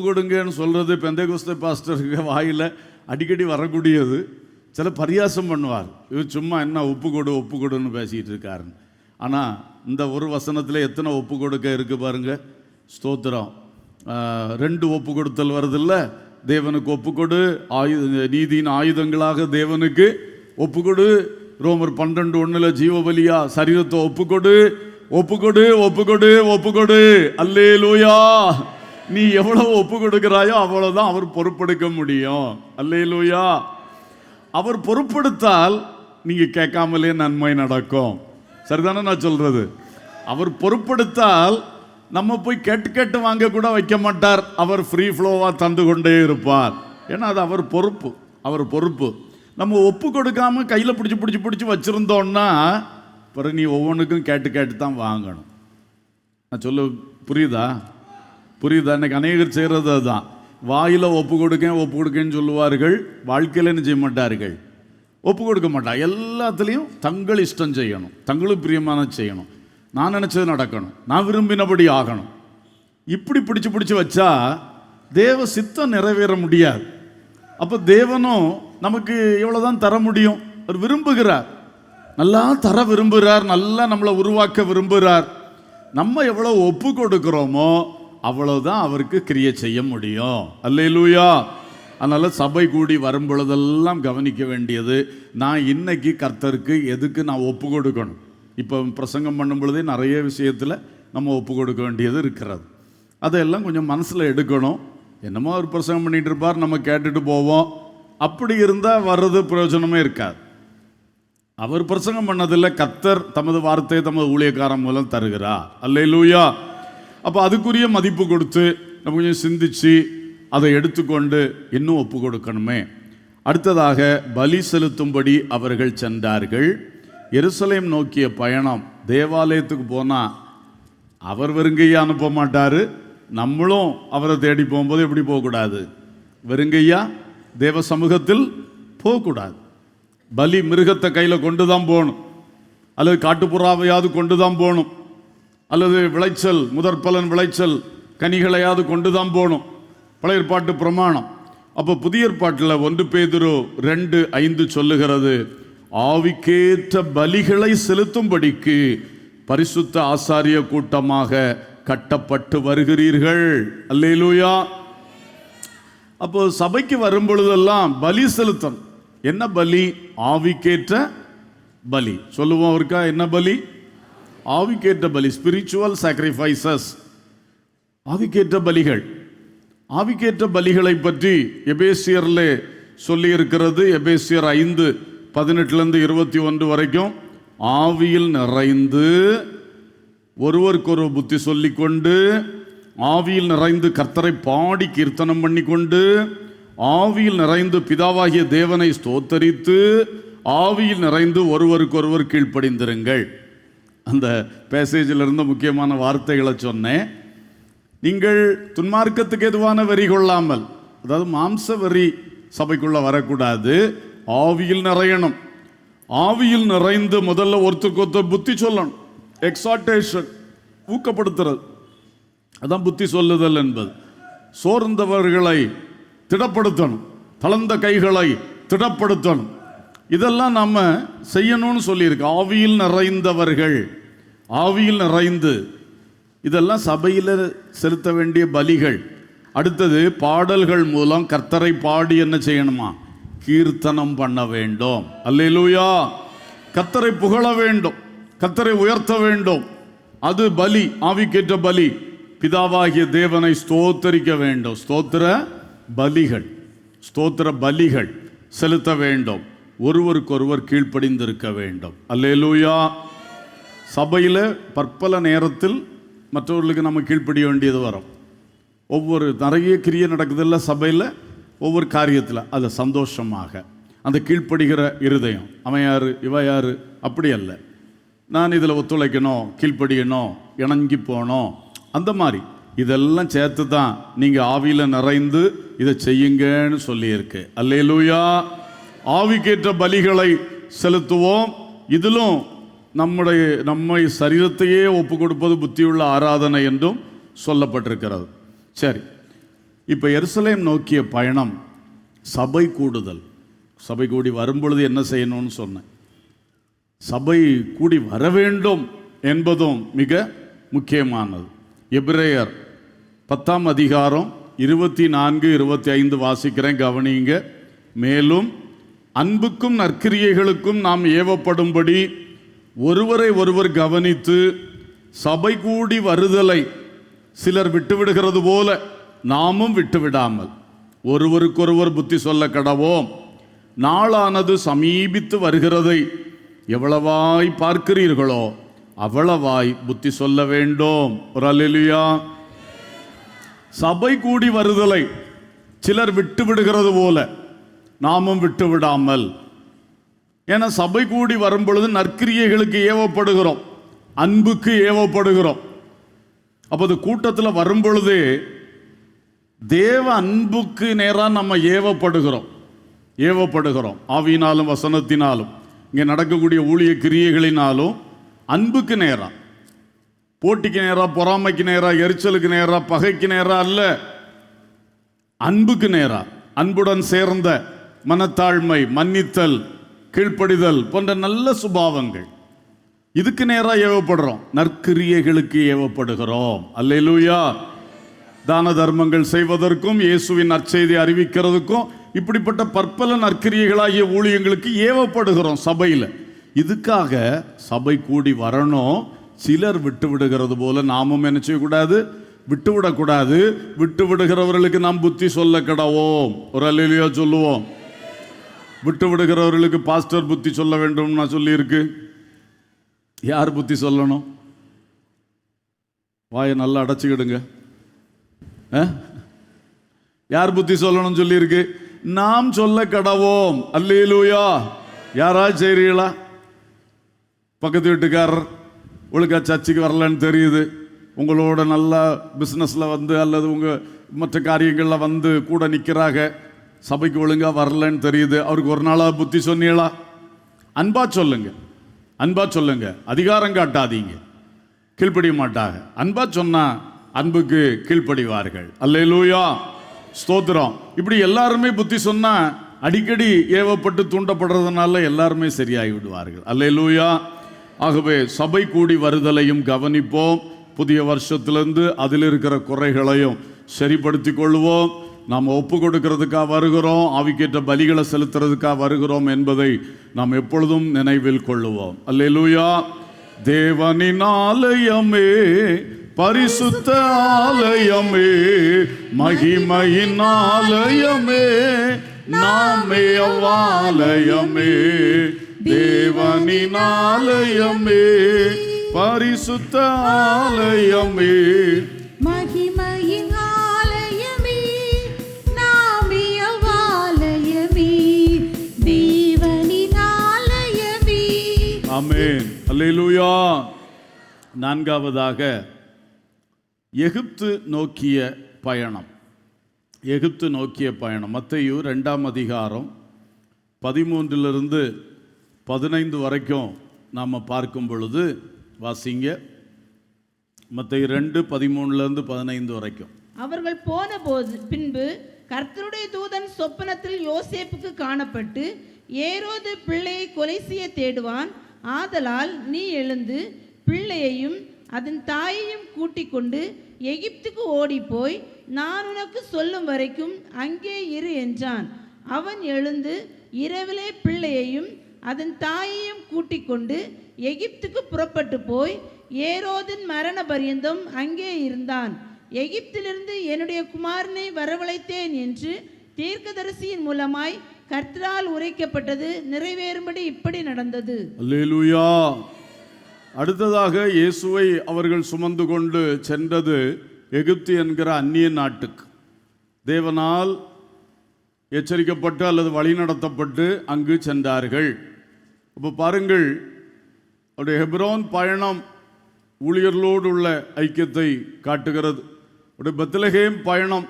கொடுங்கன்னு சொல்றது பெந்தேகோஸ்தே பாஸ்டருக்கு வாயில் அடிக்கடி வரக்கூடியது. சில பரியாசம் பண்ணுவார், இவர் சும்மா என்ன ஒப்பு கொடுன்னு பேசிட்டு இருக்காருன்னு. ஆனால் இந்த ஒரு வசனத்தில் எத்தனை ஒப்பு கொடுக்க இருக்கு பாருங்க. ஸ்தோத்திரம். ரெண்டு ஒப்பு கொடுத்தல் வருதில்ல, தேவனுக்கு ஒப்புக்கொடு, நீதியின் ஆயுதங்களாக தேவனுக்கு ஒப்புக்கொடு. ரோமர் 12:1 ஜீவபலியா சரீரத்தை ஒப்புக்கொடு, ஒப்புக்கொடு, ஒப்புக்கொடு, ஒப்புக்கொடு. அல்லேலூயா. நீ எவ்வளவு ஒப்பு கொடுக்கிறாயோ அவ்வளவுதான் அவர் பொறுப்பெடுக்க முடியும். அல்லேலூயா. அவர் பொறுப்பெடுத்தால் நீங்க கேட்காமலே நன்மை நடக்கும். சரிதானே நான் சொல்றது? அவர் பொறுப்பெடுத்தால் நம்ம போய் கேட்டு கேட்டு வாங்க கூட வைக்க மாட்டார். அவர் ஃப்ரீ ஃப்ளோவா தந்து கொண்டே இருப்பார். ஏன்னா அது அவர் பொறுப்பு, அவர் பொறுப்பு. நம்ம ஒப்பு கொடுக்காம கையில் பிடிச்சி பிடிச்சி பிடிச்சி வச்சிருந்தோம்னா பிறகு நீ ஒவ்வொன்றுக்கும் கேட்டு கேட்டு தான் வாங்கணும். நான் சொல்ல புரியுதா? புரியுதா? இன்னைக்கு அநேகர் செய்கிறது அதுதான். வாயில் ஒப்பு கொடுக்கேன்னு சொல்லுவார்கள், வாழ்க்கையில் என்ன செய்ய மாட்டார்கள், ஒப்பு கொடுக்க மாட்டாங்க. எல்லாத்துலேயும் தங்கள் இஷ்டம் செய்யணும், தங்களுக்கு பிரியமான செய்யணும், நான் நினச்சது நடக்கணும், நான் விரும்பினபடி ஆகணும். இப்படி பிடிச்சி பிடிச்சி வச்சா தேவ சித்தம் நிறைவேற முடியாது. அப்போ தேவனும் நமக்கு எவ்வளோதான் தர முடியும்? அவர் விரும்புகிறார், நல்லா தர விரும்புகிறார், நல்லா நம்மளை உருவாக்க விரும்புகிறார். நம்ம எவ்வளோ ஒப்பு கொடுக்கிறோமோ அவ்வளோதான் அவருக்கு கிரியை செய்ய முடியும். அல்லேலூயா. அதனால் சபை கூடி வரும் பொழுதெல்லாம் கவனிக்க வேண்டியது, நான் இன்னைக்கு கர்த்தருக்கு எதுக்கு நான் ஒப்பு கொடுக்கணும். இப்போ பிரசங்கம் பண்ணும் பொழுதே நிறைய விஷயத்தில் நம்ம ஒப்பு கொடுக்க வேண்டியது இருக்கிறது. அதையெல்லாம் கொஞ்சம் மனசில் எடுக்கணும். என்னமோ அவர் பிரசங்கம் பண்ணிகிட்டு இருப்பார், நம்ம கேட்டுட்டு போவோம். அப்படி இருந்தால் வர்றது பிரயோஜனமே இருக்காது. அவர் பிரசங்கம் பண்ணதில் கர்த்தர் தமது வார்த்தையை தமது ஊழியக்காரன் மூலம் தருகிறார். அல்லேலூயா. அப்போ அதுக்குரிய மதிப்பு கொடுத்து நம்ம கொஞ்சம் சிந்திச்சு அதை எடுத்துக்கொண்டு இன்னும் ஒப்பு கொடுக்கணுமே. அடுத்ததாக பலி செலுத்தும்படி அவர்கள் சென்றார்கள். எருசலேம் நோக்கிய பயணம். தேவாலயத்துக்கு போனால் அவர் வெறுங்கையா அனுப்ப மாட்டார். நம்மளும் அவரை தேடி போகும்போது எப்படி போகக்கூடாது? வெறுங்கையா தேவ சமூகத்தில் போகக்கூடாது. பலி மிருகத்தை கையில் கொண்டு தான் போகணும், அல்லது காட்டுப்புறாவையாவது கொண்டு தான் போகணும், அல்லது விளைச்சல் முதற்பலன் விளைச்சல் கனிகளையாவது கொண்டு தான் போகணும். பழைய ஏற்பாட்டு பிரமாணம். அப்போ புதிய ஏற்பாட்டில் 1 பேதுரு 2:5 சொல்லுகிறது, ஆவிக்கேற்ற பலிகளை செலுத்தும்படிக்கு பரிசுத்த ஆசாரிய கூட்டமாக கட்டப்பட்டு வருகிறீர்கள். அல்லேலூயா. அப்போ சபைக்கு வரும் பொழுதெல்லாம் பலி செலுத்தணும். என்ன பலி? ஆவிக்கேற்ற பலி. சொல்லுவோம் அவருக்கா? என்ன பலி? ஆவிக்கேற்ற பலி, ஸ்பிரிச்சுவல் சாக்ரிஃபைசஸ், ஆவிக்கேற்ற பலிகள். ஆவிக்கேற்ற பலிகளை பற்றி எபேசியரில் சொல்லி இருக்கிறது. எபேசியர் 5:18-21 வரைக்கும், ஆவியில் நிறைந்து ஒருவருக்கொரு புத்தி சொல்லிக்கொண்டு, ஆவியில் நிறைந்து கர்த்தரை பாடி கீர்த்தனம் பண்ணிக்கொண்டு, ஆவியில் நிறைந்து பிதாவாகிய தேவனை ஸ்தோத்தரித்து, ஆவியில் நிறைந்து ஒருவருக்கொருவர் கீழ்ப்படிந்திருங்கள். அந்த பேசேஜில் இருந்த முக்கியமான வார்த்தைகளை சொன்னேன். நீங்கள் துன்மார்க்கத்துக்கு எதுவான வெறி கொள்ளாமல், அதாவது மாம்ச வெறி சபைக்குள்ள வரக்கூடாது. ஆவியில் நிறையணும். ஆவியில் நிறைந்து முதல்ல ஒருத்தருக்கு புத்தி சொல்லணும். எக்ஸார்டேஷன், ஊக்கப்படுத்துறது, அதான் புத்தி சொல்லுதல் என்பது. சோர்ந்தவர்களை திடப்படுத்தணும், தளர்ந்த கைகளை திடப்படுத்தணும். இதெல்லாம் நம்ம செய்யணும்னு சொல்லியிருக்கு. ஆவியில் நிறைந்தவர்கள், ஆவியில் நிறைந்து, இதெல்லாம் சபையில் செலுத்த வேண்டிய பலிகள். அடுத்தது பாடல்கள் மூலம் கர்த்தரை பாடி என்ன செய்யணுமா? கீர்த்தனம் பண்ண வேண்டும். அல்லேலூயா. கர்த்தரை புகழ வேண்டும், கர்த்தரை உயர்த்த வேண்டும். அது பலி, ஆவிக்கேற்ற பலி. பிதாவாகிய தேவனை ஸ்தோத்தரிக்க வேண்டும். ஸ்தோத்திர பலிகள், ஸ்தோத்திர பலிகள் செலுத்த வேண்டும். ஒருவருக்கொருவர் கீழ்ப்படிந்திருக்க வேண்டும். அல்லேலூயா. சபையில் பற்பல நேரத்தில் மற்றவர்களுக்கு நம்ம கீழ்ப்படிய வேண்டியது வரும். ஒவ்வொரு நிறைய கிரியை நடக்குதில்ல சபையில், ஒவ்வொரு காரியத்தில் அது சந்தோஷமாக அந்த கீழ்ப்படுகிற இருதயம். அவன் யாரு, இவ யாரு, அப்படி அல்ல. நான் இதில் ஒத்துழைக்கணும், கீழ்ப்படியணும், இணங்கி போகணும், அந்த மாதிரி இதெல்லாம் சேர்த்து தான் நீங்கள் ஆவியில் நிறைந்து இதை செய்யுங்கன்னு சொல்லியிருக்கு. அல்லேலூயா. ஆவிக்கேற்ற பலிகளை செலுத்துவோம். இதிலும் நம்மை சரீரத்தையே ஒப்பு கொடுப்பது புத்தியுள்ள ஆராதனை என்றும் சொல்லப்பட்டிருக்கிறது. சரி, இப்போ எருசலேம் நோக்கிய பயணம், சபை கூடுதல். சபை கூடி வரும்பொழுது என்ன செய்யணும்னு சொன்னேன். சபை கூடி வர வேண்டும் என்பதும் மிக முக்கியமானது. எபிரேயர் 10ஆம் அதிகாரம் 24, 25 வாசிக்கிறேன், கவனிங்க. மேலும் அன்புக்கும் நற்கிரியைகளுக்கும் நாம் ஏவப்படும்படி ஒருவரை ஒருவர் கவனித்து சபை கூடி வருதலை சிலர் விட்டுவிடுகிறது போல நாமும் விட்டுவிடாமல் ஒருவருக்கொருவர் புத்தி சொல்ல கடவோம். நாளானது சமீபித்து வருகிறதை எவ்வளவாய் பார்க்கிறீர்களோ அவ்வளவாய் புத்தி சொல்ல வேண்டும். ஒரு அல்லேலூயா. சபை கூடி வருதலை சிலர் விட்டு விடுகிறது போல நாமும் விட்டு விடாமல். ஏன்னா சபை கூடி வரும் பொழுது நற்கிரியைகளுக்கு ஏவப்படுகிறோம், அன்புக்கு ஏவப்படுகிறோம். அப்போ அது கூட்டத்தில் வரும் பொழுது தேவ அன்புக்கு நேராக நம்ம ஏவப்படுகிறோம். ஆவியினாலும் வசனத்தினாலும் இங்கே நடக்கக்கூடிய ஊழிய கிரியைகளினாலும் அன்புக்கு நேராக, போட்டிக்கு நேராக, பொறாமைக்கு நேராக, எரிச்சலுக்கு நேராக, பகைக்கு நேராக அல்ல, அன்புக்கு நேராக. அன்புடன் சேர்ந்த மனத்தாழ்மை, மன்னித்தல், கீழ்ப்படிதல் போன்ற நல்ல சுபாவங்கள், இதுக்கு நேராக ஏவப்படுறோம். நற்கிரியைகளுக்கு ஏவப்படுகிறோம். அல்லேலூயா. தான தர்மங்கள் செய்வதற்கும் இயேசுவின் நற்செய்தி அறிவிக்கிறதுக்கும் இப்படிப்பட்ட பற்பல நற்கிரியைகளாகிய ஊழியங்களுக்கு ஏவப்படுகிறோம் சபையில். இதுக்காக சபை கூடி வரணும். சிலர் விட்டு விடுகிறது போல நாமும் என்ன செய்யக்கூடாது? விட்டுவிடக்கூடாது. விட்டு விடுகிறவர்களுக்கு நாம் புத்தி சொல்ல கடவோம். ஒரு அல்லேலூயா சொல்லுவோம். விட்டு விடுகிறவர்களுக்கு பாஸ்டர் புத்தி சொல்ல வேண்டும் நான் சொல்லியிருக்கு. யார் புத்தி சொல்லணும்? வாயை நல்லா அடைச்சிக்கிடுங்க. யார் புத்தி சொல்லணும் சொல்லியிருக்கு? நாம் சொல்ல கடவோம். அல்லேலூயா. யாராவது செய்றீங்களா? பக்கத்து வீட்டுக்காரர் ஒழுங்கா சர்ச்சுக்கு வரலன்னு தெரியுது, உங்களோட நல்லா பிஸ்னஸில் வந்து அல்லது உங்கள் மற்ற காரியங்களில் வந்து கூட நிற்கிறாங்க, சபைக்கு ஒழுங்காக வரலன்னு தெரியுது, அவருக்கு ஒரு நாளாக புத்தி சொன்னீங்களா? அன்பா சொல்லுங்க. அதிகாரம் காட்டாதீங்க, கீழ்ப்படிய மாட்டாங்க. அன்பா சொன்னா அன்புக்கு கீழ்ப்படிவார்கள். அல்லேலூயா, ஸ்தோத்திரம். இப்படி எல்லாருமே புத்தி சொன்னா அடிக்கடி ஏவப்பட்டு தூண்டப்படுறதுனால எல்லாருமே சரியாகி விடுவார்கள். அல்லேலூயா. ஆகவே சபை கூடி வருதலையும் கவனிப்போம். புதிய வருஷத்திலிருந்து அதில் இருக்கிற குறைகளையும் சரிப்படுத்தி கொள்வோம். நாம் ஒப்பு கொடுக்கிறதுக்காக வருகிறோம், ஆவிக்கேற்ற பலிகளை செலுத்துறதுக்காக வருகிறோம் என்பதை நாம் எப்பொழுதும் நினைவில் கொள்ளுவோம். அல்லேலூயா. தேவனின் ஆலயமே, பரிசுத்த ஆலயமே, மகிமையின் ஆலயமே, நாமே அவ்வாலயமே. தேவனின் ஆலயமே, பரிசுத்த ஆலயமே, மகிமையின் ஆலயமே, நாமே அவ்வாலயமே, தேவனின் ஆலயமே. ஆமென். அல்லேலூயா. நான்காவதாக எகிப்து நோக்கிய பயணம். மத்தேயு 2ஆம் அதிகாரம் 13 15 வரைக்கும் நாம் பார்க்கும் பொழுது வாசிங்க. மத்தேயு 2, 13 வரைக்கும். அவர்கள் போன பின்பு கர்த்தருடைய தூதன் சொப்பனத்தில் யோசேப்புக்கு காணப்பட்டு, ஏரோது பிள்ளையை கொலை செய்ய தேடுவான், ஆதலால் நீ எழுந்து பிள்ளையையும் அதன் தாயையும் கூட்டிக் கொண்டு எகிப்துக்கு ஓடிப்போய் நான் உனக்கு சொல்லும் வரைக்கும் அங்கே இரு என்றான். அவன் எழுந்து இரவிலே பிள்ளையையும் அதன் தாயையும் கூட்டிக் கொண்டு எகிப்துக்கு புறப்பட்டு போய் ஏரோதின் மரண பரியந்தம் அங்கே இருந்தான். எகிப்திலிருந்து என்னுடைய குமாரனை வரவழைத்தேன் என்று தீர்க்கதரிசியின் மூலமாய் கர்த்தரால் உரைக்கப்பட்டது நிறைவேறும்படி இப்படி நடந்தது. அல்லேலூயா. அடுத்ததாக இயேசுவை அவர்கள் சுமந்து கொண்டு சென்றது எகிப்து என்கிற அந்நிய நாட்டுக்கு. தேவனால் எச்சரிக்கப்பட்டு அல்லது வழிநடத்தப்பட்டு அங்கு சென்றார்கள். இப்போ பாருங்கள், அவருடைய ஹெப்ரோன் பயணம் ஊழியர்களோடு உள்ள ஐக்கியத்தை காட்டுகிறது. அவருடைய பெத்லகேம் பயணம்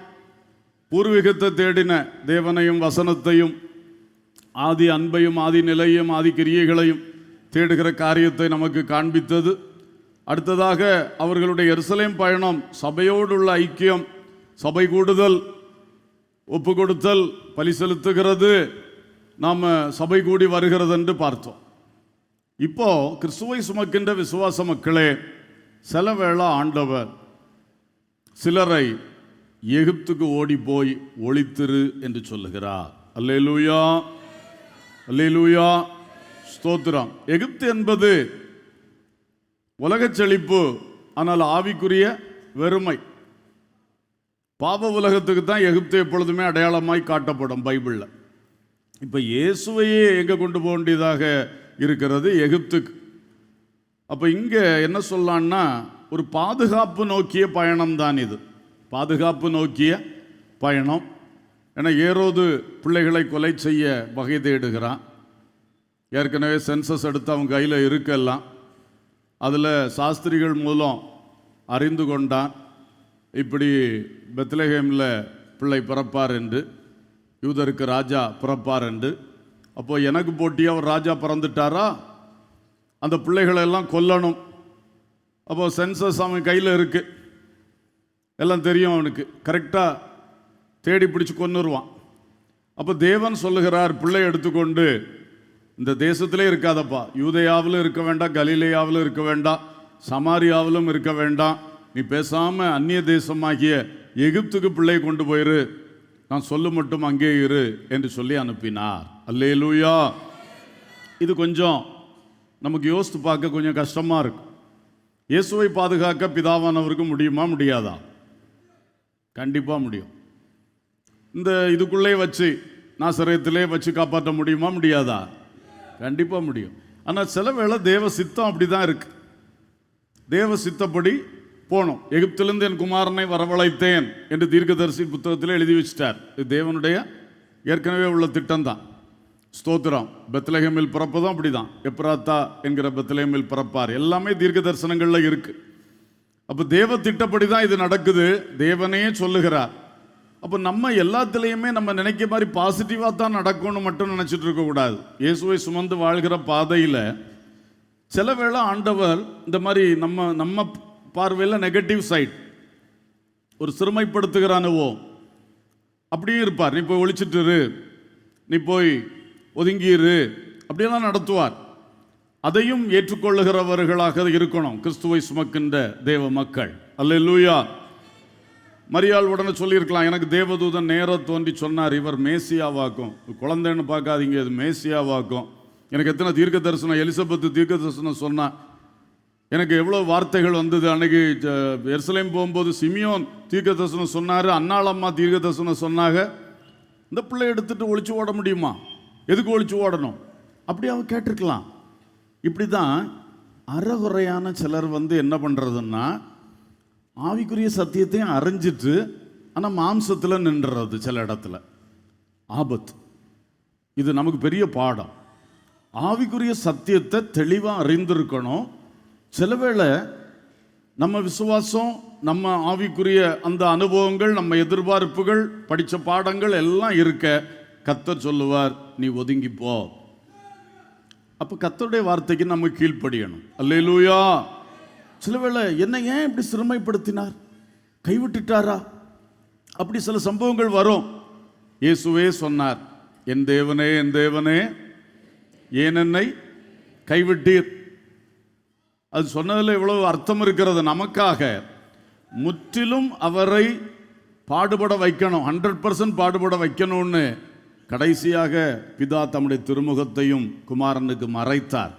பூர்வீகத்தை தேடின தேவனையும் வசனத்தையும் ஆதி அன்பையும் ஆதி நிலையும் ஆதி கிரியைகளையும் தேடுகிற காரியத்தை நமக்கு காண்பித்தது. அடுத்ததாக அவர்களுடைய எருசலேம் பயணம் சபையோடு உள்ள ஐக்கியம், சபை கூடுதல், ஒப்பு கொடுத்தல், பலி செலுத்துகிறது, நாம் சபை கூடி வருகிறது என்று பார்த்தோம். இப்போ கிறிஸ்துவை சுமக்கின்ற விசுவாச மக்களே, சில வேளை ஆண்டவர் சிலரை எகிப்துக்கு ஓடி போய் ஒளித்திரு என்று சொல்லுகிறார். அல்லேலூயா, அல்லேலூயா, ஸ்தோத்திரம். எகிப்து என்பது உலகச் செழிப்பு, ஆனால் ஆவிக்குரிய வெறுமை. பாவ உலகத்துக்கு தான் எகிப்து எப்பொழுதுமே அடையாளமாய் காட்டப்படும் பைபிளில். இப்போ இயேசுவையே எங்கே கொண்டு போக வேண்டியதாக இருக்கிறது? எகிப்துக்கு. அப்போ இங்கே என்ன சொல்லலான்னா, ஒரு பாதுகாப்பு நோக்கிய பயணம் தான் இது. பாதுகாப்பு நோக்கிய பயணம். ஏன்னா ஏரோது பிள்ளைகளை கொலை செய்ய வகை தேடுகிறான். ஏற்கனவே சென்சஸ் எடுத்து அவங்க கையில் இருக்கலாம். அதில் சாஸ்திரிகள் மூலம் அறிந்து கொண்டான், இப்படி பெத்லஹேமில் பிள்ளை பிறப்பார் என்று, யூதருக்கு ராஜா பிறப்பார் என்று. அப்போ எனக்கு போட்டியாக அவர் ராஜா பிறந்துட்டாரா, அந்த பிள்ளைகளெல்லாம் கொல்லணும். அப்போ சென்சஸ் அவன் கையில் இருக்கு, எல்லாம் தெரியும் அவனுக்கு, கரெக்டாக தேடி பிடிச்சி கொன்னுருவான். அப்போ தேவன் சொல்லுகிறார், பிள்ளை எடுத்துக்கொண்டு இந்த தேசத்திலே இருக்காதப்பா, யூதேயாவிலும் இருக்க வேண்டாம், கலிலேயாவிலும் இருக்க வேண்டாம், சமாரியாவிலும் இருக்க வேண்டாம், நீ பேசாமல் அந்நிய தேசமாகிய எகிப்துக்கு பிள்ளை கொண்டு போயிரு, நான் சொல்லு மட்டும் அங்கே இரு என்று சொல்லி அனுப்பினார். அல்லேலூயா. இது கொஞ்சம் நமக்கு யோசித்து பார்க்க கொஞ்சம் கஷ்டமாக இருக்கும். இயேசுவை பாதுகாக்க பிதாவானவருக்கு முடியுமா? முடியாதா? கண்டிப்பாக முடியும். இந்த இதுக்குள்ளே வச்சு நாசரேத்திலே வச்சு காப்பாற்ற முடியுமா? முடியாதா? கண்டிப்பாக முடியும். ஆனால் சில வேளை தேவ சித்தம் அப்படி தான் இருக்கு. தேவ சித்தப்படி போனோம். எகிப்திலிருந்து என் குமாரனை வரவழைத்தேன் என்று தீர்க்கதரிசி புத்தகத்தில் எழுதி வச்சிட்டார். இது தேவனுடைய ஏற்கனவே உள்ள திட்டம் தான். ஸ்தோத்திரம். பெத்லஹேமில் பிறப்பதும் அப்படி தான். எப்ராத்தா என்கிற பெத்லஹேமில் பிறப்பார். எல்லாமே தீர்க்க தரிசனங்களில் இருக்கு. அப்போ தேவ திட்டப்படி தான் இது நடக்குது. தேவனே சொல்லுகிறார். அப்போ நம்ம எல்லாத்துலேயுமே நம்ம நினைக்க மாதிரி பாசிட்டிவாக தான் நடக்கும்னு மட்டும் நினச்சிட்டு இருக்கக்கூடாது. இயேசுவை சுமந்து வாழ்கிற பாதையில் சில வேளை ஆண்டவர் இந்த மாதிரி நம்ம பார்வையில் நெகட்டிவ் சைட், ஒரு சிறுமைப்படுத்துகிற அனுபவம் அப்படியும் இருப்பார். நீ போய் ஒழிச்சிட்டு இரு, நீ போய் ஒதுங்கிரு, அப்படியெல்லாம் நடத்துவார். அதையும் ஏற்றுக்கொள்ளுகிறவர்களாக இருக்கணும் கிறிஸ்துவை சுமக்கின்ற தேவ மக்கள். அல்லேலூயா. மரியாள் உடனே சொல்லியிருக்கலாம், எனக்கு தேவதூதன் நேராக தோன்றி சொன்னார், இவர் மேசியாவாக்கும், குழந்தைன்னு பார்க்காதீங்க, இது மேசியாவாக்கும். எனக்கு எத்தனை தீர்க்க தரிசனம், எலிசபெத்து தீர்க்க தரிசனம் சொன்னா, எனக்கு எவ்வளோ வார்த்தைகள் வந்தது. அன்னைக்கு எருசலேம் போகும்போது சிமியோன் தீர்க்க தரிசனம் சொன்னார், அன்னாளம்மா தீர்க்க தரிசனம் சொன்னாங்க. இந்த பிள்ளை எடுத்துட்டு ஒழிச்சு ஓட முடியுமா? எதுக்கு ஒழிச்சு ஓடணும்? அப்படி அவ கேட்டிருக்கலாம். இப்படி தான் அறகுறையான சிலர் என்ன பண்ணுறதுன்னா, ஆவிக்குரிய சத்தியத்தையும் அறிஞ்சிட்டு ஆனால் மாம்சத்தில் நின்றுறது. சில இடத்துல ஆபத்து. இது நமக்கு பெரிய பாடம். ஆவிக்குரிய சத்தியத்தை தெளிவாக அறிந்திருக்கணும். சில வேளை நம்ம விசுவாசம், நம்ம ஆவிக்குரிய அந்த அனுபவங்கள், நம்ம எதிர்பார்ப்புகள், படித்த பாடங்கள் எல்லாம் இருக்க கர்த்தர் சொல்லுவார், நீ ஒதுங்கி போ. அப்போ கர்த்தருடைய வார்த்தைக்கு நம்ம கீழ்ப்படியணும். அல்லேலூயா. சில வேளை என்ன ஏன் இப்படி சிறுமைப்படுத்தினார், கைவிட்டுட்டாரா, அப்படி சில சம்பவங்கள் வரும். இயேசுவே சொன்னார், என் தேவனே என் தேவனே ஏன் என்னை கைவிட்டீர். அது சொன்னதில் இவ்வளவு அர்த்தம் இருக்கிறது. நமக்காக முற்றிலும் அவரை பாடுபட வைக்கணும், 100% பாடுபட வைக்கணும்னு கடைசியாக பிதா தம்முடைய திருமுகத்தையும் குமாரனுக்கு மறைத்தார்.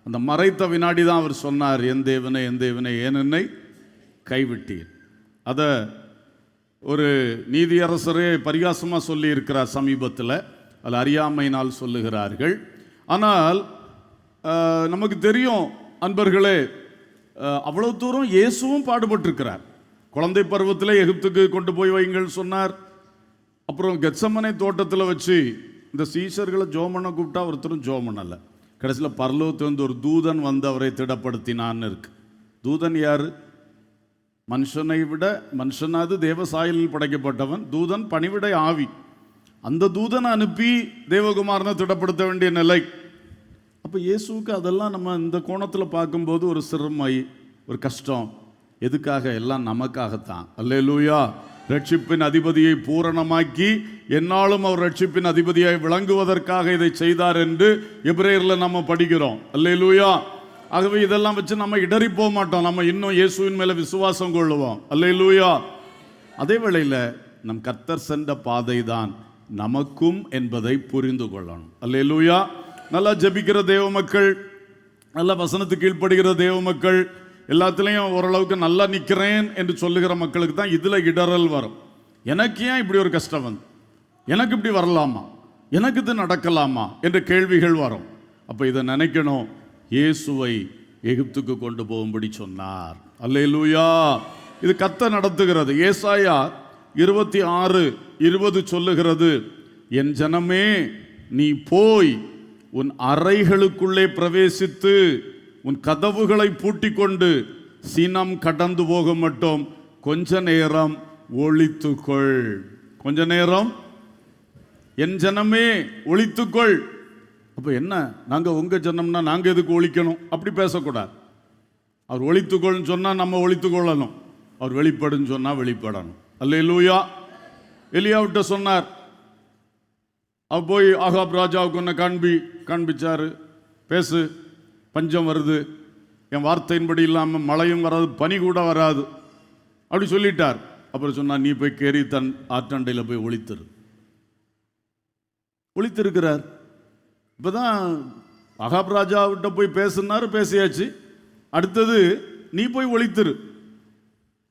அந்த மறைத்த வினாடி தான் அவர் சொன்னார், என் தேவனே என் தேவனே ஏன் என்னை கைவிட்டீர். அதை ஒரு நீதியரசரே பரிகாசமாக சொல்லி இருக்கிறார் சமீபத்தில். அதில் அறியாமையினால் சொல்லுகிறார்கள். ஆனால் நமக்கு தெரியும் அன்பர்களே, அவ்வளோ தூரம் இயேசுவும் பாடுபட்டிருக்கிறார். குழந்தை பருவத்தில் எகிப்துக்கு கொண்டு போய் வைங்கள் சொன்னார். அப்புறம் கெத்சமனை தோட்டத்தில் வச்சு இந்த சீஷர்களை ஜோமனை கூப்பிட்டா ஒருத்தரும் ஜோமன் அல்ல. கடைசியில் பரலோகத்திலிருந்து ஒரு தூதன் அவரை திடப்படுத்தினான்னு இருக்கு. தூதன் யாரு? மனுஷனை விட மனுஷனாவது தேவ சாயலில் படைக்கப்பட்டவன். தூதன் பணிவிடை ஆவி. அந்த தூதனை அனுப்பி தேவகுமாரனை திடப்படுத்த வேண்டிய நிலை. அப்போ இயேசுவுக்கு அதெல்லாம் நம்ம இந்த கோணத்தில் பார்க்கும்போது ஒரு சிறுமை, ஒரு கஷ்டம். எதுக்காக? எல்லாம் நமக்காகத்தான். அல்லேலூயா. ரட்சிப்பின் அதிபதியை பூரணமாக்கி என்னாலும் அவர் ரட்சிப்பின் அதிபதியாய் விளங்குவதற்காக இதை செய்தார் என்று எபிரேயர்ல நம்ம படிக்கிறோம். அல்லேலூயா. ஆகவே இதெல்லாம் வச்சு நம்ம இடறி போக மாட்டோம். நம்ம இன்னும் இயேசுவின் மேல விசுவாசம் கொள்ளுவோம். அல்லேலூயா. அதே வேளையில் நம் கர்த்தர் சென்ற பாதை தான் நமக்கும் என்பதை புரிந்து கொள்ளணும். அல்லேலூயா. நல்லா ஜெபிக்கிற தேவ மக்கள், நல்ல வசனத்துக்கு கீழ்ப்படுகிற தேவ மக்கள், எல்லாத்துலேயும் ஓரளவுக்கு நல்லா நிற்கிறேன் என்று சொல்லுகிற மக்களுக்கு தான் இதில் இடறல் வரும். எனக்கு ஏன் இப்படி ஒரு கஷ்டம் வந்து, எனக்கு இப்படி வரலாமா, எனக்கு இது நடக்கலாமா என்ற கேள்விகள் வரும். அப்போ இதை நினைக்கணும், இயேசுவை எகிப்துக்கு கொண்டு போகும்படி சொன்னார். அல்லேலூயா. இது கர்த்தர் நடத்துகிறது. ஏசாயா 26:20 சொல்லுகிறது, என் ஜனமே நீ போய் உன் அறைகளுக்குள்ளே பிரவேசித்து உன் கதவுகளை பூட்டிக் கொண்டு சீனம் கடந்து போக மட்டும் கொஞ்ச நேரம் ஒளித்துக்கொள். கொஞ்ச நேரம் என் ஜனமே ஒளித்துக்கொள். அப்போ என்ன, நாங்கள் உங்கள் ஜனம்னா நாங்கள் எதுக்கு ஒழிக்கணும்? அப்படி பேசக்கூடாது. அவர் ஒளித்துக்கொள்னு சொன்னால் நம்ம ஒளித்துக்கொள்ளணும், அவர் வெளிப்படுன்னு சொன்னால் வெளிப்படணும். அல்லேலூயா. எலியாவிட்ட சொன்னார், அவர் போய் ஆகாப் ராஜாவுக்கு ஒன்று காண்பிச்சாரு, பேசு, பஞ்சம் வருது, என் வார்த்தையின்படி இல்லாமல் மழையும் வராது, பனி கூட வராது அப்படி சொல்லிட்டார். அப்புறம் சொன்னார், நீ போய் கேரி ஆற்றண்டையில் போய் ஒளித்திருக்கிறார். இப்போதான் ஆகாப் ராஜாவிட்ட போய் பேசுனாரு, பேசியாச்சு. அடுத்தது நீ போய் ஒளித்திரு.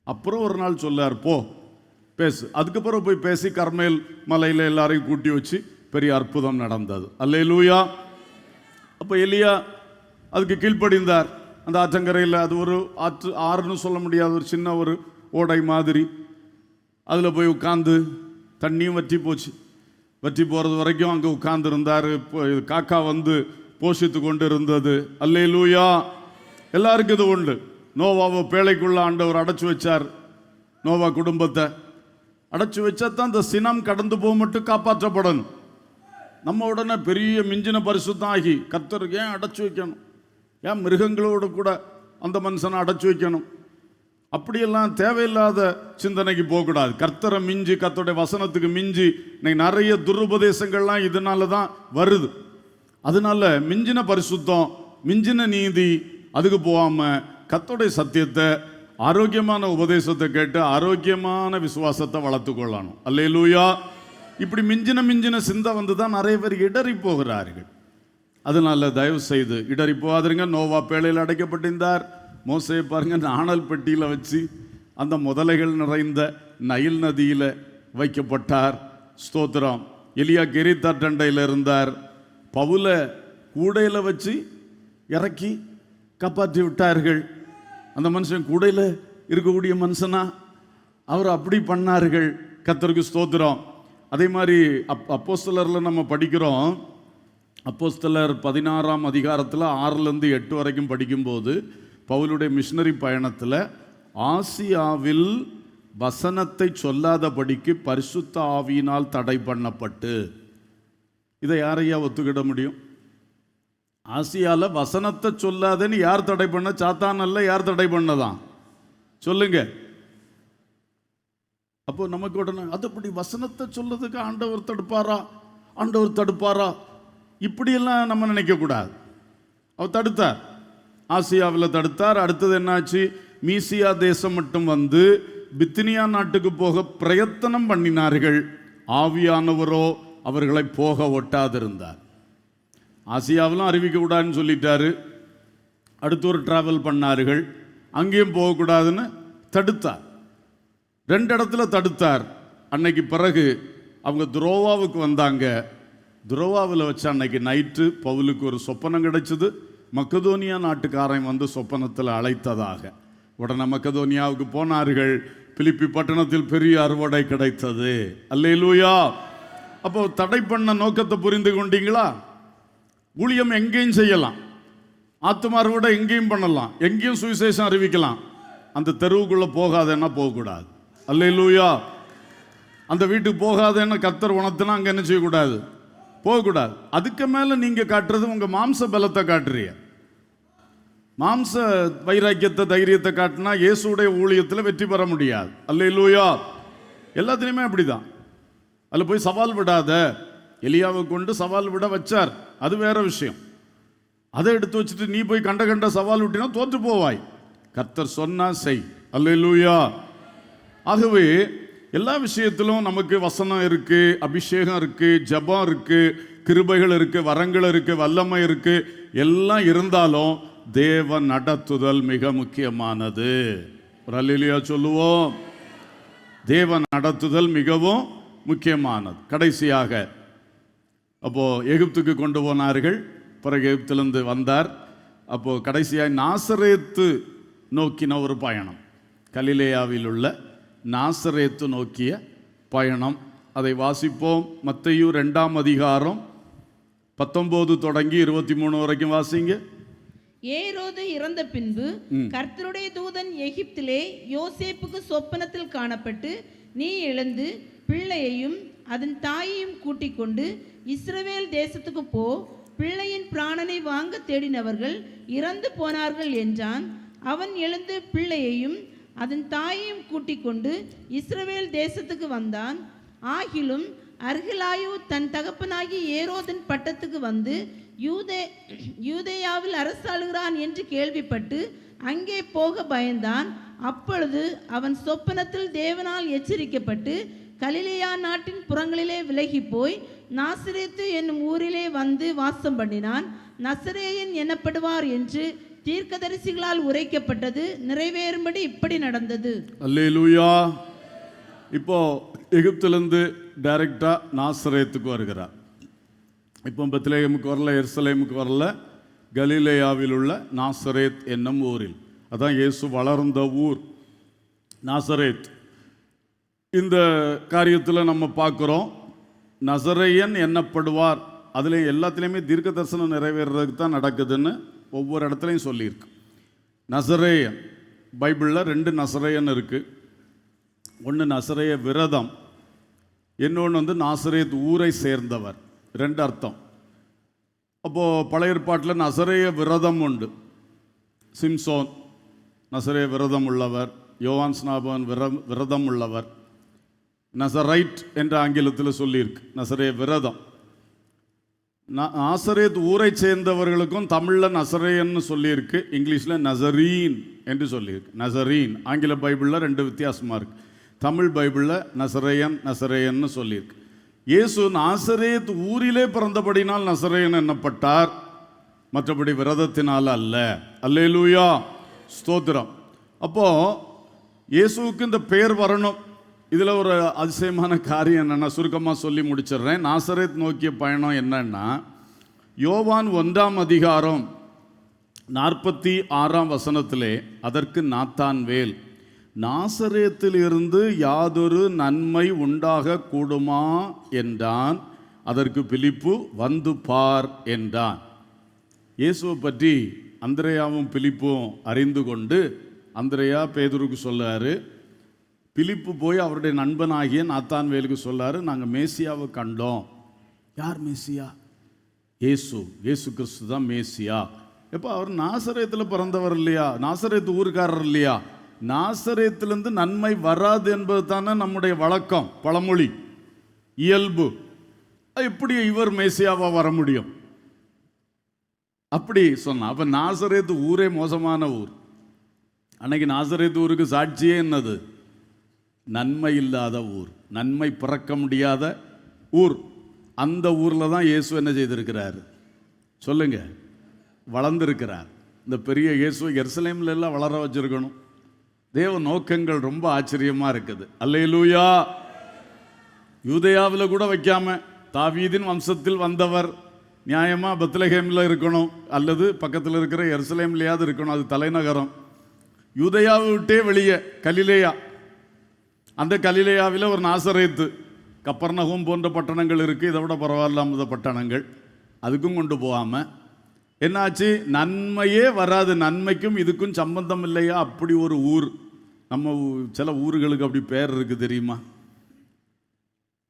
அப்புறம் ஒரு நாள் சொல்லார், போ பேசு. அதுக்கப்புறம் போய் பேசி கர்மேல் மலையில் எல்லாரையும் கூட்டி வச்சு பெரிய அற்புதம் நடந்தது. அல்லேலூயா. அப்போ எலியா அதுக்கு கீழ்ப்படிந்தார். அந்த ஆற்றங்கரையில், அது ஒரு ஆறுன்னு சொல்ல முடியாது, ஒரு சின்ன ஒரு ஓடை மாதிரி, அதில் போய் உட்கார்ந்து, தண்ணியும் வற்றி போச்சு. வற்றி போகிறது வரைக்கும் அங்கே உட்கார்ந்து இருந்தார். காக்கா வந்து போஷித்து கொண்டு இருந்தது. அல்லேலூயா. எல்லாருக்கும் இது உண்டு. நோவாவை பேழைக்குள்ள ஆண்டவர் அடைச்சி வச்சார். நோவா குடும்பத்தை அடைச்சி வச்சா தான் இந்த சினம் கடந்து போக மட்டும் காப்பாற்றப்படணும். நம்ம உடனே பெரிய மிஞ்சின பரிசுத்தம் ஆகி கர்த்தருக்கு ஏன் அடைச்சி வைக்கணும்? ஏன் மிருகங்களோடு கூட அந்த மனுஷனை அடைச்சி வைக்கணும்? அப்படியெல்லாம் தேவையில்லாத சிந்தனைக்கு போகக்கூடாது. கர்த்தரை மிஞ்சி, கர்த்தருடைய வசனத்துக்கு மிஞ்சி இன்னைக்கு நிறைய துருபதேசங்கள்லாம் இதனால தான் வருது. அதனால மிஞ்சின பரிசுத்தம், மிஞ்சின நீதி அதுக்கு போகாமல் கர்த்தருடைய சத்தியத்தை, ஆரோக்கியமான உபதேசத்தை கேட்டு ஆரோக்கியமான விசுவாசத்தை வளர்த்து கொள்ளணும். அல்லேலூயா. இப்படி மிஞ்சின சிந்தை வந்து தான் நிறைய பேர் இடறி போகிறார்கள். அதனால தயவு செய்து இடறி போகாதீங்க. நோவா பேழையில் அடைக்கப்பட்டிருந்தார். மோசே பாருங்க, நாணல் பெட்டியில் வச்சு அந்த முதலைகள் நிறைந்த நைல் நதியில் வைக்கப்பட்டார். ஸ்தோத்திரம். எலியா கெரித்தாற்றண்டையில் இருந்தார். பவுல கூடையில் வச்சு இறக்கி காப்பாற்றி விட்டார்கள். அந்த மனுஷன் கூடையில் இருக்கக்கூடிய மனுஷனா, அவர் அப்படி பண்ணார்கள். கர்த்தருக்கு ஸ்தோத்திரம். அதே மாதிரி அப்போஸ்தலரில் நம்ம படிக்கிறோம். அப்போஸ்தலர் 16ஆம் அதிகாரத்தில் 6-8 வரைக்கும் படிக்கும்போது, பவுலுடைய மிஷனரி பயணத்தில் ஆசியாவில் வசனத்தை சொல்லாதபடிக்கு பரிசுத்த ஆவியினால் தடை பண்ணப்பட்டு, இதை யாரையா ஒத்துக்கிட முடியும்? ஆசியாவில் வசனத்தை சொல்லாதேன்னு யார் தடை பண்ண? சாத்தான் அல்ல, யார் தடை பண்ணதான்? சொல்லுங்க. அப்போ நமக்கு உடனே அதுபடி வசனத்தை சொல்லதுக்கு ஆண்டவர் தடுப்பாரா? இப்படியெல்லாம் நம்ம நினைக்கக்கூடாது. அவர் தடுத்தார், ஆசியாவில் தடுத்தார். அடுத்தது என்னாச்சு? மீசியா தேசம் மட்டும் வந்து பித்தினியா நாட்டுக்கு போக பிரயத்தனம் பண்ணினார்கள். ஆவியானவரோ அவர்களை போக ஒட்டாதிருந்தார். ஆசியாவிலும் அறிவிக்க கூடாதுன்னு சொல்லிட்டாரு. அடுத்து ஒரு டிராவல் பண்ணார்கள், அங்கேயும் போகக்கூடாதுன்னு தடுத்தார். 2 இடத்துல தடுத்தார். அன்னைக்கு பிறகு அவங்க துரோவாவுக்கு வந்தாங்க. துரோவாவில் வச்சு அன்னைக்கு நைட்டு பவுலுக்கு ஒரு சொப்பனம் கிடைச்சது. மக்கதோனியா நாட்டுக்காரன் வந்து சொப்பனத்தில் அழைத்ததாக. உடனே மக்கதோனியாவுக்கு போனார்கள். பிலிப்பி பட்டணத்தில் பெரிய அறுவடை கிடைத்தது. அல்லேலூயா. அப்போ தடை பண்ண நோக்கத்தை புரிந்து கொண்டீங்களா? ஊழியம் எங்கேயும் செய்யலாம், ஆத்தும அறுவடை எங்கேயும் பண்ணலாம், எங்கேயும் சுவிசேஷம் அறிவிக்கலாம். அந்த தெருவுக்குள்ளே போகாதேன்னா போகக்கூடாது. அல்லேலூயா. அந்த வீட்டுக்கு போகாதேன்னு கர்த்தர் உணர்த்தினா அங்கே என்ன செய்யக்கூடாது? போகக்கூடாது. அதுக்கு மேலே நீங்கள் காட்டுறது உங்கள் மாம்ச பலத்தை காட்டுறீங்க. மாம்ச வைராக்கியத்தை, தைரியத்தை காட்டினா இயேசுடைய ஊழியத்தில் வெற்றி பெற முடியாது. அல்லேலூயா. எல்லாத்துலேயுமே அப்படிதான். அதில் போய் சவால் விடாத. எலியாவை கொண்டு சவால் விட வச்சார், அது வேற விஷயம். அதை எடுத்து வச்சுட்டு நீ போய் கண்ட சவால் விட்டினா தோற்று போவாய். கர்த்தர் சொன்னா செய். அல்லேலூயா. ஆகவே எல்லா விஷயத்திலும் நமக்கு வசனம் இருக்கு, அபிஷேகம் இருக்கு, ஜெபம் இருக்கு, கிருபைகள் இருக்கு, வரங்கள் இருக்கு, வல்லமை இருக்கு. எல்லாம் இருந்தாலும் தேவ நடத்துதல் மிக முக்கியமானது. ஒரு அல்லேலூயா சொல்லுவோம். தேவ நடத்துதல் மிகவும் முக்கியமானது. கடைசியாக அப்போ எகிப்துக்கு கொண்டு போனார்கள். பிறகு எகிப்திலிருந்து வந்தார். அப்போ கடைசியாக நாசரேத்து நோக்கின ஒரு பயணம், கலிலேயாவில் உள்ள நாசரேத்து நோக்கிய பயணம். அதை வாசிப்போம். மத்தேயு 2ஆம் அதிகாரம் 19 தொடங்கி 23 வரைக்கும் வாசிங்க. ஏரோது இறந்த பின்பு கர்த்தருடைய தூதன் எகிப்திலே யோசேப்புக்கு சொப்பனத்தில் காணப்பட்டு, நீ எழுந்து பிள்ளையையும் அதன் தாயையும் கூட்டிக் கொண்டு இஸ்ரவேல் தேசத்துக்கு போ, பிள்ளையின் பிராணனை வாங்க தேடினவர்கள் இறந்து போனார்கள் என்றான். அவன் எழுந்து பிள்ளையையும் அதன் தாயையும் கூட்டிக் கொண்டு இஸ்ரவேல் தேசத்துக்கு வந்தான். ஆகிலும் அர்கிலாயு தன் தகப்பனாகி ஏரோதின் பட்டத்துக்கு வந்து யூதேயாவில் அரசாளுகிறான் என்று கேள்விப்பட்டு அங்கே போக பயந்தான். அப்பொழுது அவன் சொப்பனத்தில் தேவனால் எச்சரிக்கப்பட்டு கலிலேயா நாட்டின் புறங்களிலே விலகி போய் நாசரேத்து என்னும் ஊரிலே வந்து வாசம் பண்ணினான். நசரேயன் எனப்படுவார் என்று தீர்க்கதரிசிகளால் உரைக்கப்பட்டது நிறைவேறும்படி இப்படி நடந்தது. அல்லேலூயா. இப்போ எகிப்திலிருந்து டைரக்டா நாசரேத்துக்கு வருகிறார். இப்போ பெத்லகேமுக்கு வரல, எருசலேமுக்கு வரல, கலிலேயாவில் உள்ள நாசரேத் என்னும் ஊரில். அதான் இயேசு வளர்ந்த ஊர் நாசரேத். இந்த காரியத்தில் நம்ம பார்க்குறோம், நசரேயன் என்னப்படுவார். அதில் எல்லாத்துலேயுமே தீர்க்க தரிசனம் நிறைவேறதுக்கு தான் நடக்குதுன்னு ஒவ்வொரு இடத்துலையும் சொல்லியிருக்கு. நசரேயன், பைபிளில் 2 நசரேயன் இருக்குது. ஒன்று நசரேய விரதம், இன்னொன்று வந்து நாசரேத் ஊரை சேர்ந்தவர். 2 அர்த்தம். அப்போது பழைய ஏற்பாட்டில் நசரேய விரதம் உண்டு. சிம்சோன் நசரேய விரதம் உள்ளவர், யோவான் ஸ்நாபகன் விரதம் உள்ளவர். நசரைட் என்ற ஆங்கிலத்தில் சொல்லியிருக்கு, நசரேய விரதம். நாசரேத் ஊரை சேர்ந்தவர்களுக்கும் தமிழில் நசரேயன்னு சொல்லியிருக்கு, இங்கிலீஷில் நசரீன் என்று சொல்லியிருக்கு. நசரீன் ஆங்கில பைபிளில் 2 வித்தியாசமாக இருக்குது. தமிழ் பைபிளில் நசரேயன் நசரேயன்னு சொல்லியிருக்கு. இயேசு நாசரேத் ஊரிலே பிறந்தபடினால் நசரேயன் என்னப்பட்டார், மற்றபடி விரதத்தினால் அல்ல. அல்லேலூயா, ஸ்தோத்திரம். அப்போ இயேசுவுக்கு இந்த பெயர் வரணும். இதில் ஒரு அதிசயமான காரியம் என்னென்னா, சுருக்கமாக சொல்லி முடிச்சிடுறேன். நாசரேத் நோக்கிய பயணம் என்னன்னா, யோவான் 1ஆம் அதிகாரம் 46ஆம் வசனத்திலே அதற்கு நாத்தான்வேல், நாசரேத்தில் இருந்து யாதொரு நன்மை உண்டாக கூடுமா என்றான். அதற்கு பிலிப்பு வந்து பார் என்றான். இயேசுவை பற்றி அந்திரேயாவும் பிலிப்பும் அறிந்து கொண்டு அந்திரேயா பேதுருக்கு சொல்லாரு, பிலிப்பு போய் அவருடைய நண்பனாகிய நாத்தான்வேலுக்கு சொல்லாரு, நாங்கள் மேசியாவை கண்டோம். யார் மேசியா? இயேசு, இயேசு கிறிஸ்து தான் மேசியா. எப்போ அவர் நாசரேத்தில் பிறந்தவர் இல்லையா, நாசரேத்து ஊருக்காரர் இல்லையா? நாசரேத்திலிருந்து நன்மை வராது என்பது தானே நம்முடைய வழக்கம், பழமொழி, இயல்பு. எப்படி இவர் மேசியாவா வர முடியும்? அப்படி சொன்னா. அப்ப நாசரேத்து ஊரே மோசமான ஊர். அன்னைக்கு நாசரேத்து ஊருக்கு சாட்சியே என்னது? நன்மை இல்லாத ஊர், நன்மை பிறக்க முடியாத ஊர். அந்த ஊரில் தான் இயேசு என்ன செய்திருக்கிறார் சொல்லுங்க? வளர்ந்திருக்கிறார். இந்த பெரிய இயேசு எருசலேம்ல எல்லாம் வளர வச்சிருக்கணும். தேவ நோக்கங்கள் ரொம்ப ஆச்சரியமா இருக்குது. அல்லேலூயா. யூதேயாவில் கூட வைக்காம தாவீதின் வம்சத்தில் வந்தவர் நியாயமா பெத்லகேமில் இருக்கணும், அல்லது பக்கத்தில் இருக்கிற எருசலேம்லையாவது இருக்கணும், அது தலைநகரம். யூதேயாவை விட்டே வெளியே கலிலேயா, அந்த கலிலேயாவில் ஒரு நாசரேத்து, கப்பர்நகூம் போன்ற பட்டணங்கள் இருக்குது, இதை விட பரவாயில்லாம பட்டணங்கள், அதுக்கும் கொண்டு போகாமல் என்னாச்சு? நன்மையே வராது. நன்மைக்கும் இதுக்கும் சம்பந்தம் இல்லையா? அப்படி ஒரு ஊர். நம்ம சில ஊர்களுக்கு அப்படி பேர் இருக்குது தெரியுமா?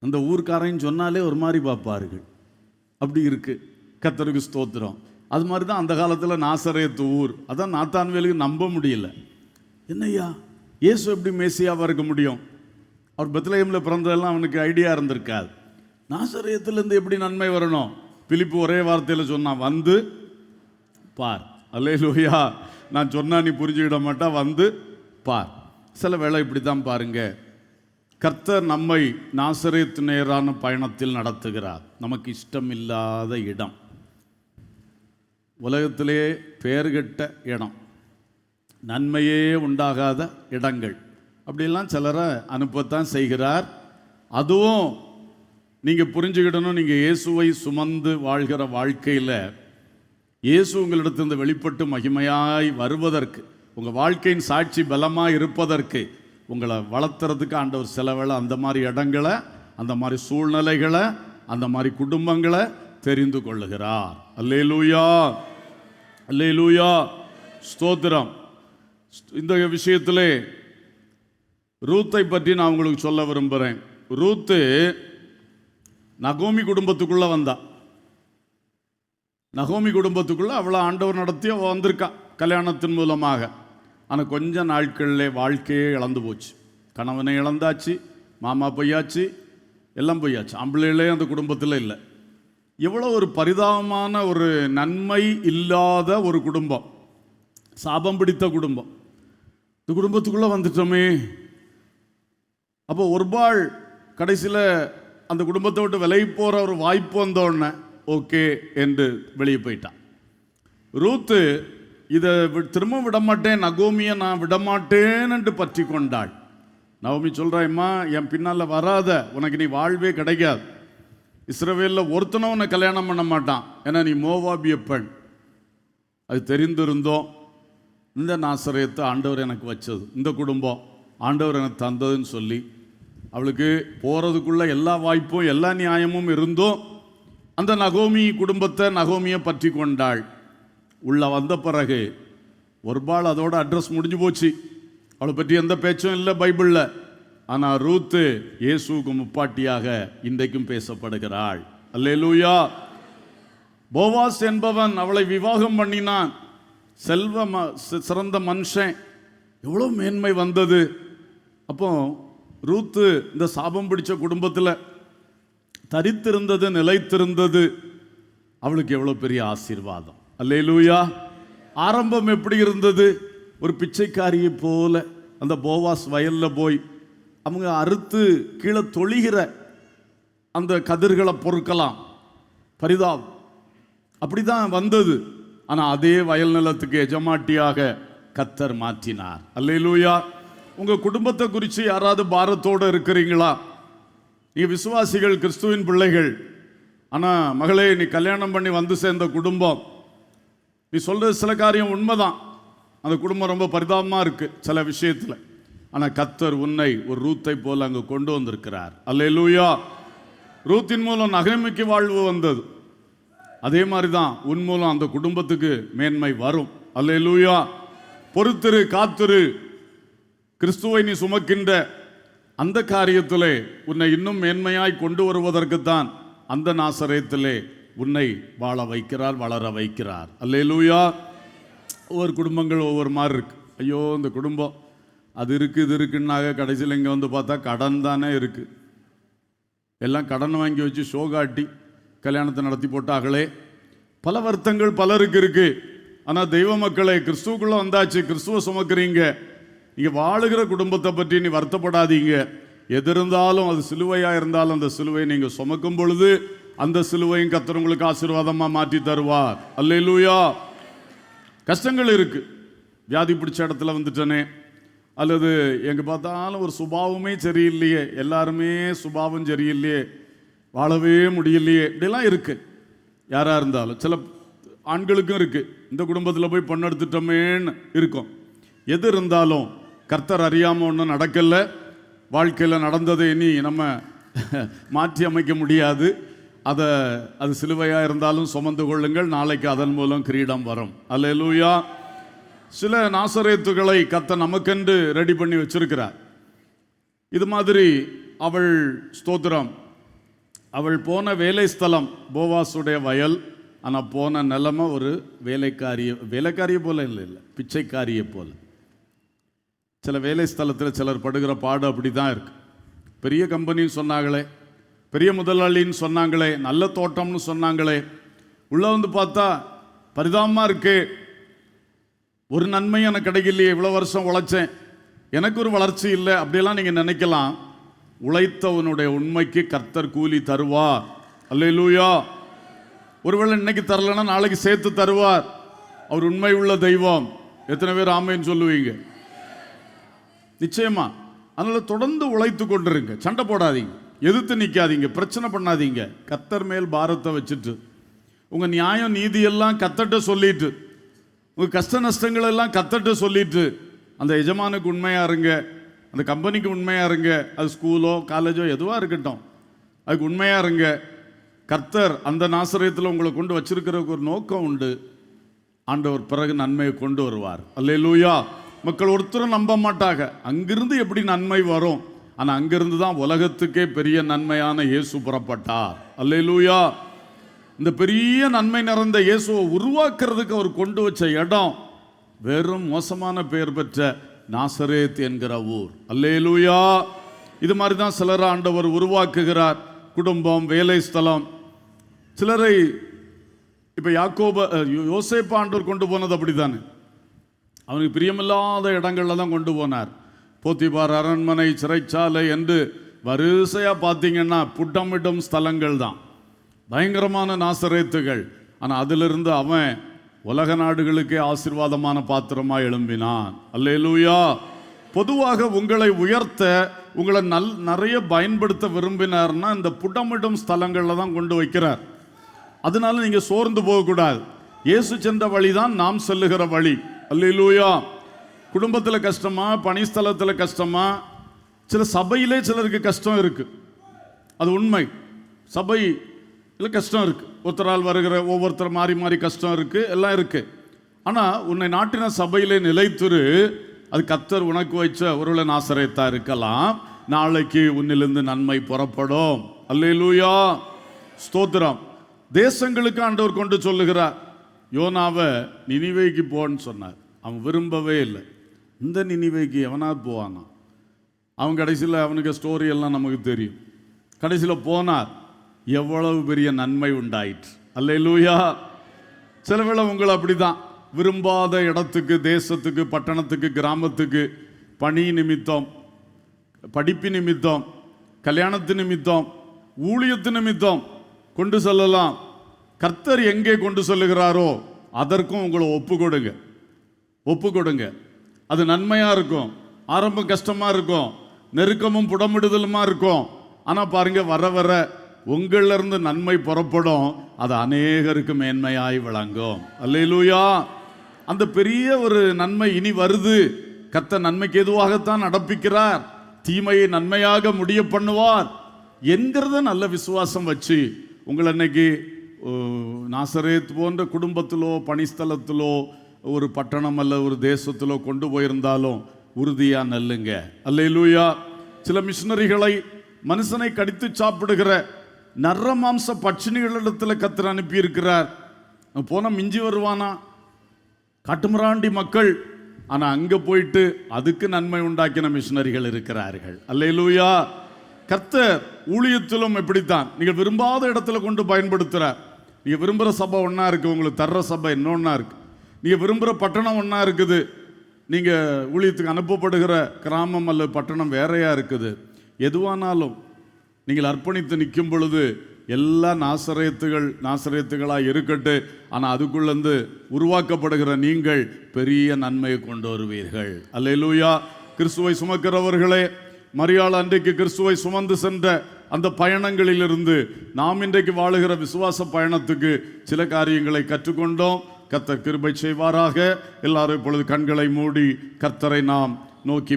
அந்த ஊர்க்காரன்னு சொன்னாலே ஒரு மாதிரி பார்ப்பார்கள். அப்படி இருக்கு. கர்த்தருக்கு ஸ்தோத்திரம். அது மாதிரி தான் அந்த காலத்தில் நாசரேத்து ஊர். அதான் நாத்தான்வேலுக்கு நம்ப முடியல. என்னய்யா இயேசு எப்படி மேசியாவாக இருக்க முடியும்? அவர் பெத்லகேமில் பிறந்ததெல்லாம் அவனுக்கு ஐடியா இருந்திருக்காது. நாசரேத்துலேருந்து எப்படி நன்மை வரணும்? பிலிப்பு ஒரே வார்த்தையில் சொன்னான், வந்து பார். அல்லேலூயா. நான் சொன்னா நீ புரிஞ்சுக்கிட மாட்டா, வந்து பார். சில வேளை இப்படி தான் பாருங்க, கர்த்தர் நம்மை நாசரேத்து நேரான பயணத்தில் நடத்துகிறார். நமக்கு இஷ்டமில்லாத இடம், உலகத்திலே பெயர்கெட்ட இடம், நன்மையே உண்டாகாத இடங்கள், அப்படிலாம் சிலரை அனுப்பத்தான் செய்கிறார். அதுவும் நீங்கள் புரிஞ்சுக்கிடணும், நீங்கள் இயேசுவை சுமந்து வாழ்கிற வாழ்க்கையில் இயேசு உங்களிடத்திலிருந்து வெளிப்பட்டு மகிமையாய் வருவதற்கு, உங்கள் வாழ்க்கையின் சாட்சி பலமாக இருப்பதற்கு, உங்களை வளர்த்துறதுக்கு ஆண்டவர் சில வேளை அந்த மாதிரி இடங்களை, அந்த மாதிரி சூழ்நிலைகளை, அந்த மாதிரி குடும்பங்களை தெரிந்து கொள்ளுகிறார். அல்லேலூயா, அல்லேலூயா, ஸ்தோத்திரம். இந்த விஷயத்திலே ரூத்தை பற்றி நான் உங்களுக்கு சொல்ல விரும்புகிறேன். ரூத்து நகோமி குடும்பத்துக்குள்ளே வந்தா. நகோமி குடும்பத்துக்குள்ளே அவளை ஆண்டவர் நடத்தி அவள் வந்திருக்கா கல்யாணத்தின் மூலமாக. ஆனால் கொஞ்ச நாட்களிலே வாழ்க்கையே இழந்து போச்சு. கணவனை இழந்தாச்சு, மாமா பொய்யாச்சு, எல்லாம் பொய்யாச்சு. ஆம்பளையிலே அந்த குடும்பத்தில் இல்லை. எவ்வளோ ஒரு பரிதாபமான, ஒரு நன்மை இல்லாத ஒரு குடும்பம், சாபம் பிடித்த குடும்பம். இந்த குடும்பத்துக்குள்ளே வந்துட்டோமே. அப்போ ஒரு பாள் கடைசியில் அந்த குடும்பத்தை விட்டு விலகி போகிற ஒரு வாய்ப்பு வந்தோடனே ஓகே என்று வெளியே போயிட்டான். ரூத்து இதை திரும்ப விடமாட்டேன், நகோமியை நான் விடமாட்டேன் என்று பற்றி கொண்டாள். நகோமி சொல்கிறாயம்மா, என் பின்னால் வராத, உனக்கு நீ வாழ்வே கிடைக்காது. இஸ்ரவேலில் ஒருத்தனும் உன்னை கல்யாணம் பண்ண மாட்டான், ஏன்னா நீ மோவாபிய பெண். அது தெரிந்திருந்தோம். இந்த நாசரேத்து ஆண்டவர் எனக்கு வச்சது, இந்த குடும்பம் ஆண்டவர் எனக்கு தந்ததுன்னு சொல்லி அவளுக்கு போகிறதுக்குள்ள எல்லா வாய்ப்பும் எல்லா நியாயமும் இருந்தும் அந்த நகோமி குடும்பத்தை, நகோமியை பற்றி கொண்டாள். உள்ள வந்த பிறகு ஒரு பாள் அதோட அட்ரஸ் முடிஞ்சு போச்சு. அவளை பற்றி எந்த பேச்சும் இல்லை பைபிளில். ஆனால் ரூத்து இயேசுவுக்கு முப்பாட்டியாக இன்றைக்கும் பேசப்படுகிறாள். அல்லேலூயா. போவாஸ் என்பவன் அவளை விவாகம் பண்ணினான். சிறந்த மனுஷன், எவ்வளோ மேன்மை வந்தது. அப்போ ரூத்து இந்த சாபம் பிடிச்ச குடும்பத்தில் தரித்திருந்தது, நிலைத்திருந்தது. அவளுக்கு எவ்வளோ பெரிய ஆசீர்வாதம். அல்லேலூயா. ஆரம்பம் எப்படி இருந்தது? ஒரு பிச்சைக்காரியை போல அந்த போவாஸ் வயலில் போய் அவங்க அறுத்து கீழே தொழிகிற அந்த கதிர்களை பொறுக்கலாம், பரிதாபம். அப்படி தான் வந்தது. ஆனால் அதே வயல் நிலத்துக்கு எஜமாட்டியாக கர்த்தர் மாற்றினார். அல்லேலூயா. உங்கள் குடும்பத்தை குறித்து யாராவது பாரத்தோடு இருக்கிறீங்களா? நீங்கள் விசுவாசிகள், கிறிஸ்துவின் பிள்ளைகள். ஆனால் மகளே, நீ கல்யாணம் பண்ணி வந்து சேர்ந்த குடும்பம், நீ சொல்கிறது சில காரியம் உண்மைதான். அந்த குடும்பம் ரொம்ப பரிதாபமாக இருக்குது சில விஷயத்தில். ஆனால் கர்த்தர் உன்னை ஒரு ரூத்தை போல் அங்கே கொண்டு வந்திருக்கிறார். அல்லேலூயா. ரூத்தின் மூலம் நகோமிக்கு வாழ்வு வந்தது. அதே மாதிரி தான் உன் மூலம் அந்த குடும்பத்துக்கு மேன்மை வரும். அல்லேலூயா. பொறுத்திரு, காத்திரு. கிறிஸ்துவை நீ சுமக்கின்ற அந்த காரியத்திலே உன்னை இன்னும் மேன்மையாய் கொண்டு வருவதற்குத்தான் அந்த நாசரேத்திலே உன்னை வாழ வைக்கிறார், வளர வைக்கிறார். அல்லேலூயா. ஒவ்வொரு குடும்பங்கள் ஒவ்வொரு மாதிரி இருக்கு. ஐயோ, இந்த குடும்பம் அது இருக்குது இது இருக்குன்னாக கடைசியில் இங்கே வந்து பார்த்தா கடன் தானே இருக்குது. எல்லாம் கடன் வாங்கி வச்சு ஷோ காட்டி கல்யாணத்தை நடத்தி போட்டாங்களே. பல வருத்தங்கள் பலருக்கு இருக்கு. ஆனால் தெய்வ மக்களே, கிறிஸ்துவுக்குள்ளே வந்தாச்சு, கிறிஸ்துவ சுமக்கிறீங்க. நீங்கள் வாழுகிற குடும்பத்தை பற்றி நீ வருத்தப்படாதீங்க. எது இருந்தாலும், அது சிலுவையாக இருந்தாலும், அந்த சிலுவையை நீங்கள் சுமக்கும் பொழுது அந்த சிலுவையும் கர்த்தர் உங்களுக்கு ஆசீர்வாதமாக மாற்றி தருவார். அல்லேலூயா. கஷ்டங்கள் இருக்கு. வியாதி பிடிச்ச இடத்துல வந்துட்டனே, அல்லது எங்கே பார்த்தாலும் ஒரு சுபாவமே சரியில்லையே, எல்லாருமே சுபாவம் சரியில்லையே, வாழவே முடியலையே, இப்படிலாம் இருக்கு. யாராக இருந்தாலும் சில ஆண்களுக்கும் இருக்கு. இந்த குடும்பத்தில் போய் பொண்ணு எடுத்துட்டோமேன்னு இருக்கும். எது இருந்தாலும் கர்த்தர் அறியாமல் ஒன்றும் நடக்கலை. வாழ்க்கையில் நடந்ததை இனி நம்ம மாற்றி அமைக்க முடியாது. அது சிலுவையாக இருந்தாலும் சுமந்து கொள்ளுங்கள். நாளைக்கு அதன் மூலம் கிரீடம் வரும். அல்லேலூயா. சில நாசரேத்துகளை கர்த்தர் நமக்கென்று ரெடி பண்ணி வச்சிருக்கிறார். இது மாதிரி அவள், ஸ்தோத்திரம், அவள் போன வேலை ஸ்தலம் போவாசுடைய வயல். ஆனால் போன நிலைமை ஒரு வேலைக்காரியை போல இல்லை, பிச்சைக்காரியை போல. சில வேலை ஸ்தலத்தில் சிலர் படுகிற பாடு அப்படி தான் இருக்கு. பெரிய கம்பெனின்னு சொன்னாங்களே, பெரிய முதலாளின்னு சொன்னாங்களே, நல்ல தோட்டம்னு சொன்னாங்களே, உள்ள வந்து பார்த்தா பரிதாபமாக இருக்கு. ஒரு நன்மையும் எனக்கு கிடைக்கலையே, இவ்வளோ வருஷம் உழைச்சேன், எனக்கு ஒரு வளர்ச்சி இல்லை, அப்படியெல்லாம் நீங்கள் நினைக்கலாம். உழைத்தவனுடைய உண்மைக்கு கர்த்தர் கூலி தருவார். அல்லேலூயா. ஒருவேளை இன்னைக்கு தரலன்னா நாளைக்கு சேர்த்து தருவார். அவர் உண்மை உள்ள தெய்வம். எத்தனை பேர் ஆமைன்னு சொல்லுவீங்க? நிச்சயமா. அதனால தொடர்ந்து உழைத்து கொண்டிருங்க. சண்டை போடாதீங்க, எதிர்த்து நிற்காதீங்க, பிரச்சனை பண்ணாதீங்க. கர்த்தர் மேல் பாரத்தை வச்சுட்டு உங்க நியாயம் நீதி எல்லாம் கர்த்தர்ட்ட சொல்லிட்டு, உங்க கஷ்ட நஷ்டங்கள் எல்லாம் கர்த்தர்ட்ட சொல்லிட்டு, அந்த எஜமானுக்கு உண்மையா இருங்க, அந்த கம்பெனிக்கு உண்மையா இருங்க. அது ஸ்கூலோ காலேஜோ எதுவா இருக்கட்டும், அதுக்கு உண்மையா இருங்க. கர்த்தர் அந்த நாசரியத்தில் உங்களை கொண்டு வச்சிருக்கிறதுக்கு ஒரு நோக்கம் உண்டு. ஆண்டவர் பிறகு நன்மையை கொண்டு வருவார். அல்லேலூயா. மக்கள் ஒருத்தரும் நம்ப மாட்டாங்க, அங்கிருந்து எப்படி நன்மை வரும்? ஆனால் அங்கிருந்து தான் உலகத்துக்கே பெரிய நன்மையான இயேசு புறப்பட்டார். அல்லேலூயா. இந்த பெரிய நன்மை நிறைந்த இயேசுவை உருவாக்குறதுக்கு அவர் கொண்டு வச்ச இடம் வெறும் மோசமான பெயர் பெற்ற நாசரேத் என்கிற ஊர். அல்லேலூயா. இது மாதிரி தான் சிலரை ஆண்டவர் உருவாக்குகிறார். குடும்பம், வேலை ஸ்தலம். சிலரை இப்போ யோசேப்பு ஆண்டவர் கொண்டு போனது அப்படித்தானே. அவனுக்கு பிரியமில்லாத இடங்கள்ல தான் கொண்டு போனார். போத்திபார் அரண்மனை, சிறைச்சாலை என்று வரிசையாக பார்த்தீங்கன்னா புட்டமிடும் ஸ்தலங்கள் தான், பயங்கரமான நாசரேத்துகள். ஆனால் அதிலிருந்து அவன் உலக நாடுகளுக்கே ஆசீர்வாதமான பாத்திரமாக எழும்பினான். அல்லேலூயா. பொதுவாக உங்களை உயர்த்த, உங்களை நிறைய பயன்படுத்த விரும்பினார்னா இந்த புட்டமிடும் ஸ்தலங்களில் தான் கொண்டு வைக்கிறார். அதனால நீங்கள் சோர்ந்து போகக்கூடாது. இயேசு சென்ற வழி தான் நாம் செல்லுகிற வழி. அல்லேலூயா. குடும்பத்தில் கஷ்டமா, பணிஸ்தலத்தில் கஷ்டமா, சில சபையிலே சிலருக்கு கஷ்டம் இருக்கு, அது உண்மை. சபையில் கஷ்டம் இருக்கு, ஒருத்தரால் வருகிற ஒவ்வொருத்தர் மாறி மாறி கஷ்டம் இருக்கு, எல்லாம் இருக்கு. ஆனால் உன்னை நாட்டின சபையிலே நிலைத்துரு. அது கர்த்தர் உனக்கு வச்ச ஒருவேளை நாசரேத்தா இருக்கலாம். நாளைக்கு உன்னிலிருந்து நன்மை புறப்படும். அல்லேலூயா. ஸ்தோத்திரம். தேசங்களுக்கு ஆண்டவர் கொண்டு சொல்லுகிறார். யோனாவை நினிவேக்கு போன்னு சொன்னார். அவன் விரும்பவே இல்லை. இந்த நினிவேக்கு எவனாவது போவானா? அவன் கடைசியில் அவனுக்கு ஸ்டோரி எல்லாம் நமக்கு தெரியும். கடைசியில் போனார். எவ்வளவு பெரிய நன்மை உண்டாயிற்று. அல்லேலூயா. சில வேளை உங்களை அப்படிதான் விரும்பாத இடத்துக்கு, தேசத்துக்கு, பட்டணத்துக்கு, கிராமத்துக்கு, பணி நிமித்தம், படிப்பு நிமித்தம், கல்யாணத்து நிமித்தம், ஊழியத்து நிமித்தம் கொண்டு செல்லலாம். கர்த்தர் எங்கே கொண்டு செல்லுகிறாரோ அதற்கும் உங்களை ஒப்பு கொடுங்க. அது நன்மையா இருக்கும். ஆரம்பம் கஷ்டமா இருக்கும், நெருக்கமும் புடமிடுதலுமா இருக்கும். ஆனால் பாருங்க, வர வர உங்களிலிருந்து நன்மை புறப்படும். அது அநேகருக்கு மேன்மையாய் விளங்கும். அல்லேலூயா. அந்த பெரிய ஒரு நன்மை இனி வருது. கர்த்தர் நன்மைக்கு எதுவாகத்தான் நடப்பிக்கிறார், தீமையை நன்மையாக முடிய பண்ணுவார் என்கிறத நல்ல விசுவாசம் வச்சு உங்களை இன்னைக்கு நாசரேத் போன்ற குடும்பத்திலோ, பணிஸ்தலத்திலோ, ஒரு பட்டணம் அல்ல ஒரு தேசத்திலோ கொண்டு போயிருந்தாலும் உறுதியாக நல்லுங்க. அல்லேலூயா. சில மிஷினரிகளை மனுஷனை கடித்து சாப்பிடுகிற நர மாம்ச பட்சினிகளிடத்தில் கர்த்தர் அனுப்பி இருக்கிறார். போன மிஞ்சி வருவானா? காட்டுமிராண்டி மக்கள். ஆனால் அங்கே போயிட்டு அதுக்கு நன்மை உண்டாக்கின மிஷினரிகள் இருக்கிறார்கள். அல்லேலூயா. கர்த்தர் ஊழியத்திலும் எப்படித்தான் நீங்கள் விரும்பாத இடத்துல கொண்டு பயன்படுத்துகிறார். நீங்கள் விரும்புகிற சபை ஒன்றா இருக்குது, உங்களுக்கு தர்ற சபை இன்னொன்னா இருக்குது. நீங்கள் விரும்புகிற பட்டணம் ஒன்றா இருக்குது, நீங்கள் ஊழியத்துக்கு அனுப்பப்படுகிற கிராமம் அல்லது பட்டணம் வேறையா இருக்குது. எதுவானாலும் நீங்கள் அர்ப்பணித்து நிற்கும் பொழுது எல்லா நாசரேத்துகளாக இருக்கட்டு. ஆனால் அதுக்குள்ளேருந்து உருவாக்கப்படுகிற நீங்கள் பெரிய நன்மையை கொண்டு வருவீர்கள். அல்லேலூயா. கிறிஸ்துவை சுமக்கிறவர்களே, மரியாள் அன்றைக்கு கிறிஸ்துவை சுமந்து சென்ற அந்த பயணங்களிலிருந்து நாம் இன்றைக்கு வாழுகிற விசுவாச பயணத்துக்கு சில காரியங்களை கற்றுக்கொண்டோம். கர்த்தர் கிருபை செய்வாராக. எல்லாரும் இப்பொழுது கண்களை மூடி கர்த்தரை நாம் நோக்கி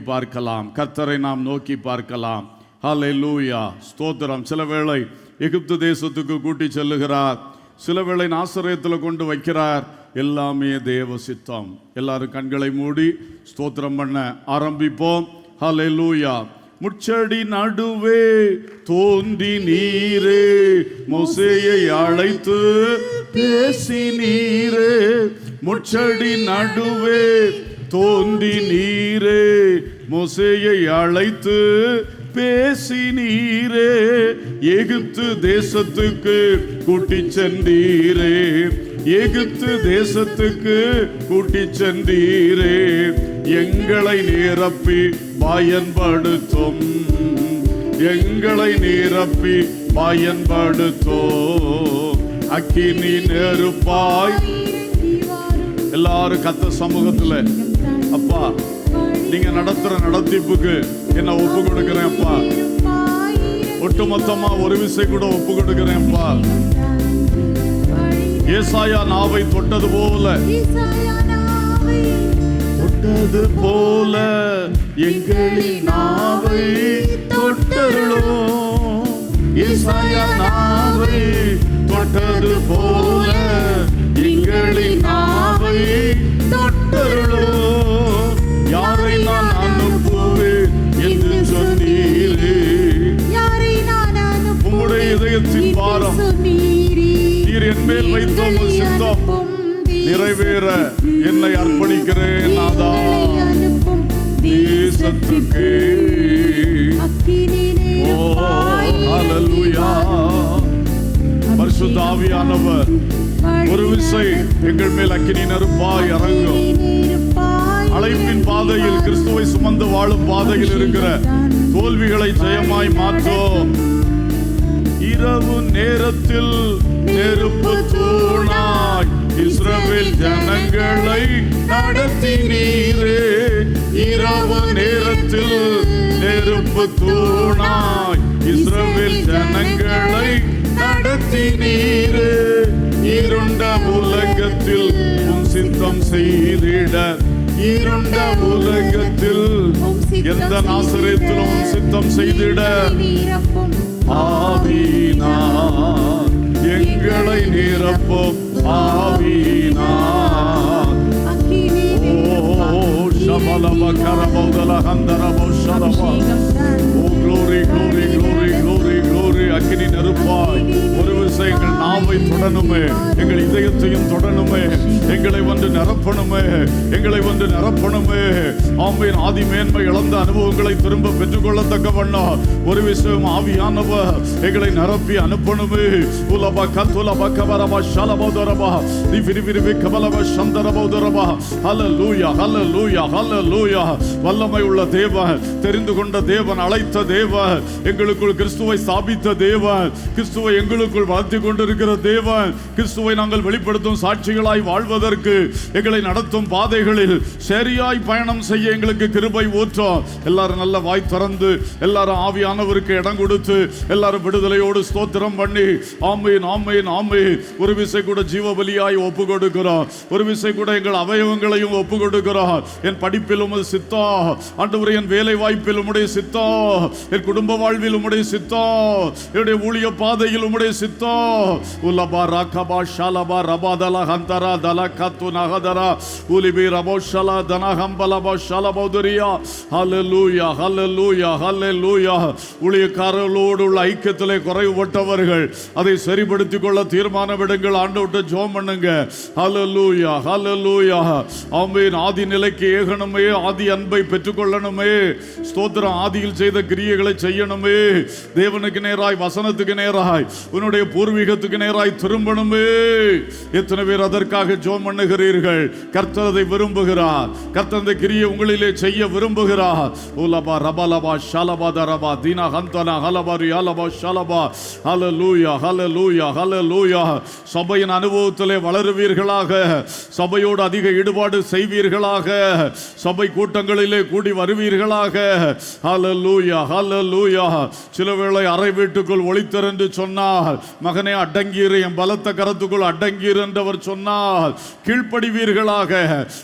பார்க்கலாம். ஹல்லேலூயா. ஸ்தோத்திரம். சில வேளை எகிப்து தேசத்துக்கு கூட்டி செல்லுகிறார், சில வேளை நாசரேத்தில் கொண்டு வைக்கிறார். எல்லாமே தேவ சித்தம். எல்லாரும் கண்களை மூடி ஸ்தோத்திரம் பண்ண ஆரம்பிப்போம். ஹல்லேலூயா. முச்சடி நடுவே தோன்றி நீரே, மோசேயை அழைத்து பேசி நீரே. முச்சடி நடுவே தோன்றி நீரே, மோசேயை அழைத்து பேசி நீரே. எகிப்து தேசத்துக்கு கூட்டி சென்றீரே, எகிப்து தேசத்துக்கு கூட்டி சென்றீரே. எங்களை நிரப்பி பயன்படுத்தும், எங்களை நிரப்பி பயன்படுத்தோ. அக்கினி நெருப்பாய் எல்லாரும் கத்த சமூகத்துல அப்பா நீங்க நடத்துற நடத்திப்புக்கு என்ன ஒப்பு கொடுக்கிறேன் அப்பா. ஒட்டுமொத்தமா ஒரு விசை கூட ஒப்பு கொடுக்கிறேன் அப்பா. ஏசாயா நாவை தொட்டது போல எங்களின் நாவை தொட்டருளோம். ஏசாயா நாவை தொட்டது போல எங்களின் நாவை தொட்டருளோம். யாரை நான் அனுப்புவேன் என்று சொன்னீரே. உம்முடைய இதயத்தின் பாரம் நீர் என் மேல் வைத்த உங்கள் சித்தம் நிறைவேற என்னை அர்ப்பணிக்கிறேன். நாதா தேசத்துக்கே. ஓ ஹல்லேலூயா. பரிசுத்த ஆவியானவர் ஒரு விசை எங்கள் மேல் அக்கினி நெருப்பாய் இறங்கும். அழைப்பின் பாதையில் கிறிஸ்துவை சுமந்து வாழும் பாதையில் இருக்கிற தோல்விகளை ஜெயமாய் மாற்றோம். இரவு நேரத்தில் நெருப்பு தூணாய் இஸ்ரவேல் ஜனங்களை நடத்தினீரே. இரவு நேரத்தில் நெருப்பு தூணாய் இஸ்ரவேல் ஜனங்களை நடத்தினீரே. இருண்ட உலகத்தில் உம் சித்தம் செய்திட. இருண்ட உலகத்தில் எந்த நாசரேத்திலும் சித்தம் செய்திட. ஆவியினார் எங்களை நிரப்பும். ஆவியினார். ஓ ஷபலப கரபௌதல ஹந்தரபௌ ஷலப. ஓ glory glory glory glory glory. அக்கினி நெருப்பாய் ஒரு விசை எங்கள் நாவை தொடணுமே, எங்கள் இதயத்தையும் தொடணுமே, எங்களை வந்து நிரப்பணுமே, எங்களை வந்து நிரப்பணுமே. ஆமையின் ஆதி மேன்மை இழந்த அனுபவங்களை திரும்ப பெற்றுக்கொள்ளத்தக்க வண்ணம் ஒரு விஷயம் ஆவியானவர் எங்களை நிரப்பி அனுப்பணுமே. உலப கத்துலப கபரப ஷலபௌதரப திவிரிவிரிவி கபலப சந்தரபௌதரப. ஹல்லேலூயா ஹல்லேலூயா ஹல்லேலூயா. வல்லமை உள்ள தேவன், தெரிந்து கொண்ட தேவன், அழைத்த தேவன், எங்களுக்குள் கிறிஸ்துவை ஸ்தாபித்த தேவன், கிறிஸ்துவை எங்களுக்குள் வளர்த்தி கொண்டிருக்கிற தேவன், கிறிஸ்துவை நாங்கள் வெளிப்படுத்தும் சாட்சிகளாய் வாழ்வதற்கு எங்களை நடத்தும் பாதைகளில் சரியாய் பயணம் செய்ய எங்களுக்கு கிருபை ஊற்றும். எல்லாரும் நல்ல வாய் திறந்து எல்லாரும் ஆவியானவருக்கு இடம் கொடுத்து எல்லாரும் விடுதலையோடு ஸ்தோத்திரம் பண்ணி ஆமென் ஆமென் ஆமென். ஒரு விசை கூட ஜீவ பலியாய் ஒப்பு கொடுக்கிறோம். ஒரு விசை கூட எங்கள் அவயவங்களையும் ஒப்பு கொடுக்கிறோம். என் படிப்பில் உமது சித்தம் ஆண்டவரே, என் வேலை வாய்ப்பில் உம்முடைய சித்தம், என் குடும்ப வாழ்வில் உம்முடைய சித்தம், என்னுடைய ஊழிய பாதையில் உம்முடைய சித்தம். உலபா ராகபா ஷலபா ரபாதல ஹந்தரா தல கத்து நகதரா உலிபி ரபோஷலா தனஹம்பலபா ஷலபௌதரியா. ஹல்லேலூயா ஹல்லேலூயா ஹல்லேலூயா. ஊழியக்காரர்களோடு உள்ள ஐக்கியத்திலே குறைவுபட்டவர்கள் அதை சரிப்படுத்திக் கொள்ள தீர்மானம் எடுங்கள். ஆண்டவர்ட்ட ஜெபம் பண்ணுங்க. ஹல்லேலூயா ஹல்லேலூயா. ஆமென். ஆதி நிலைக்கு ஏகணுமே, ஆதி அன்பை பெற்றுக்கொள்ளணுமே. ஸ்தோத்திரம். ஆதியில் செய்த கிரியைகளை செய்யணுமே. தேவனுக்கு நேராய், வசனத்துக்கு நேராய், உன்னுடைய பூர்வீகத்துக்கு நேராய் திரும்பணுமே. எத்தனை பேர் அதற்காக ஜெபம் பண்ணுகிறீர்கள்? கர்த்தர் அதை விரும்புகிறார். கர்த்தர் அந்த கிரியை உங்களிலே செய்ய விரும்புகிறார். உலபா ரபலபா ஷலபா தரபா தீனா ஹந்தனா ஹலபரி அலபா ஷலபா. ஹல்லேலூயா ஹல்லேலூயா ஹல்லேலூயா. சபையின் அனுபவத்திலே வளருவீர்களாக, சபையோடு அதிக ஈடுபாடு செய்வீர்களாக, சபை கூட்டங்களிலே கூடி வருவீர்களாக. ஹல்லேலூயா ஹல்லேலூயா. சில வேளை அறை வீட்டுக்குள் ஒளித்திருந்து சொன்னால், மகனே அடங்கீர், என் பலத்த கரத்துக்குள் அடங்கீர் என்றவர் சொன்னால் கீழ்ப்படிவீர்களாக.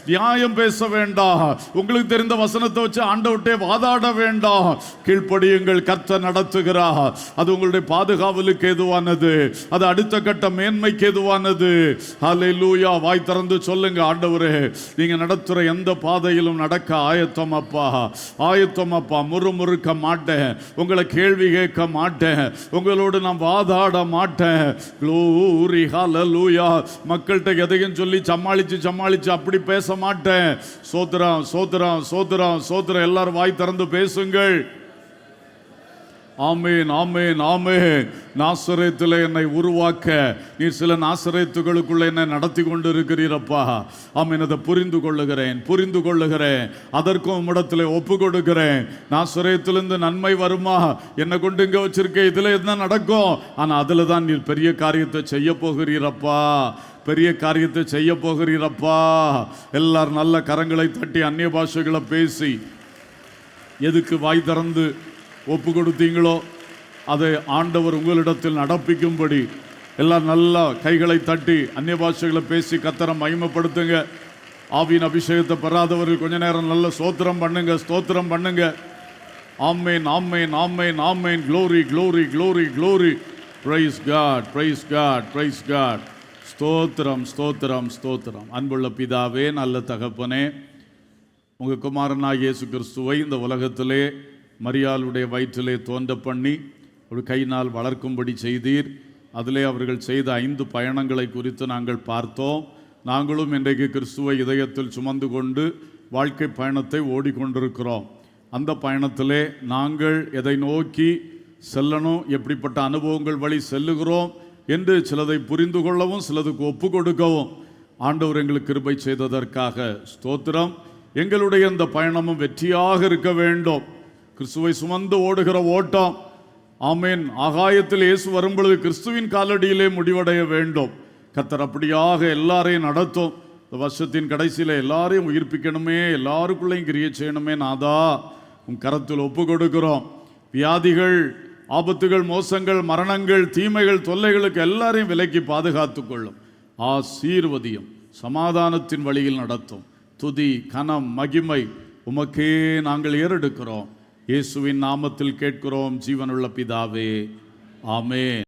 நியாயம் பேச வேண்டாம். உங்களுக்கு தெரிந்த வசனத்தை வச்சு ஆண்டவர்ட்டே வாதாட வேண்டாம். கீழ்ப்படியுங்கள். கர்த்தர் நடத்துகிறார். அது உங்களுடைய பாதுகாவலுக்கு ஏதுவானது, அது அடுத்த கட்ட மேன்மைக்கு ஏதுவானது. ஹல்லேலூயா. வாய் திறந்து சொல்லுங்க, ஆண்டவரே நீங்க நடத்துற எந்த பாதையிலும் நடக்க ஆயத்தம் அப்பா, ஆயத்தம் அப்பா. முறுமுறுக்க மாட்டேன், உங்களை கேள்வி கேட்க மாட்டேன், உங்களோடு நான் வாதாட மாட்டேன். க்ளோரி ஹல்லேலூயா. மக்கள்கிட்ட எதையும் சொல்லி சமாளிச்சு அப்படி பேச மாட்டேன். சோத்திரம் சோத்திரம் சோத்திரம் சோத்திரம். எல்லாரும் வாய் திறந்து பேசுங்கள். ஆமேன், ஆமேன், ஆமேன். நாசரேத்திலே என்னை உருவாக்க நீர் சில நாசரேத்துகளுக்குள்ள என்னை நடத்தி கொண்டு இருக்கிறீரப்பா. ஆமேன், அதை புரிந்து கொள்ளுகிறேன். அதற்கும் உம்மிடத்தில் ஒப்பு கொடுக்கிறேன். நாசரேத்திலிருந்து நன்மை வருமா? என்னை கொண்டு இங்கே வச்சிருக்க, இதுல என்ன நடக்கும்? ஆனா அதுல தான் நீர் பெரிய காரியத்தை செய்ய போகிறீரப்பா. எல்லாரும் நல்ல கரங்களை தட்டி அந்நிய பாஷைகளை பேசி எதுக்கு வாய் திறந்து ஒப்பு கொடுத்தீங்களோ அதை ஆண்டவர் உங்களிடத்தில் நடப்பிக்கும்படி எல்லாம் நல்லா கைகளை தட்டி அந்நிய பாஷைகளை பேசி கர்த்தரை மகிமைப்படுத்துங்க. ஆவியின் அபிஷேகத்தை பெறாதவர்கள் கொஞ்ச நேரம் நல்ல ஸ்தோத்திரம் பண்ணுங்க. Amen, amen, amen, amen. Glory, glory, glory, glory. Praise God, praise God, praise God. ஸ்தோத்திரம். அன்புள்ள பிதாவே, நல்ல தகப்பனே, உங்கள் குமாரனாகிய இயேசு கிறிஸ்துவை இந்த உலகத்திலே மரியாளுடைய வயிற்றிலே தோன்ற பண்ணி ஒரு கையினால் வளர்க்கும்படி செய்தீர். அதிலே அவர்கள் செய்த 5 பயணங்களை குறித்து நாங்கள் பார்த்தோம். நாங்களும் இன்றைக்கு கிறிஸ்துவை இதயத்தில் சுமந்து கொண்டு வாழ்க்கை பயணத்தை ஓடிக்கொண்டிருக்கிறோம். அந்த பயணத்திலே நாங்கள் எதை நோக்கி செல்லணும், எப்படிப்பட்ட அனுபவங்கள் வழி செல்லுகிறோம் என்று சிலதை புரிந்து கொள்ளவும் சிலதுக்கு ஒப்பு கொடுக்கவும் ஆண்டவர் எங்களுக்கு கிருபை செய்ததற்காக ஸ்தோத்திரம். எங்களுடைய இந்த பயணமும் வெற்றியாக இருக்க வேண்டும். கிறிஸ்துவை சுமந்து ஓடுகிற ஓட்டம், ஆமேன், ஆகாயத்தில் இயேசு வரும்பொழுது கிறிஸ்துவின் காலடியிலே முடிவடைய வேண்டும். கர்த்தர் அப்படியாக எல்லாரையும் நடத்தும். இந்த வருஷத்தின் கடைசியில் எல்லாரையும் உயிர்ப்பிக்கணுமே, எல்லாருக்குள்ளேயும் கிரியை செய்யணுமே. நாதா, உன் கரத்தில் ஒப்பு கொடுக்கிறோம். வியாதிகள், ஆபத்துகள், மோசங்கள், மரணங்கள், தீமைகள், தொல்லைகளுக்கு எல்லாரையும் விலக்கி பாதுகாத்து கொள்ளும். ஆசீர்வதியும், சமாதானத்தின் வழியில் நடத்தும். துதி, கனம், மகிமை உமக்கே நாங்கள் ஏறெடுக்கிறோம். இயேசுவின் நாமத்தில் கேட்கிறோம் ஜீவனுள்ள பிதாவே, ஆமென்.